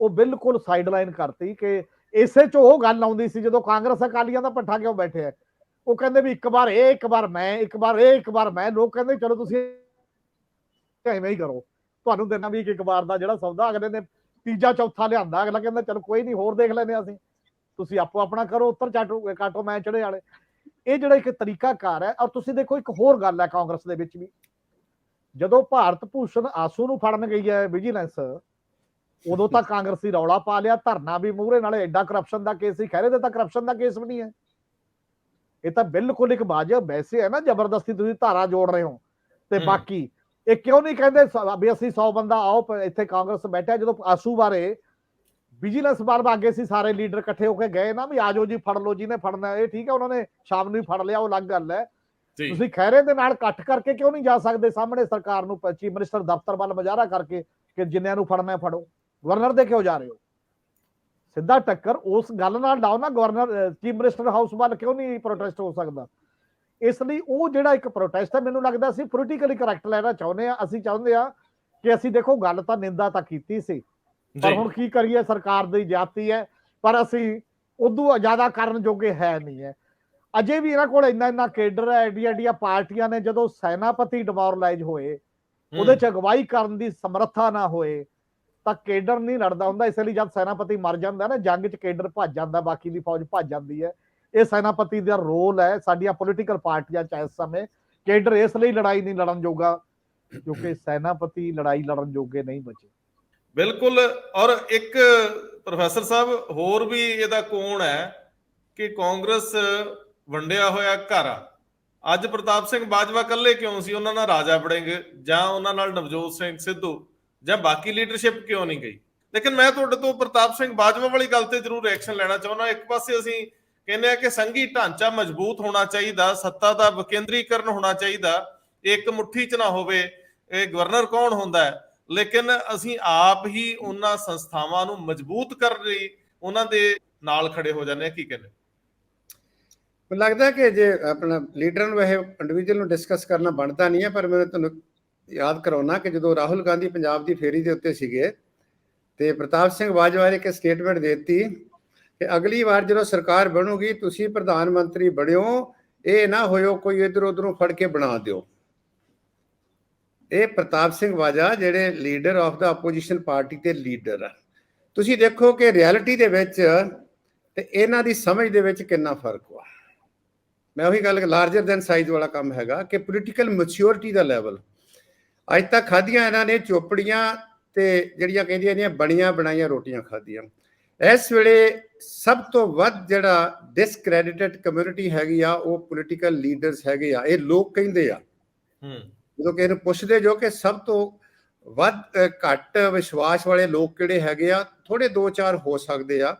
ਉਹ ਬਿਲਕੁਲ ਸਾਈਡਲਾਈਨ ਕਰਤੀ। ਕਿ ਇਸੇ ਚ ਉਹ ਗੱਲ ਆਉਂਦੀ ਸੀ ਜਦੋਂ ਕਾਂਗਰਸ ਅਕਾਲੀਆਂ ਦਾ ਪੱਠਾ ਕਿਉਂ ਬੈਠਿਆ, ਉਹ ਕਹਿੰਦੇ ਵੀ ਇੱਕ ਵਾਰ ਇਹ, ਇੱਕ ਵਾਰ ਮੈਂ, ਇੱਕ ਵਾਰ ਇਹ, ਇੱਕ ਵਾਰ ਮੈਂ। ਲੋਕ ਕਹਿੰਦੇ ਚਲੋ ਤੁਸੀਂ ਐਵੇਂ ਹੀ ਕਰੋ, ਤੁਹਾਨੂੰ ਦੇਣਾ ਵੀ ਇੱਕ ਵਾਰ ਦਾ ਜਿਹੜਾ ਸੌਦਾ। ਅਗਲੇ ਨੇ ਤੀਜਾ ਚੌਥਾ ਲਿਆਂਦਾ, ਅਗਲਾ ਕਹਿੰਦਾ ਚਲੋ ਕੋਈ ਨਹੀਂ, ਹੋਰ ਦੇਖ ਲੈਂਦੇ ਅਸੀਂ, ਤੁਸੀਂ ਆਪੋ ਆਪਣਾ ਕਰੋ, ਉੱਤਰ ਕਾਟੋ ਮੈਂ ਚੜੇ ਵਾਲੇ। ਇਹ ਜਿਹੜਾ ਇੱਕ ਤਰੀਕਾਕਾਰ ਹੈ। ਔਰ ਤੁਸੀਂ ਦੇਖੋ ਇੱਕ ਹੋਰ ਗੱਲ ਹੈ ਕਾਂਗਰਸ ਦੇ ਵਿੱਚ ਵੀ, ਜਦੋਂ ਭਾਰਤ ਭੂਸ਼ਣ ਆਸੂ ਨੂੰ ਫੜਨ ਗਈ ਹੈ ਵਿਜੀਲੈਂਸ, ਉਦੋਂ ਤਾਂ ਕਾਂਗਰਸੀ ਰੌਲਾ ਪਾ ਲਿਆ, ਧਰਨਾ ਵੀ ਮੂਹਰੇ, ਨਾਲੇ ਐਡਾ ਕਰਪਸ਼ਨ ਦਾ ਕੇਸ ਸੀ। ਖਹਿਰੇ ਦੇ ਤਾਂ ਕਰਪਸ਼ਨ ਦਾ ਕੇਸ ਵੀ ਨਹੀਂ ਹੈ। ਇਹ ਤਾਂ ਬਿਲਕੁਲ ਇੱਕ ਵਾਜਬ ਵੈਸੇ ਹੈ ਨਾ, ਜ਼ਬਰਦਸਤੀ ਤੁਸੀਂ ਧਾਰਾ ਜੋੜ ਰਹੇ ਹੋ। ਤੇ ਬਾਕੀ ਇਹ ਕਿਉਂ ਨਹੀਂ ਕਹਿੰਦੇ ਵੀ ਅਸੀਂ 100 ਬੰਦਾ ਆਓ, ਇੱਥੇ ਕਾਂਗਰਸ ਬੈਠਾ। ਜਦੋਂ ਆਸੂ ਬਾਰੇ ਵਿਜੀਲੈਂਸ ਬਾਰ ਅੱਗੇ ਸੀ, ਸਾਰੇ ਲੀਡਰ ਇਕੱਠੇ ਹੋ ਕੇ ਗਏ ਨਾ ਵੀ ਆਜੋ ਜੀ ਫੜ ਲਓ ਜਿਹਨੇ ਫੜਨਾ। ਇਹ ਠੀਕ ਹੈ, ਉਹਨਾਂ ਨੇ ਸ਼ਾਮ ਨੂੰ ਹੀ ਫੜ ਲਿਆ, ਉਹ ਅਲੱਗ ਗੱਲ ਹੈ। ਤੁਸੀਂ ਖਹਿਰੇ ਦੇ ਨਾਲ ਇਕੱਠ ਕਰਕੇ ਕਿਉਂ ਨਹੀਂ ਜਾ ਸਕਦੇ ਸਾਹਮਣੇ ਸਰਕਾਰ ਨੂੰ, ਚੀਫ ਮਿਨਿਸਟਰ ਦਫ਼ਤਰ ਵੱਲ ਮੁਜ਼ਾਹਰਾ ਕਰਕੇ ਕਿ ਜਿੰਨਿਆਂ ਨੂੰ ਫੜਨਾ ਫੜੋ? ਗਵਰਨਰ ਦੇ ਕਿਉਂ ਜਾ ਰਹੇ ਹੋ? ਸਿੱਧਾ ਟੱਕਰ ਉਸ ਗੱਲ ਨਾਲ ਲਾਓ ਨਾ। ਗਵਰਨਰ ਚੀਫ ਮਿਨਿਸਟਰ ਹਾਊਸ ਵੱਲ ਕਿਉਂ ਨਹੀਂ ਪ੍ਰੋਟੈਸਟ ਹੋ ਸਕਦਾ? ਇਸ ਲਈ ਉਹ ਜਿਹੜਾ ਇੱਕ ਪ੍ਰੋਟੈਸਟ ਹੈ, ਮੈਨੂੰ ਲੱਗਦਾ ਅਸੀਂ ਪੋਲੀਟੀਕਲੀ ਕਰੈਕਟ ਲੈਣਾ ਚਾਹੁੰਦੇ ਆ। ਅਸੀਂ ਚਾਹੁੰਦੇ ਆ ਕਿ ਅਸੀਂ ਦੇਖੋ ਗੱਲ ਤਾਂ ਨਿੰਦਾ ਤਾਂ ਕੀਤੀ ਸੀ, ਪਰ ਹੁਣ ਕੀ ਕਰੀਏ, ਸਰਕਾਰ ਦੀ ਜਾਤੀ ਹੈ, ਪਰ ਅਸੀਂ ਉਦੋਂ ਜ਼ਿਆਦਾ ਕਰਨ ਜੋਗੇ ਹੈ ਨਹੀਂ ਹੈ। ਅਜੇ ਵੀ ਇਹਨਾਂ ਕੋਲ ਇੰਨਾ ਕੇਡਰ ਹੈ, ਐਡੀਆਂ ਪਾਰਟੀਆਂ ਨੇ। ਜਦੋਂ ਸੈਨਾਪਤੀ ਡਿਮੋਰਲਾਈਜ਼ ਹੋਏ, ਉਹਦੇ ਚ ਅਗਵਾਈ ਕਰਨ ਦੀ ਸਮਰੱਥਾ ਨਾ ਹੋਏ ਤਾਂ ਕੇਡਰ ਨਹੀਂ ਲੜਦਾ ਹੁੰਦਾ। ਇਸ ਲਈ ਜਦ ਸੈਨਾਪਤੀ ਮਰ ਜਾਂਦਾ ਨਾ ਜੰਗ ਚ, ਕੇਡਰ ਭੱਜ ਜਾਂਦਾ, ਬਾਕੀ ਦੀ ਫੌਜ ਭੱਜ ਜਾਂਦੀ ਹੈ। ਇਹ ਸੈਨਾਪਤੀ ਦਾ ਰੋਲ ਹੈ ਸਾਡੀਆਂ ਪੋਲੀਟੀਕਲ ਪਾਰਟੀਆਂ ਚ ਇਸ ਸਮੇਂ। ਕੇਡਰ ਇਸ ਲਈ ਲੜਾਈ ਨਹੀਂ ਲੜਨ ਜੋਗਾ ਕਿਉਂਕਿ ਸੈਨਾਪਤੀ ਲੜਾਈ ਲੜਨ ਜੋਗੇ ਨਹੀਂ ਬਚੇ। ਬਿਲਕੁਲ। ਔਰ ਇੱਕ ਪ੍ਰੋਫੈਸਰ ਸਾਹਿਬ ਹੋਰ ਵੀ ਇਹਦਾ ਕੋਣ ਹੈ ਕਿ ਕਾਂਗਰਸ ਵੰਡਿਆ ਹੋਇਆ ਘਰ ਆ। ਅੱਜ ਪ੍ਰਤਾਪ ਸਿੰਘ ਬਾਜਵਾ ਇਕੱਲੇ ਕਿਉਂ ਸੀ? ਉਹਨਾਂ ਨਾਲ ਰਾਜਾ ਵੜਿੰਗ ਜਾਂ ਉਹਨਾਂ ਨਾਲ ਨਵਜੋਤ ਸਿੰਘ ਸਿੱਧੂ ਜਾਂ ਬਾਕੀ ਲੀਡਰਸ਼ਿਪ ਕਿਉਂ ਨਹੀਂ ਗਈ? ਲੇਕਿਨ ਮੈਂ ਤੁਹਾਡੇ ਤੋਂ ਪ੍ਰਤਾਪ ਸਿੰਘ ਬਾਜਵਾ ਵਾਲੀ ਗੱਲ ਤੇ ਜ਼ਰੂਰ ਐਕਸ਼ਨ ਲੈਣਾ ਚਾਹੁੰਦਾ। ਇੱਕ ਪਾਸੇ ਅਸੀਂ ਕਹਿੰਦੇ ਆ ਕਿ ਸੰਘੀ ਢਾਂਚਾ ਮਜ਼ਬੂਤ ਹੋਣਾ ਚਾਹੀਦਾ, ਸੱਤਾ ਦਾ ਵਿਕੇਂਦਰੀਕਰਨ ਹੋਣਾ ਚਾਹੀਦਾ, ਇੱਕ ਮੁੱਠੀ 'ਚ ਨਾ ਹੋਵੇ ਇਹ ਗਵਰਨਰ ਕੌਣ ਹੁੰਦਾ ਹੈ। ਲੇਕਿਨ ਅਸੀਂ ਆਪ ਹੀ ਉਹਨਾਂ ਸੰਸਥਾਵਾਂ ਨੂੰ ਮਜ਼ਬੂਤ ਕਰਨ ਲਈ ਉਹਨਾਂ ਦੇ ਨਾਲ ਖੜੇ ਹੋ ਜਾਂਦੇ ਆ। ਕੀ ਕਹਿੰਦੇ? ਮੈਨੂੰ ਲੱਗਦਾ ਕਿ ਜੇ ਆਪਣਾ ਲੀਡਰ ਨੂੰ ਇਹ ਇੰਡੀਵਿਜੂਅਲ ਨੂੰ ਡਿਸਕਸ ਕਰਨਾ ਬਣਦਾ ਨਹੀਂ ਹੈ, ਪਰ ਮੈਂ ਤੁਹਾਨੂੰ ਯਾਦ ਕਰਾਉਣਾ ਕਿ ਜਦੋਂ ਰਾਹੁਲ ਗਾਂਧੀ ਪੰਜਾਬ ਦੀ ਫੇਰੀ ਦੇ ਉੱਤੇ ਸੀਗੇ ਤੇ ਪ੍ਰਤਾਪ ਸਿੰਘ ਬਾਜਵਾ ਨੇ ਇੱਕ ਸਟੇਟਮੈਂਟ ਦੇ ਦਿੱਤੀ ਕਿ ਅਗਲੀ ਵਾਰ ਜਦੋਂ ਸਰਕਾਰ ਬਣੂਗੀ ਤੁਸੀਂ ਪ੍ਰਧਾਨ ਮੰਤਰੀ ਬਣਿਓ, ਇਹ ਨਾ ਹੋਇਓ ਕੋਈ ਇੱਧਰ ਉੱਧਰੋਂ ਫੜ ਕੇ ਬਣਾ ਦਿਓ। ਇਹ ਪ੍ਰਤਾਪ ਸਿੰਘ ਬਾਜਵਾ ਜਿਹੜੇ leader of the opposition party ਤੇ ਲੀਡਰ ਆ। ਤੁਸੀਂ ਦੇਖੋ ਕਿ ਰਿਐਲਿਟੀ ਦੇ ਵਿੱਚ ਤੇ ਇਹਨਾਂ ਦੀ ਸਮਝ ਦੇ ਵਿੱਚ ਕਿੰਨਾ ਫਰਕ ਵਾ। ਮੈਂ ਉਹੀ ਗੱਲ ਲਾਰਜਰ ਦੈਨ ਸਾਈਜ਼ ਵਾਲਾ ਕੰਮ ਹੈਗਾ ਕਿ ਪੋਲੀਟੀਕਲ ਮੈਚਿਓਰਿਟੀ ਦਾ ਲੈਵਲ। ਅੱਜ ਤੱਕ ਖਾਧੀਆਂ ਇਹਨਾਂ ਨੇ ਚੋਪੜੀਆਂ ਤੇ ਜਿਹੜੀਆਂ ਕਹਿੰਦੀਆਂ ਨੇ ਬਣੀਆਂ ਬਣਾਈਆਂ ਰੋਟੀਆਂ ਖਾਧੀਆਂ। ਇਸ ਵੇਲੇ ਸਭ ਤੋਂ ਵੱਧ ਜਿਹੜਾ ਡਿਸਕ੍ਰੈਡਿਟਡ ਕਮਿਊਨਿਟੀ ਹੈਗੀ ਆ ਉਹ ਪੋਲੀਟੀਕਲ ਲੀਡਰਸ ਹੈਗੇ ਆ। ਇਹ ਲੋਕ ਕਹਿੰਦੇ ਆ, ਜਦੋਂ ਕਿਸੇ ਨੂੰ ਪੁੱਛਦੇ ਜੋ ਕਿ ਸਭ ਤੋਂ ਵੱਧ ਘੱਟ ਵਿਸ਼ਵਾਸ ਵਾਲੇ ਲੋਕ ਕਿਹੜੇ ਹੈਗੇ ਆ, ਥੋੜੇ 2-4 ਹੋ ਸਕਦੇ ਆ।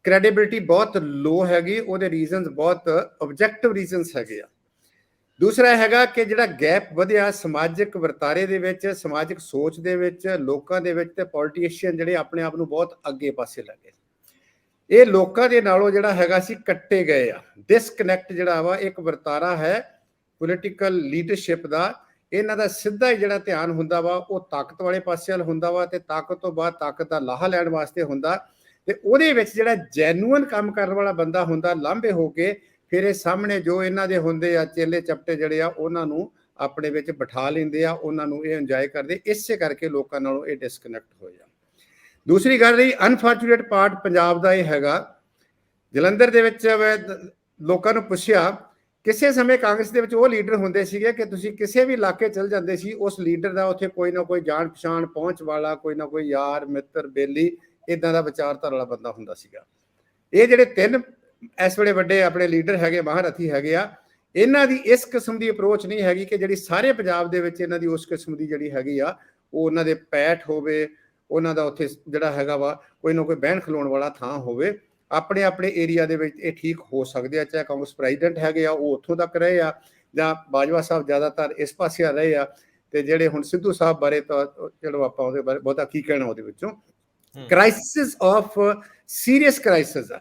ਕ੍ਰੈਡੀਬਿਲਿਟੀ ਬਹੁਤ ਲੋ ਹੈਗੀ, ਉਹਦੇ ਰੀਜ਼ਨਸ ਬਹੁਤ ਆਬਜੈਕਟਿਵ ਰੀਜ਼ਨਸ ਹੈਗੇ ਆ। ਦੂਸਰਾ ਹੈਗਾ ਕਿ ਜਿਹੜਾ ਗੈਪ ਵਧਿਆ ਸਮਾਜਿਕ ਵਰਤਾਰੇ ਦੇ ਵਿੱਚ, ਸਮਾਜਿਕ ਸੋਚ ਦੇ ਵਿੱਚ, ਲੋਕਾਂ ਦੇ ਵਿੱਚ, ਤੇ ਪੋਲੀਟੀਸ਼ੀਅਨ ਜਿਹੜੇ ਆਪਣੇ ਆਪ ਨੂੰ ਬਹੁਤ ਅੱਗੇ ਪਾਸੇ ਲੱਗੇ, ਇਹ ਲੋਕਾਂ ਦੇ ਨਾਲੋਂ ਜਿਹੜਾ ਹੈਗਾ ਸੀ ਕੱਟੇ ਗਏ ਆ। ਡਿਸਕਨੈਕਟ ਜਿਹੜਾ ਵਾ ਇੱਕ ਵਰਤਾਰਾ ਹੈ ਪੋਲੀਟੀਕਲ ਲੀਡਰਸ਼ਿਪ ਦਾ। ਇਹਨਾਂ ਦਾ ਸਿੱਧਾ ਹੀ ਜਿਹੜਾ ਧਿਆਨ ਹੁੰਦਾ ਵਾ ਉਹ ਤਾਕਤ ਵਾਲੇ ਪਾਸੇ ਵੱਲ ਹੁੰਦਾ ਵਾ, ਤੇ ਤਾਕਤ ਤੋਂ ਬਾਅਦ ਤਾਕਤ ਦਾ ਲਾਹਾ ਲੈਣ ਵਾਸਤੇ ਹੁੰਦਾ, ਤੇ ਉਹਦੇ ਵਿੱਚ ਜਿਹੜਾ ਜੈਨੂਅਨ ਕੰਮ ਕਰਨ ਵਾਲਾ ਬੰਦਾ ਹੁੰਦਾ ਲਾਂਭੇ ਹੋ ਕੇ ਫਿਰ ਇਹ ਸਾਹਮਣੇ ਜੋ ਇਹਨਾਂ ਦੇ ਹੁੰਦੇ ਆ ਚੇਲੇ ਚਪਟੇ ਜਿਹੜੇ ਆ ਉਹਨਾਂ ਨੂੰ ਆਪਣੇ ਵਿੱਚ ਬਿਠਾ ਲੈਂਦੇ ਆ, ਉਹਨਾਂ ਨੂੰ ਇਹ ਇੰਜੋਏ ਕਰਦੇ। ਇਸੇ ਕਰਕੇ ਲੋਕਾਂ ਨਾਲੋਂ ਇਹ ਡਿਸਕਨੈਕਟ ਹੋ ਜਾ। ਦੂਸਰੀ ਗੱਲ ਰਹੀ ਅਨਫੋਰਚੂਨੇਟ ਪਾਰਟ ਪੰਜਾਬ ਦਾ ਇਹ ਹੈਗਾ, ਜਲੰਧਰ ਦੇ ਵਿੱਚ ਲੋਕਾਂ ਨੂੰ ਪੁੱਛਿਆ, ਕਿਸੇ ਸਮੇਂ ਕਾਂਗਰਸ ਦੇ ਵਿੱਚ ਉਹ ਲੀਡਰ ਹੁੰਦੇ ਸੀਗੇ ਕਿ ਤੁਸੀਂ ਕਿਸੇ ਵੀ ਇਲਾਕੇ ਚਲ ਜਾਂਦੇ ਸੀ, ਉਸ ਲੀਡਰ ਦਾ ਉੱਥੇ ਕੋਈ ਨਾ ਕੋਈ ਜਾਣ ਪਛਾਣ ਪਹੁੰਚ ਵਾਲਾ, ਕੋਈ ਨਾ ਕੋਈ ਯਾਰ ਮਿੱਤਰ ਬੇਲੀ ਇਦਾਂ ਦਾ ਵਿਚਾਰਧਾਰਾ ਵਾਲਾ ਬੰਦਾ ਹੁੰਦਾ ਸੀਗਾ। ਇਹ ਜਿਹੜੇ 3 ਇਸ ਵੇਲੇ ਵੱਡੇ ਆਪਣੇ ਲੀਡਰ ਹੈਗੇ, ਮਹਾਰਥੀ ਹੈਗੇ ਆ, ਇਹਨਾਂ ਦੀ ਇਸ ਕਿਸਮ ਦੀ ਅਪਰੋਚ ਨਹੀਂ ਹੈਗੀ ਕਿ ਜਿਹੜੀ ਸਾਰੇ ਪੰਜਾਬ ਦੇ ਵਿੱਚ ਇਹਨਾਂ ਦੀ ਉਸ ਕਿਸਮ ਦੀ ਜਿਹੜੀ ਹੈਗੀ ਆ ਉਹ ਉਹਨਾਂ ਦੇ ਪੈਠ ਹੋਵੇ, ਉਹਨਾਂ ਦਾ ਉੱਥੇ ਜਿਹੜਾ ਹੈਗਾ ਵਾ ਕੋਈ ਨਾ ਕੋਈ ਬਹਿਣ ਖਲੋਣ ਵਾਲਾ ਥਾਂ ਹੋਵੇ। ਆਪਣੇ ਆਪਣੇ ਏਰੀਆ ਦੇ ਵਿੱਚ ਇਹ ਠੀਕ ਹੋ ਸਕਦੇ ਆ, ਚਾਹੇ ਕਾਂਗਰਸ ਪ੍ਰੈਜ਼ੀਡੈਂਟ ਹੈਗੇ ਆ ਉਹ ਉੱਥੋਂ ਤੱਕ ਰਹੇ ਆ, ਜਾਂ ਬਾਜਵਾ ਸਾਹਿਬ ਜ਼ਿਆਦਾਤਰ ਇਸ ਪਾਸੇ ਰਹੇ ਆ, ਤੇ ਜਿਹੜੇ ਹੁਣ ਸਿੱਧੂ ਸਾਹਿਬ ਬਾਰੇ ਤਾਂ ਚਲੋ ਆਪਾਂ ਉਹਦੇ ਬਾਰੇ ਬਹੁਤਾ ਕੀ ਕਹਿਣਾ ਉਹਦੇ ਵਿੱਚੋਂ। ਕ੍ਰਾਈਸਿਸ ਆਫ ਸੀਰੀਅਸ ਕ੍ਰਾਈਸਿਸ ਆ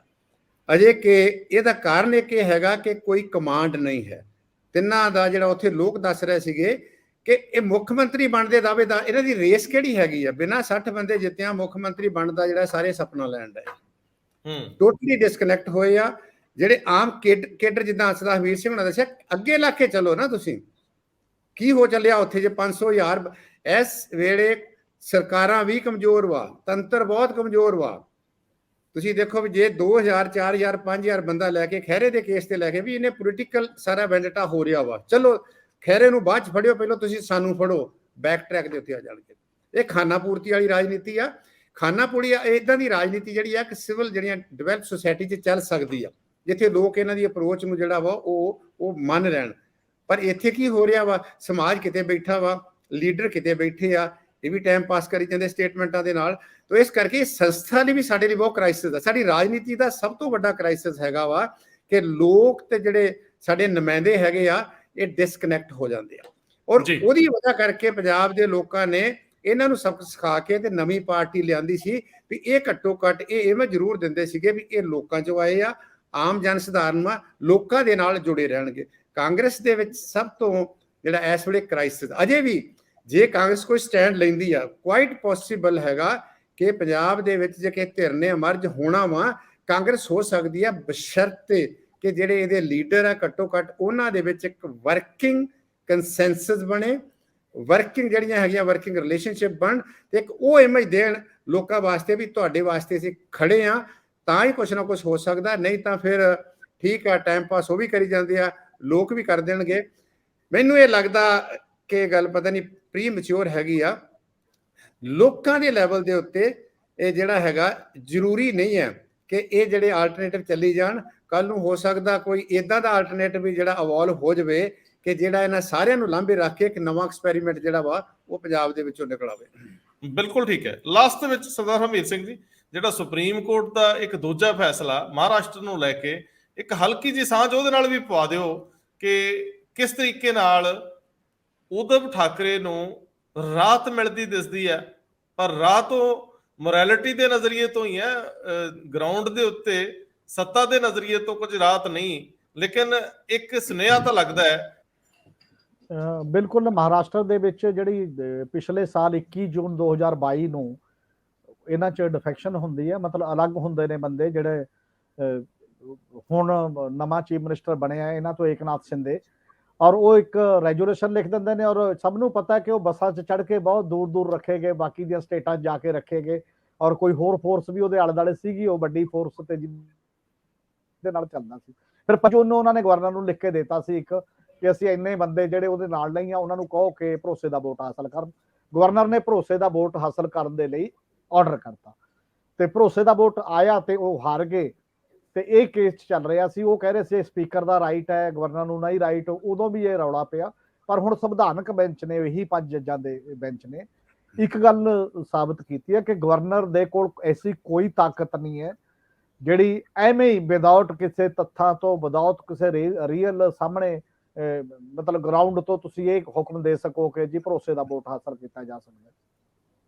ਅਜੇ, ਕਿ ਇਹਦਾ ਕਾਰਨ ਇਹ ਹੈਗਾ ਕਿ ਕੋਈ ਕਮਾਂਡ ਨਹੀਂ ਹੈ। ਤਿੰਨਾਂ ਦਾ ਜਿਹੜਾ ਉੱਥੇ ਲੋਕ ਦੱਸ ਰਹੇ ਸੀਗੇ ਕਿ ਇਹ ਮੁੱਖ ਮੰਤਰੀ ਬਣਦੇ ਦਾਅਵੇਦਾਰ, ਇਹਨਾਂ ਦੀ ਰੇਸ ਕਿਹੜੀ ਹੈਗੀ ਆ, ਬਿਨਾਂ 60 ਬੰਦੇ ਜਿੱਤਿਆ ਮੁੱਖ ਮੰਤਰੀ ਬਣਦਾ ਜਿਹੜਾ ਸਾਰੇ ਸੁਪਨਾ ਲੈਣ ਦਾ ਟੋਟਲੀ ਡਿਸਕਨੈਕਟ ਹੋਏ ਆ। ਜਿਹੜੇ ਆਮ ਕੇਡਰ ਜਿੱਦਾਂ ਸਰਦਾਰ ਹਰਮੀਤ ਸਿੰਘ ਨੇ ਦੱਸਿਆ, ਅੱਗੇ ਲਾ ਕੇ ਚੱਲੋ ਨਾ, ਤੁਸੀਂ ਕੀ ਹੋ ਚੱਲਿਆ ਉੱਥੇ ਜੇ 500,000। ਇਸ ਵੇਲੇ ਸਰਕਾਰਾਂ ਵੀ ਕਮਜ਼ੋਰ ਵਾ, ਤੰਤਰ ਬਹੁਤ ਕਮਜ਼ੋਰ ਵਾ। ਤੁਸੀਂ ਦੇਖੋ ਵੀ ਜੇ 2,000 4,000 5,000 ਬੰਦਾ ਲੈ ਕੇ ਖਹਿਰੇ ਦੇ ਕੇਸ ਤੇ ਲੈ ਕੇ ਵੀ ਇਹਨੇ ਪੋਲੀਟੀਕਲ ਸਾਰਾ ਵੈਂਡੇਟਾ ਹੋ ਰਿਹਾ ਵਾ, ਚਲੋ ਖਹਿਰੇ ਨੂੰ ਬਾਅਦ ਚ ਫੜਿਓ, ਪਹਿਲਾਂ ਤੁਸੀਂ ਸਾਨੂੰ ਫੜੋ, ਬੈਕ ਟਰੈਕ ਦੇ ਉੱਤੇ ਆ ਜਾਣਗੇ। ਇਹ ਖਾਨਾ ਪੂਰਤੀ ਵਾਲੀ ਰਾਜਨੀਤੀ ਆ। ਖਾਨਾ ਪੂਰੀ ਇਦਾਂ ਦੀ ਰਾਜਨੀਤੀ ਜਿਹੜੀ ਆ ਕਿ ਸਿਵਲ ਜਿਹੜੀਆਂ ਡਿਵੈਲਪ ਸੁਸਾਇਟੀ 'ਚ ਚੱਲ ਸਕਦੀ ਆ, ਜਿੱਥੇ ਲੋਕ ਇਹਨਾਂ ਦੀ ਅਪਰੋਚ ਨੂੰ ਜਿਹੜਾ ਵਾ ਉਹ ਮੰਨ ਲੈਣ। ਪਰ ਇੱਥੇ ਕੀ ਹੋ ਰਿਹਾ ਵਾ, ਸਮਾਜ ਕਿਤੇ ਬੈਠਾ ਵਾ, ਲੀਡਰ ਕਿਤੇ ਬੈਠੇ ਆ, ਇਹ ਵੀ ਟਾਈਮ ਪਾਸ ਕਰੀ ਜਾਂਦੇ ਸਟੇਟਮੈਂਟਾਂ ਦੇ ਨਾਲ। ਤੋ ਇਸ ਕਰਕੇ ਸੰਸਥਾ ਲਈ ਵੀ ਸਾਡੇ ਲਈ ਬਹੁਤ ਕ੍ਰਾਈਸਿਸ ਆ। ਸਾਡੀ ਰਾਜਨੀਤੀ ਦਾ ਸਭ ਤੋਂ ਵੱਡਾ ਕ੍ਰਾਈਸਿਸ ਹੈਗਾ ਵਾ ਕਿ ਲੋਕ ਤੇ ਜਿਹੜੇ ਸਾਡੇ ਨੁਮਾਇੰਦੇ ਹੈਗੇ ਆ ਇਹ ਡਿਸਕਨੈਕਟ ਹੋ ਜਾਂਦੇ ਆ, ਔਰ ਉਹਦੀ ਵਜ੍ਹਾ ਕਰਕੇ ਪੰਜਾਬ ਦੇ ਲੋਕਾਂ ਨੇ ਇਹਨਾਂ ਨੂੰ ਸਬਕ ਸਿਖਾ ਕੇ ਤੇ ਨਵੀਂ ਪਾਰਟੀ ਲਿਆਂਦੀ ਸੀ ਵੀ ਇਹ ਘੱਟੋ ਘੱਟ ਇਹ ਮੈਂ ਜ਼ਰੂਰ ਦਿੰਦੇ ਸੀਗੇ ਵੀ ਇਹ ਲੋਕਾਂ ਚੋਂ ਆਏ ਆ, ਆਮ ਜਨ ਸਧਾਰਨ ਲੋਕਾਂ ਦੇ ਨਾਲ ਜੁੜੇ ਰਹਿਣਗੇ। ਕਾਂਗਰਸ ਦੇ ਵਿੱਚ ਸਭ ਤੋਂ ਜਿਹੜਾ ਇਸ ਵੇਲੇ ਕ੍ਰਾਈਸਿਸ ਅਜੇ ਵੀ, ਜੇ ਕਾਂਗਰਸ ਕੋਈ ਸਟੈਂਡ ਲੈਂਦੀ ਆ, ਕੁਆਇਟ ਪੋਸੀਬਲ ਹੈਗਾ ਕਿ ਪੰਜਾਬ ਦੇ ਵਿੱਚ ਜੇ ਕਿ ਧਿਰ ਨੇ ਅਮਰਜ ਹੋਣਾ ਵਾ, ਕਾਂਗਰਸ ਹੋ ਸਕਦੀ ਆ, ਬਸ਼ਰਤੇ ਕਿ ਜਿਹੜੇ ਇਹਦੇ ਲੀਡਰ ਆ ਘੱਟੋ ਘੱਟ ਉਹਨਾਂ ਦੇ ਵਿੱਚ ਇੱਕ ਵਰਕਿੰਗ ਕੰਸੈਂਸਸ ਬਣੇ, ਵਰਕਿੰਗ ਜਿਹੜੀਆਂ ਹੈਗੀਆਂ ਵਰਕਿੰਗ ਰਿਲੇਸ਼ਨਸ਼ਿਪ ਬਣ, ਤੇ ਇੱਕ ਉਹ ਇਮੇਜ ਦੇਣ ਲੋਕਾਂ ਵਾਸਤੇ ਵੀ ਤੁਹਾਡੇ ਵਾਸਤੇ ਅਸੀਂ ਖੜੇ ਆ, ਤਾਂ ਹੀ ਕੁਛ ਨਾ ਕੁਛ ਹੋ ਸਕਦਾ। ਨਹੀਂ ਤਾਂ ਫਿਰ ਠੀਕ ਆ, ਟਾਈਮ ਪਾਸ ਉਹ ਵੀ ਕਰੀ ਜਾਂਦੇ ਆ, ਲੋਕ ਵੀ ਕਰ ਦੇਣਗੇ। ਮੈਨੂੰ ਇਹ ਲੱਗਦਾ ਕਿ ਗੱਲ ਪਤਾ ਨਹੀਂ ਪ੍ਰੀ ਮੈਚੁਰ ਹੈਗੀ ਆ। ਲੋਕਾਂ ਦੇ ਲੈਵਲ ਦੇ ਉੱਤੇ ਇਹ ਜਿਹੜਾ ਹੈਗਾ ਜ਼ਰੂਰੀ ਨਹੀਂ ਹੈ ਕਿ ਇਹ ਜਿਹੜੇ ਆਲਟਰਨੇਟਿਵ ਚੱਲੀ ਜਾਣ। ਕੱਲ ਨੂੰ ਹੋ ਸਕਦਾ ਕੋਈ ਇਦਾਂ ਦਾ ਆਲਟਰਨੇਟਿਵ ਵੀ ਜਿਹੜਾ ਇਵੋਲਵ ਹੋ ਜਾਵੇ ਕਿ ਜਿਹੜਾ ਇਹਨਾਂ ਸਾਰਿਆਂ ਨੂੰ ਲਾਂਭੇ ਰੱਖ ਕੇ ਇੱਕ ਨਵਾਂ ਐਕਸਪੈਰੀਮੈਂਟ ਜਿਹੜਾ ਵਾ ਉਹ ਪੰਜਾਬ ਦੇ ਵਿੱਚੋਂ ਨਿਕਲ ਆਵੇ। ਬਿਲਕੁਲ ਠੀਕ ਹੈ। ਲਾਸਟ ਦੇ ਵਿੱਚ ਸਰਦਾਰ ਹਰਮੀਤ ਸਿੰਘ ਜੀ, ਜਿਹੜਾ ਸੁਪਰੀਮ ਕੋਰਟ ਦਾ ਇੱਕ ਦੂਜਾ ਫੈਸਲਾ ਮਹਾਰਾਸ਼ਟਰ ਨੂੰ ਲੈ ਕੇ, ਇੱਕ ਹਲਕੀ ਜਿਹੀ ਸਾਂਝ ਉਹਦੇ ਨਾਲ ਵੀ ਪਵਾ ਦਿਓ ਕਿ ਕਿਸ ਤਰੀਕੇ ਨਾਲ ਉਧਵ ਠਾਕਰੇ ਨੂੰ ਰਾਹਤ ਮਿਲਦੀ ਦਿਸਦੀ ਹੈ, ਪਰ ਰਾਹਤ ਉਹ ਮੋਰੈਲਿਟੀ ਦੇ ਨਜ਼ਰੀਏ ਤੋਂ ਹੀ ਹੈ, ਗਰਾਊਂਡ ਦੇ ਉੱਤੇ ਸੱਤਾ ਦੇ ਨਜ਼ਰੀਏ ਤੋਂ ਕੁਝ ਰਾਹਤ ਨਹੀਂ, ਲੇਕਿਨ ਇੱਕ ਸੁਨੇਹਾ ਤਾਂ ਲੱਗਦਾ ਹੈ। ਬਿਲਕੁਲ, ਮਹਾਰਾਸ਼ਟਰ ਦੇ ਵਿੱਚ ਜਿਹੜੀ ਪਿਛਲੇ ਸਾਲ 21 ਜੂਨ 2022 ਨੂੰ ਇਹਨਾਂ 'ਚ ਡਿਫੈਕਸ਼ਨ ਹੁੰਦੀ ਹੈ, ਮਤਲਬ ਅਲੱਗ ਹੁੰਦੇ ਨੇ ਬੰਦੇ ਜਿਹੜੇ ਹੁਣ ਨਵਾਂ ਚੀਫ ਮਿਨਿਸਟਰ ਬਣਿਆ ਇਹਨਾਂ ਤੋਂ ਏਕਨਾਥ ਸ਼ਿੰਦੇ, ਔਰ ਉਹ ਇੱਕ ਰੈਜੂਲੇਸ਼ਨ ਲਿਖ ਦਿੰਦੇ ਨੇ, ਔਰ ਸਭ ਨੂੰ ਪਤਾ ਕਿ ਉਹ ਬੱਸਾਂ 'ਚ ਚੜ੍ਹ ਕੇ ਬਹੁਤ ਦੂਰ ਦੂਰ ਰੱਖੇ ਗਏ, ਬਾਕੀ ਦੀਆਂ ਸਟੇਟਾਂ 'ਚ ਜਾ ਕੇ ਰੱਖੇ ਗਏ, ਔਰ ਕੋਈ ਹੋਰ ਫੋਰਸ ਵੀ ਉਹਦੇ ਆਲੇ ਦੁਆਲੇ ਸੀਗੀ, ਉਹ ਵੱਡੀ ਫੋਰਸ ਤੇ ਜਿਹਦੇ ਨਾਲ ਚੱਲਦਾ ਸੀ। ਫਿਰ 5 ਨੂੰ ਉਹਨਾਂ ਨੇ ਗਵਰਨਰ ਨੂੰ ਲਿਖ ਕੇ ਦਿੱਤਾ ਸੀ ਇੱਕ ਕਿ ਅਸੀਂ ਇੰਨੇ ਬੰਦੇ ਜਿਹੜੇ ਉਹਦੇ ਨਾਲ ਨਹੀਂ ਆ ਉਹਨਾਂ ਨੂੰ ਕਹੋ ਕਿ ਭਰੋਸੇ ਦਾ ਵੋਟ ਹਾਸਲ ਕਰਨ। ਗਵਰਨਰ ਨੇ ਭਰੋਸੇ ਦਾ ਵੋਟ ਹਾਸਲ ਕਰਨ ਦੇ ਲਈ ਆਰਡਰ ਕਰਤਾ ਤੇ ਭਰੋਸੇ ਦਾ ਵੋਟ ਆਇਆ ਤੇ ਉਹ ਹਾਰ ਗਏ ਤੇ ਇਹ ਕੇਸ ਚੱਲ ਰਿਹਾ ਸੀ। ਉਹ ਕਹਿ ਰਹੇ ਸੀ ਸਪੀਕਰ ਦਾ ਰਾਈਟ ਹੈ, ਗਵਰਨਰ ਨੂੰ ਨਹੀਂ ਰਾਈਟ। ਉਦੋਂ ਵੀ ਇਹ ਰੌਲਾ ਪਿਆ, ਪਰ ਹੁਣ ਸੰਵਿਧਾਨਕ ਬੈਂਚ ਨੇ, ਇਹੀ 5 ਜੱਜਾਂ ਦੇ ਬੈਂਚ ਨੇ ਇੱਕ ਗੱਲ ਸਾਬਤ ਕੀਤੀ ਹੈ ਕਿ ਗਵਰਨਰ ਦੇ ਕੋਲ ਐਸੀ ਕੋਈ ਤਾਕਤ ਨਹੀਂ ਹੈ ਜਿਹੜੀ ਐਵੇਂ ਹੀ ਵਿਦਆਊਟ ਕਿਸੇ ਤੱਥਾਂ ਤੋਂ, ਵਿਦਆਊਟ ਕਿਸੇ ਰੀਅਲ ਸਾਹਮਣੇ ਮਤਲਬ ਗਰਾਊਂਡ ਤੋਂ ਤੁਸੀਂ ਇਹ ਹੁਕਮ ਦੇ ਸਕੋ ਕਿ ਜੀ ਭਰੋਸੇ ਦਾ ਵੋਟ ਹਾਸਲ ਕੀਤਾ ਜਾ ਸਕਦਾ।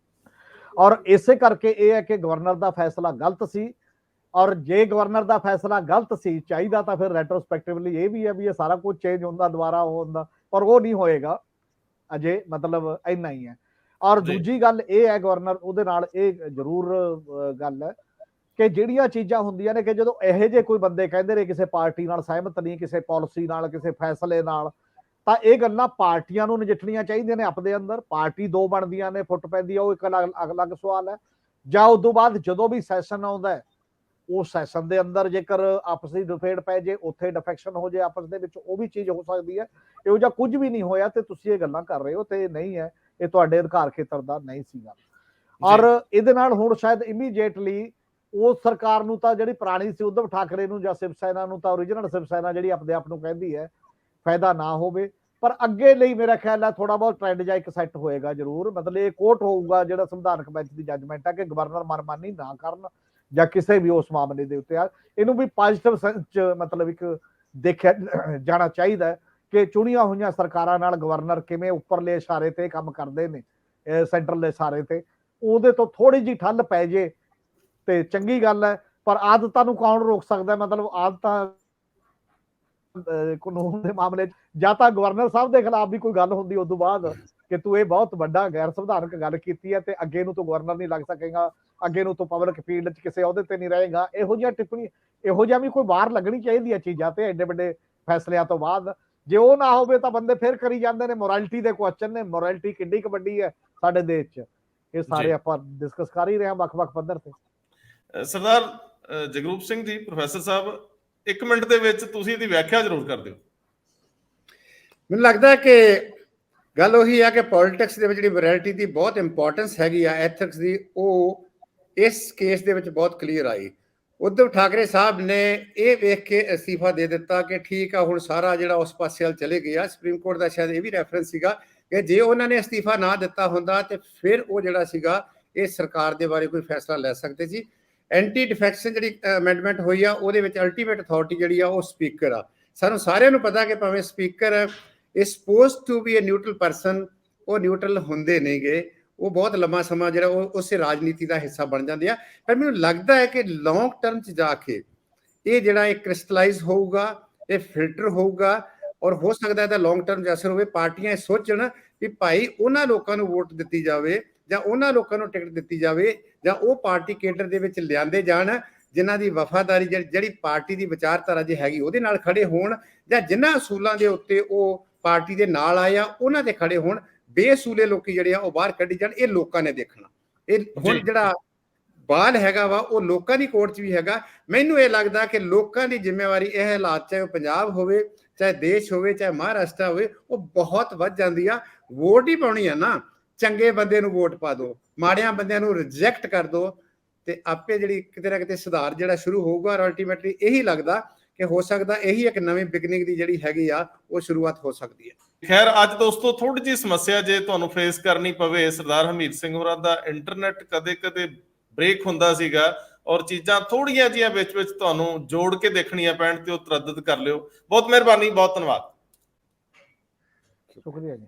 ਔਰ ਇਸੇ ਕਰਕੇ ਇਹ ਹੈ ਕਿ ਗਵਰਨਰ ਦਾ ਫੈਸਲਾ ਗਲਤ ਸੀ। ਔਰ ਜੇ ਗਵਰਨਰ ਦਾ ਫੈਸਲਾ ਗਲਤ ਸੀ ਚਾਹੀਦਾ ਤਾਂ ਫਿਰ ਰੈਟਰੋਸਪੈਕਟਿਵਲੀ ਇਹ ਵੀ ਹੈ ਵੀ ਇਹ ਸਾਰਾ ਕੁਝ ਚੇਂਜ ਹੁੰਦਾ, ਦੁਬਾਰਾ ਹੁੰਦਾ, ਪਰ ਉਹ ਨਹੀਂ ਹੋਏਗਾ ਅਜੇ, ਮਤਲਬ ਇੰਨਾ ਹੀ ਹੈ। ਔਰ ਦੂਜੀ ਗੱਲ ਇਹ ਹੈ ਗਵਰਨਰ ਉਹਦੇ ਨਾਲ ਇਹ ਜ਼ਰੂਰ ਗੱਲ ਹੈ ਕਿ ਜਿਹੜੀਆਂ ਚੀਜ਼ਾਂ ਹੁੰਦੀਆਂ ਨੇ ਕਿ ਜਦੋਂ ਇਹੋ ਜਿਹੇ ਕੋਈ ਬੰਦੇ ਕਹਿੰਦੇ ਨੇ ਕਿਸੇ ਪਾਰਟੀ ਨਾਲ ਸਹਿਮਤ ਨਹੀਂ, ਕਿਸੇ ਪਾਲਿਸੀ ਨਾਲ, ਕਿਸੇ ਫੈਸਲੇ ਨਾਲ, ਤਾਂ ਇਹ ਗੱਲਾਂ ਪਾਰਟੀਆਂ ਨੂੰ ਨਜਿੱਠਣੀਆਂ ਚਾਹੀਦੀਆਂ ਨੇ ਆਪਦੇ ਅੰਦਰ। ਪਾਰਟੀ ਦੋ ਬਣਦੀਆਂ ਨੇ, ਫੁੱਟ ਪੈਂਦੀ ਆ, ਉਹ ਇੱਕ ਅਲੱਗ ਸਵਾਲ ਹੈ। ਜਾਂ ਉਸ ਤੋਂ ਬਾਅਦ ਜਦੋਂ ਵੀ ਸੈਸ਼ਨ ਆਉਂਦਾ ਹੈ ਉਸ ਸੈਸ਼ਨ ਦੇ ਅੰਦਰ ਜੇਕਰ ਆਪਸੀ ਡਿਫੇਟ ਪੈ ਜੇ, ਉੱਥੇ ਡਿਫੈਕਸ਼ਨ ਹੋ ਜੇ ਆਪਸ ਦੇ ਵਿੱਚ, ਉਹ ਵੀ ਚੀਜ਼ ਹੋ ਸਕਦੀ ਹੈ। ਇਹੋ ਜਿਹਾ ਕੁਝ ਵੀ ਨਹੀਂ ਹੋਇਆ ਤੇ ਤੁਸੀਂ ਇਹ ਗੱਲਾਂ ਕਰ ਰਹੇ ਹੋ ਤੇ ਨਹੀਂ ਹੈ, ਇਹ ਤੁਹਾਡੇ ਅਧਿਕਾਰ ਖੇਤਰ ਦਾ ਨਹੀਂ ਸੀਗਾ। ਔਰ ਇਹਦੇ ਨਾਲ ਹੁਣ ਸ਼ਾਇਦ ਇਮੀਡੀਏਟਲੀ ਉਸ ਸਰਕਾਰ ਨੂੰ ਤਾਂ ਜਿਹੜੀ ਪੁਰਾਣੀ ਸੀ ਉਧਵ ਠਾਕਰੇ ਨੂੰ ਜਾਂ ਸ਼ਿਵ ਸੈਨਾ ਨੂੰ ਤਾਂ ਓਰੀਜਨਲ ਸ਼ਿਵ ਸੈਨਾ ਜਿਹੜੀ ਆਪਣੇ ਆਪ ਨੂੰ ਕਹਿੰਦੀ ਹੈ ਫਾਇਦਾ ਨਾ ਹੋਵੇ, ਪਰ ਅੱਗੇ ਲਈ ਮੇਰਾ ਖਿਆਲ ਹੈ ਥੋੜਾ ਬਹੁਤ ਟ੍ਰੈਂਡ ਜਾਂ ਇੱਕ ਸੈੱਟ ਹੋਏਗਾ ਜ਼ਰੂਰ। ਮਤਲਬ ਇਹ ਕੋਰਟ ਹੋਊਗਾ ਜਿਹੜਾ ਸੰਵਿਧਾਨਕ ਬੈਂਚ ਦੀ ਜੱਜਮੈਂਟ ਹੈ ਕਿ ਗਵਰਨਰ ਮਨਮਾਨੀ ਨਾ ਕਰਨ ਜਾਂ ਕਿਸੇ ਵੀ ਉਸ ਮਾਮਲੇ ਦੇ ਉੱਤੇ ਇਹਨੂੰ ਵੀ ਪੋਜ਼ਿਟਿਵ ਸੈਂਸ ਚ ਮਤਲਬ ਇੱਕ ਦੇਖਿਆ ਜਾਣਾ ਚਾਹੀਦਾ ਹੈ ਕਿ ਚੁਣੀਆਂ ਹੋਈਆਂ ਸਰਕਾਰਾਂ ਨਾਲ ਗਵਰਨਰ ਕਿਵੇਂ ਉੱਪਰਲੇ ਇਸ਼ਾਰੇ ਤੇ ਕੰਮ ਕਰਦੇ ਨੇ, ਸੈਂਟਰਲ ਦੇ ਇਸ਼ਾਰੇ ਤੇ, ਉਹਦੇ ਤੋਂ ਥੋੜੀ ਜਿਹੀ ਠੱਲ ਪੈ ਜੇ ਤੇ ਚੰਗੀ ਗੱਲ ਹੈ। ਪਰ ਆਦਤਾਂ ਨੂੰ ਕੌਣ ਰੋਕ ਸਕਦਾ? ਮਤਲਬ ਆਦਤਾਂ ਕਾਨੂੰਨ ਦੇ ਮਾਮਲੇ ਜਾਂ ਤਾਂ ਗਵਰਨਰ ਸਾਹਿਬ ਦੇ ਖਿਲਾਫ ਵੀ ਕੋਈ ਗੱਲ ਹੁੰਦੀ ਉਸ ਤੋਂ ਬਾਅਦ ਕਿ ਤੂੰ ਇਹ ਬਹੁਤ ਵੱਡਾ ਗੈਰ ਸੰਵਿਧਾਨਕ ਗੱਲ ਕੀਤੀ ਹੈ ਤੇ ਅੱਗੇ ਨੂੰ ਤੂੰ ਗਵਰਨਰ ਨਹੀਂ ਲੱਗ ਸਕੇਗਾ, ਅੱਗੇ ਨੂੰ ਤੂੰ ਪਬਲਿਕ ਫੀਲਡ 'ਚ ਕਿਸੇ ਅਹੁਦੇ ਤੇ ਨਹੀਂ ਰਹੇਗਾ, ਇਹੋ ਜਿਹੀਆਂ ਟਿੱਪਣੀ, ਇਹੋ ਜਿਹਾ ਵੀ ਕੋਈ ਬਾਹਰ ਲੱਗਣੀ ਚਾਹੀਦੀ ਹੈ ਚੀਜ਼ਾਂ ਤੇ ਐਡੇ ਵੱਡੇ ਫੈਸਲਿਆਂ ਤੋਂ ਬਾਅਦ। ਜੇ ਉਹ ਨਾ ਹੋਵੇ ਤਾਂ ਬੰਦੇ ਫਿਰ ਕਰੀ ਜਾਂਦੇ ਨੇ। ਮੋਰੈਲਿਟੀ ਦੇ ਕੁਐਸਚਨ ਨੇ, ਮੋਰੈਲਿਟੀ ਕਿੰਨੀ ਕੁ ਵੱਡੀ ਹੈ ਸਾਡੇ ਦੇਸ਼ 'ਚ, ਇਹ ਸਾਰੇ ਆਪਾਂ ਡਿਸਕਸ ਕਰ ਹੀ ਰਹੇ ਹਾਂ ਵੱਖ-ਵੱਖ ਪੱਧਰ ਤੇ। ਸਰਦਾਰ ਜਗਰੂਪ ਸਿੰਘ ਜੀ, ਪ੍ਰੋਫੈਸਰ ਸਾਹਿਬ, 1 ਮਿੰਟ ਦੇ ਵਿੱਚ ਤੁਸੀਂ ਇਹਦੀ ਵਿਆਖਿਆ ਜ਼ਰੂਰ ਕਰ ਦਿਓ। ਮੈਨੂੰ ਲੱਗਦਾ ਕਿ ਗੱਲ ਉਹੀ ਆ ਕਿ ਪੋਲਿਟਿਕਸ ਦੇ ਵਿੱਚ ਜਿਹੜੀ ਮੋਰੈਲਿਟੀ ਦੀ ਬਹੁਤ ਇੰਪੋਰਟੈਂਸ ਹੈਗੀ ਆ, ਐਥਿਕਸ ਦੀ, ਉਹ ਇਸ ਕੇਸ ਦੇ ਵਿੱਚ ਬਹੁਤ ਕਲੀਅਰ ਆਈ। ਉਧਵ ਠਾਕਰੇ ਸਾਹਿਬ ਨੇ ਇਹ ਵੇਖ ਕੇ ਅਸਤੀਫਾ ਦੇ ਦਿੱਤਾ ਕਿ ਠੀਕ ਆ ਹੁਣ ਸਾਰਾ ਜਿਹੜਾ ਉਸ ਪਾਸੇ ਵੱਲ ਚਲੇ ਗਿਆ। ਸੁਪਰੀਮ ਕੋਰਟ ਦਾ ਸ਼ਾਇਦ ਇਹ ਵੀ ਰੈਫਰੈਂਸ ਸੀਗਾ ਕਿ ਜੇ ਉਹਨਾਂ ਨੇ ਅਸਤੀਫਾ ਨਾ ਦਿੱਤਾ ਹੁੰਦਾ ਤੇ ਫਿਰ ਉਹ ਜਿਹੜਾ ਸੀਗਾ ਇਹ ਸਰਕਾਰ ਦੇ ਬਾਰੇ ਕੋਈ ਫੈਸਲਾ ਲੈ ਸਕਦੇ ਸੀ। ਐਂਟੀ ਡਿਫੈਕਸ਼ਨ ਜਿਹੜੀ ਅਮੈਂਡਮੈਂਟ ਹੋਈ ਆ ਉਹਦੇ ਵਿੱਚ ਅਲਟੀਮੇਟ ਅਥਾਰਟੀ ਜਿਹੜੀ ਆ ਉਹ ਸਪੀਕਰ ਆ। ਸਾਨੂੰ ਸਾਰਿਆਂ ਨੂੰ ਪਤਾ ਕਿ ਭਾਵੇਂ speaker is supposed to be a neutral person, ਉਹ ਨਿਊਟਰਲ ਹੁੰਦੇ ਨਹੀਂਗੇ, ਉਹ ਬਹੁਤ ਲੰਮਾ ਸਮਾਂ ਜਿਹੜਾ ਉਹ ਉਸੇ ਰਾਜਨੀਤੀ ਦਾ ਹਿੱਸਾ ਬਣ ਜਾਂਦੇ ਆ। ਪਰ ਮੈਨੂੰ ਲੱਗਦਾ ਹੈ ਕਿ ਲੌਂਗ ਟਰਮ 'ਚ ਜਾ ਕੇ ਇਹ ਜਿਹੜਾ ਇਹ ਕ੍ਰਿਸਟਲਾਈਜ਼ ਹੋਊਗਾ, ਇਹ ਫਿਲਟਰ ਹੋਊਗਾ ਔਰ ਹੋ ਸਕਦਾ ਇਹਦਾ ਲੌਂਗ ਟਰਮ 'ਚ ਅਸਰ ਹੋਵੇ। ਪਾਰਟੀਆਂ ਇਹ ਸੋਚਣ ਵੀ ਭਾਈ ਉਹਨਾਂ ਲੋਕਾਂ ਨੂੰ ਵੋਟ ਦਿੱਤੀ ਜਾਵੇ ਜਾਂ ਉਹਨਾਂ ਲੋਕਾਂ ਨੂੰ ਟਿਕਟ ਦਿੱਤੀ ਜਾਵੇ ਜਾਂ ਉਹ ਪਾਰਟੀ ਕੇਡਰ ਦੇ ਵਿੱਚ ਲਿਆਂਦੇ ਜਾਣ ਜਿਨ੍ਹਾਂ ਦੀ ਵਫਾਦਾਰੀ ਜਿਹੜੀ ਪਾਰਟੀ ਦੀ ਵਿਚਾਰਧਾਰਾ ਜੇ ਹੈਗੀ ਉਹਦੇ ਨਾਲ ਖੜੇ ਹੋਣ, ਜਾਂ ਜਿਨ੍ਹਾਂ ਅਸੂਲਾਂ ਦੇ ਉੱਤੇ ਉਹ ਪਾਰਟੀ ਦੇ ਨਾਲ ਆਏ ਆ ਉਹਨਾਂ ਤੇ ਖੜੇ ਹੋਣ। ਬੇਅਸੂਲੇ ਲੋਕੀ ਜਿਹੜੇ ਆ ਉਹ ਬਾਹਰ ਕੱਢੀ ਜਾਣ, ਇਹ ਲੋਕਾਂ ਨੇ ਦੇਖਣਾ। ਇਹ ਹੁਣ ਜਿਹੜਾ ਬਾਲ ਹੈਗਾ ਵਾ ਉਹ ਲੋਕਾਂ ਦੀ ਕੋਰਟ 'ਚ ਵੀ ਹੈਗਾ। ਮੈਨੂੰ ਇਹ ਲੱਗਦਾ ਕਿ ਲੋਕਾਂ ਦੀ ਜ਼ਿੰਮੇਵਾਰੀ ਇਹ ਹਾਲਾਤ, ਚਾਹੇ ਉਹ ਪੰਜਾਬ ਹੋਵੇ, ਚਾਹੇ ਦੇਸ਼ ਹੋਵੇ, ਚਾਹੇ ਮਹਾਰਾਸ਼ਟਰ ਹੋਵੇ, ਉਹ ਬਹੁਤ ਵੱਧ ਜਾਂਦੀ ਆ। ਵੋਟ ਹੀ ਪਾਉਣੀ ਆ ਨਾ, ਚੰਗੇ ਬੰਦੇ ਨੂੰ ਵੋਟ ਪਾ ਦਿਓ, ਮਾੜਿਆਂ ਬੰਦਿਆਂ ਨੂੰ ਰਿਜੈਕਟ ਕਰ ਦਿਓ ਤੇ ਆਪੇ ਜਿਹੜੀ ਕਿਤੇ ਨਾ ਕਿਤੇ ਸੁਧਾਰ ਜਿਹੜਾ ਸ਼ੁਰੂ ਹੋਊਗਾ। ਔਰ ਅਲਟੀਮੇਟਲੀ ਇਹੀ ਲੱਗਦਾ ਕਿ ਹੋ ਸਕਦਾ ਇਹੀ ਇੱਕ ਨਵੀਂ ਬਿਗਨਿੰਗ ਦੀ ਜਿਹੜੀ ਹੈਗੀ ਆ ਉਹ ਸ਼ੁਰੂਆਤ ਹੋ ਸਕਦੀ ਹੈ। ਖੈਰ ਅੱਜ ਦੋਸਤੋ ਥੋੜੀ ਜਿਹੀ ਸਮੱਸਿਆ ਜੇ ਤੁਹਾਨੂੰ ਫੇਸ ਕਰਨੀ ਪਵੇ, ਸਰਦਾਰ ਹਰਮੀਤ ਸਿੰਘ ਹੋਰਾਂ ਦਾ ਇੰਟਰਨੈਟ ਕਦੇ-ਕਦੇ ਬ੍ਰੇਕ ਹੁੰਦਾ ਸੀਗਾ ਔਰ ਚੀਜ਼ਾਂ ਥੋੜੀਆਂ ਜਿਹੀਆਂ ਵਿੱਚ ਤੁਹਾਨੂੰ ਜੋੜ ਕੇ ਦੇਖਣੀਆਂ ਪੈਣ ਤੇ ਉਹ ਤਰੱਦਦ ਕਰ ਲਿਓ। ਬਹੁਤ ਮਿਹਰਬਾਨੀ, ਬਹੁਤ ਧੰਨਵਾਦ। ਸ਼ੁਕਰੀਆ ਜੀ।